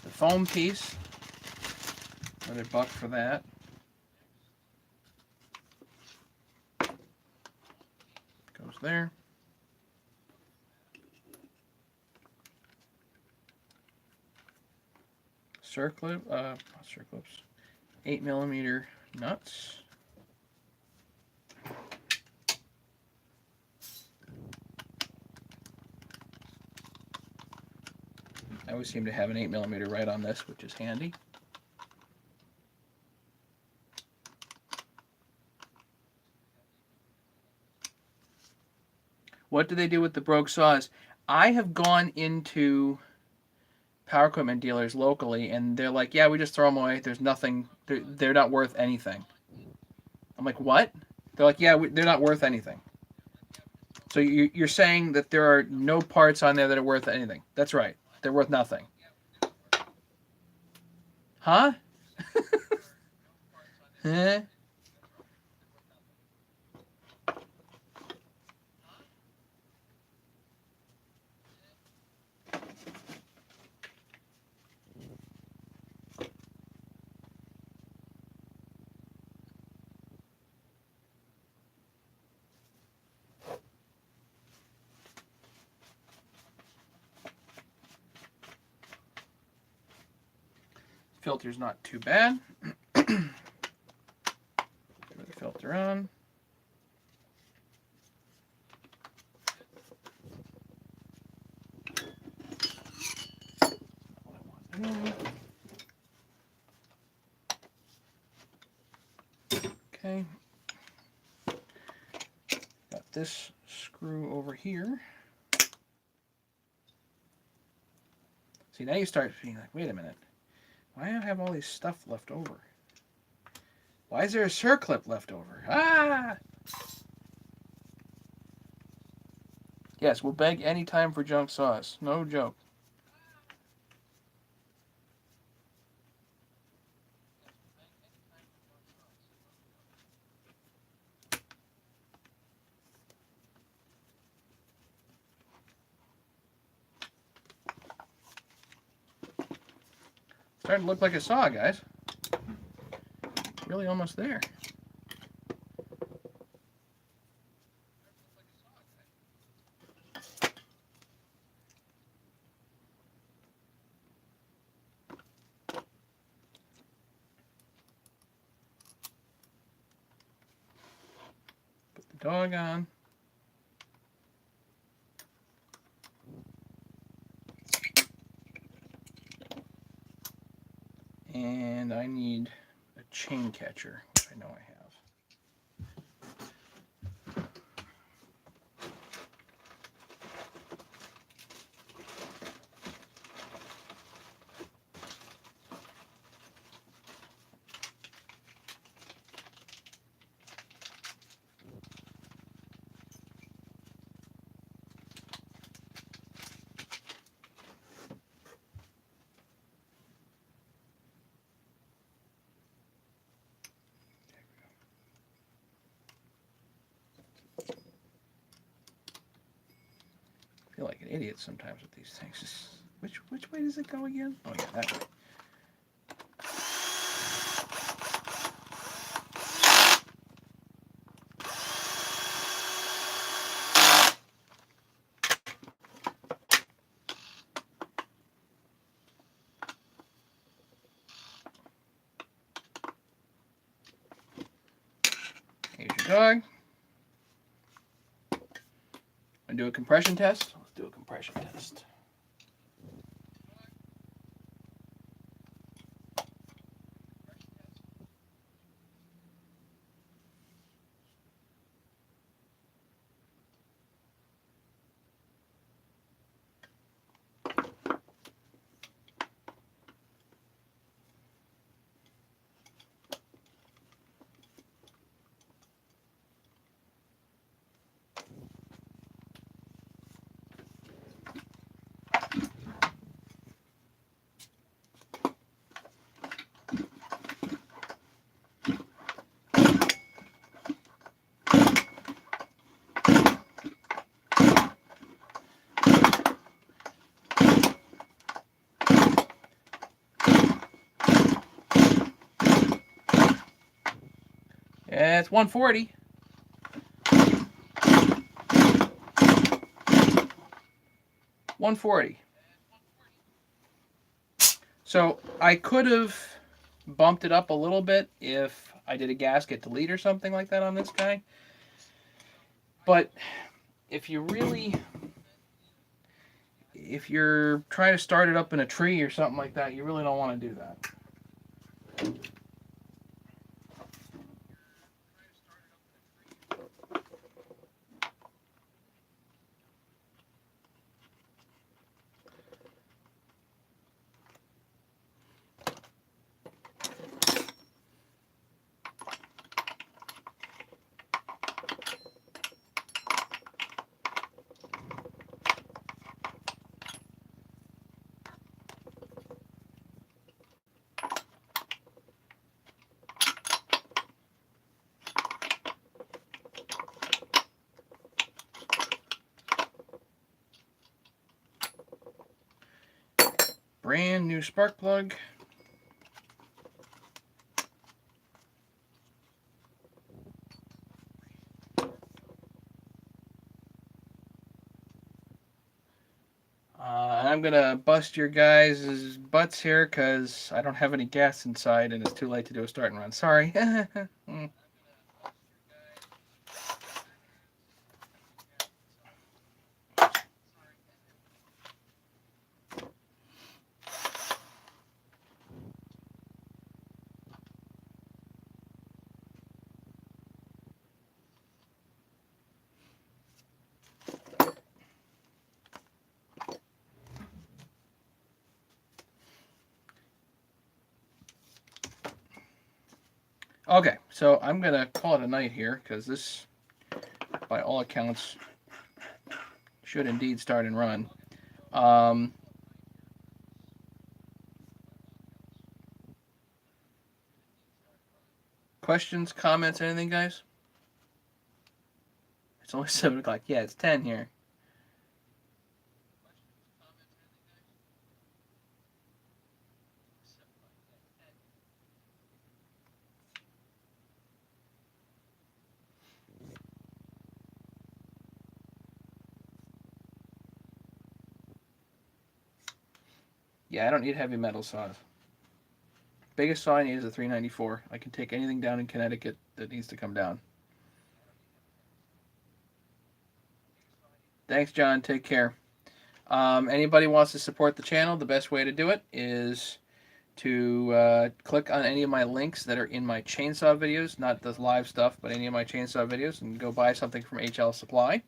The foam piece, another $1 for that. Goes there. Circlip, not circlips, 8mm nuts. I always seem to have an 8mm right on this, which is handy. What do they do with the broke saws? I have gone into power equipment dealers locally, and they're like, yeah, we just throw them away. There's nothing. They're not worth anything. I'm like, what? They're like, yeah, they're not worth anything. So you're saying that there are no parts on there that are worth anything. That's right. They're worth nothing. Huh? Huh? Filter's not too bad. Turn the filter on. Okay. Got this screw over here. See, now you start being like, wait a minute. Why do I have all these stuff left over? Why is there a circlip left over? Ah! Yes, we'll beg any time for junk sauce. No joke. Starting to look like a saw, guys. Really almost there. Put the dog on. And I need a chain catcher, which I know I have. I feel like an idiot sometimes with these things. Which way does it go again? Oh yeah, that way. Here's your dog. Want to do a compression test? Let's do a compression test. Yeah, it's 140. So I could have bumped it up a little bit if I did a gasket delete or something like that on this guy. But if you're trying to start it up in a tree or something like that, you really don't want to do that. Brand new spark plug. And I'm I'm gonna bust your guys' butts here because I don't have any gas inside and it's too late to do a start and run. Sorry. Okay, so I'm gonna call it a night here because this, by all accounts, should indeed start and run. Um, Questions, comments, anything, guys? It's only 7 o'clock. Yeah, it's 10 here. Yeah, I don't need heavy metal saws. Biggest saw I need is a 394. I can take anything down in Connecticut that needs to come down. Thanks, John. Take care. Anybody wants to support the channel, the best way to do it is to click on any of my links that are in my chainsaw videos, not the live stuff, but any of my chainsaw videos, and go buy something from HL Supply.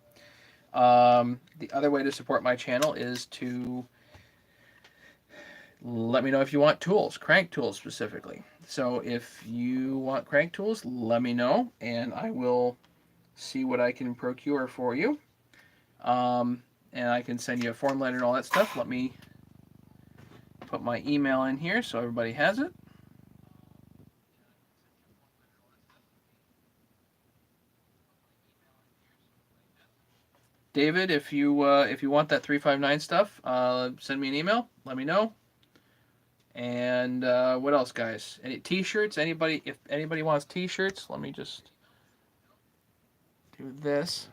The other way to support my channel is to let me know if you want tools, crank tools specifically. So if you want crank tools, let me know, and I will see what I can procure for you. And I can send you a form letter and all that stuff. Let me put my email in here so everybody has it. David, if you want that 359 stuff, send me an email. Let me know. And what else, guys? Any T-shirts? Anybody? If anybody wants T-shirts, let me just do this.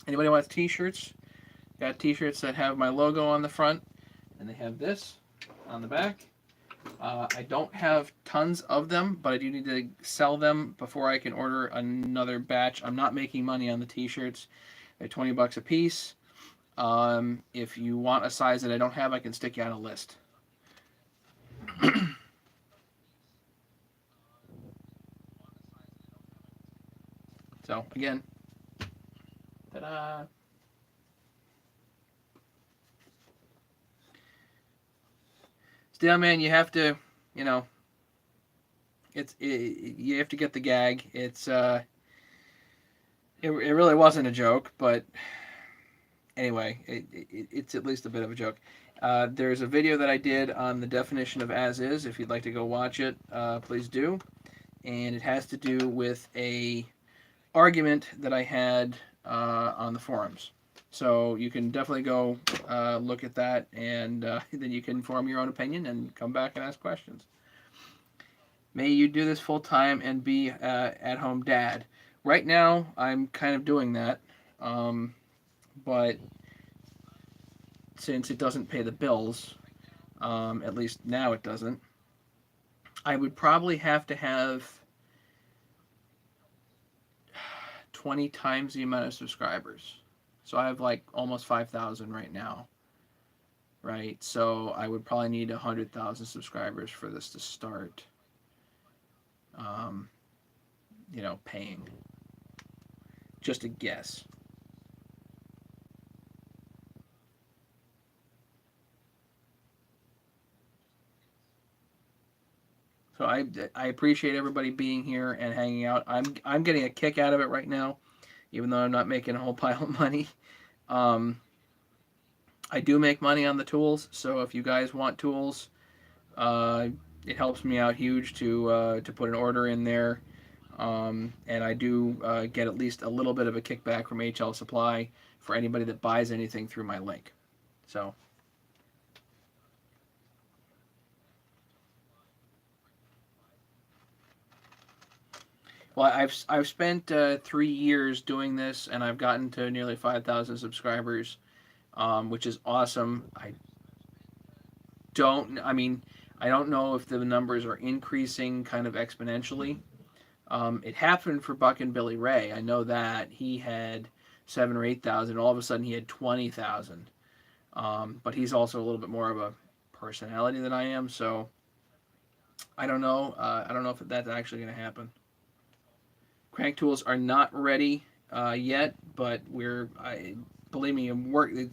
Anybody wants T-shirts? Got T-shirts that have my logo on the front, and they have this on the back. I don't have tons of them, but I do need to sell them before I can order another batch. I'm not making money on the T-shirts. They're $20 a piece. If you want a size that I don't have, I can stick you on a list. So again, ta-da! Still, man, you have to, you know, you have to get the gag. It really wasn't a joke, but anyway, it's at least a bit of a joke. There's a video that I did on the definition of as is. If you'd like to go watch it, please do. And it has to do with a argument that I had on the forums. So you can definitely go look at that, and then you can form your own opinion and come back and ask questions. May you do this full time and be at-home dad. Right now, I'm kind of doing that, but since it doesn't pay the bills, at least now it doesn't, I would probably have to have 20 times the amount of subscribers. So I have like almost 5,000 right now, right? So I would probably need 100,000 subscribers for this to start, paying. Just a guess. So I appreciate everybody being here and hanging out. I'm getting a kick out of it right now, even though I'm not making a whole pile of money. I do make money on the tools, so if you guys want tools, it helps me out huge to put an order in there. And I do get at least a little bit of a kickback from HL Supply for anybody that buys anything through my link. So. Well, I've spent 3 years doing this, and I've gotten to nearly 5,000 subscribers, which is awesome. don't. I mean, I don't know if the numbers are increasing kind of exponentially. It happened for Buck and Billy Ray. I know that he had 7 or 8,000. All of a sudden, he had 20,000. But he's also a little bit more of a personality than I am, so I don't know. I don't know if that's actually going to happen. Crank tools are not ready yet, but believe me,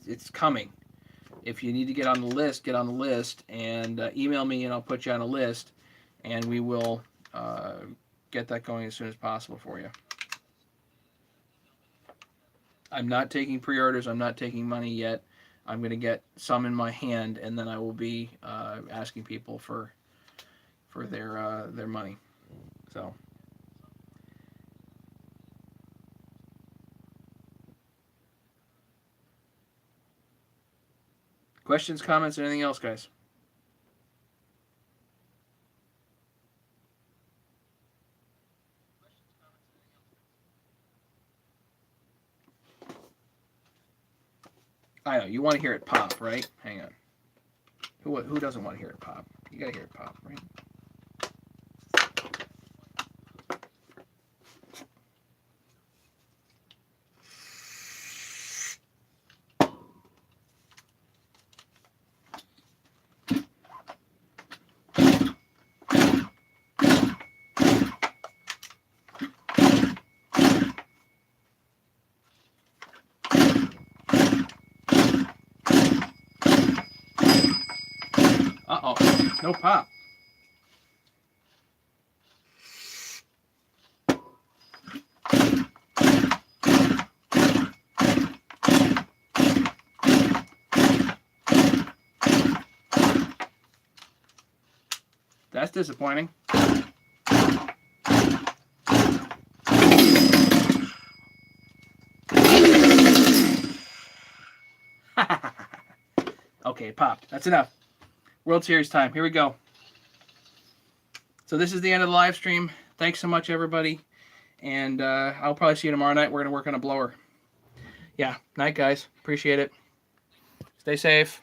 it's coming. If you need to get on the list, get on the list and email me, and I'll put you on a list, and we will get that going as soon as possible for you. I'm not taking pre-orders. I'm not taking money yet. I'm going to get some in my hand, and then I will be asking people for their money. So. Questions, comments, anything else, guys? I know, you want to hear it pop, right? Hang on. Who doesn't want to hear it pop? You got to hear it pop, right? Uh-oh, no pop. That's disappointing. Okay, it popped. That's enough. World Series time. Here we go. So this is the end of the live stream. Thanks so much, everybody. And I'll probably see you tomorrow night. We're going to work on a blower. Yeah, night, guys. Appreciate it. Stay safe.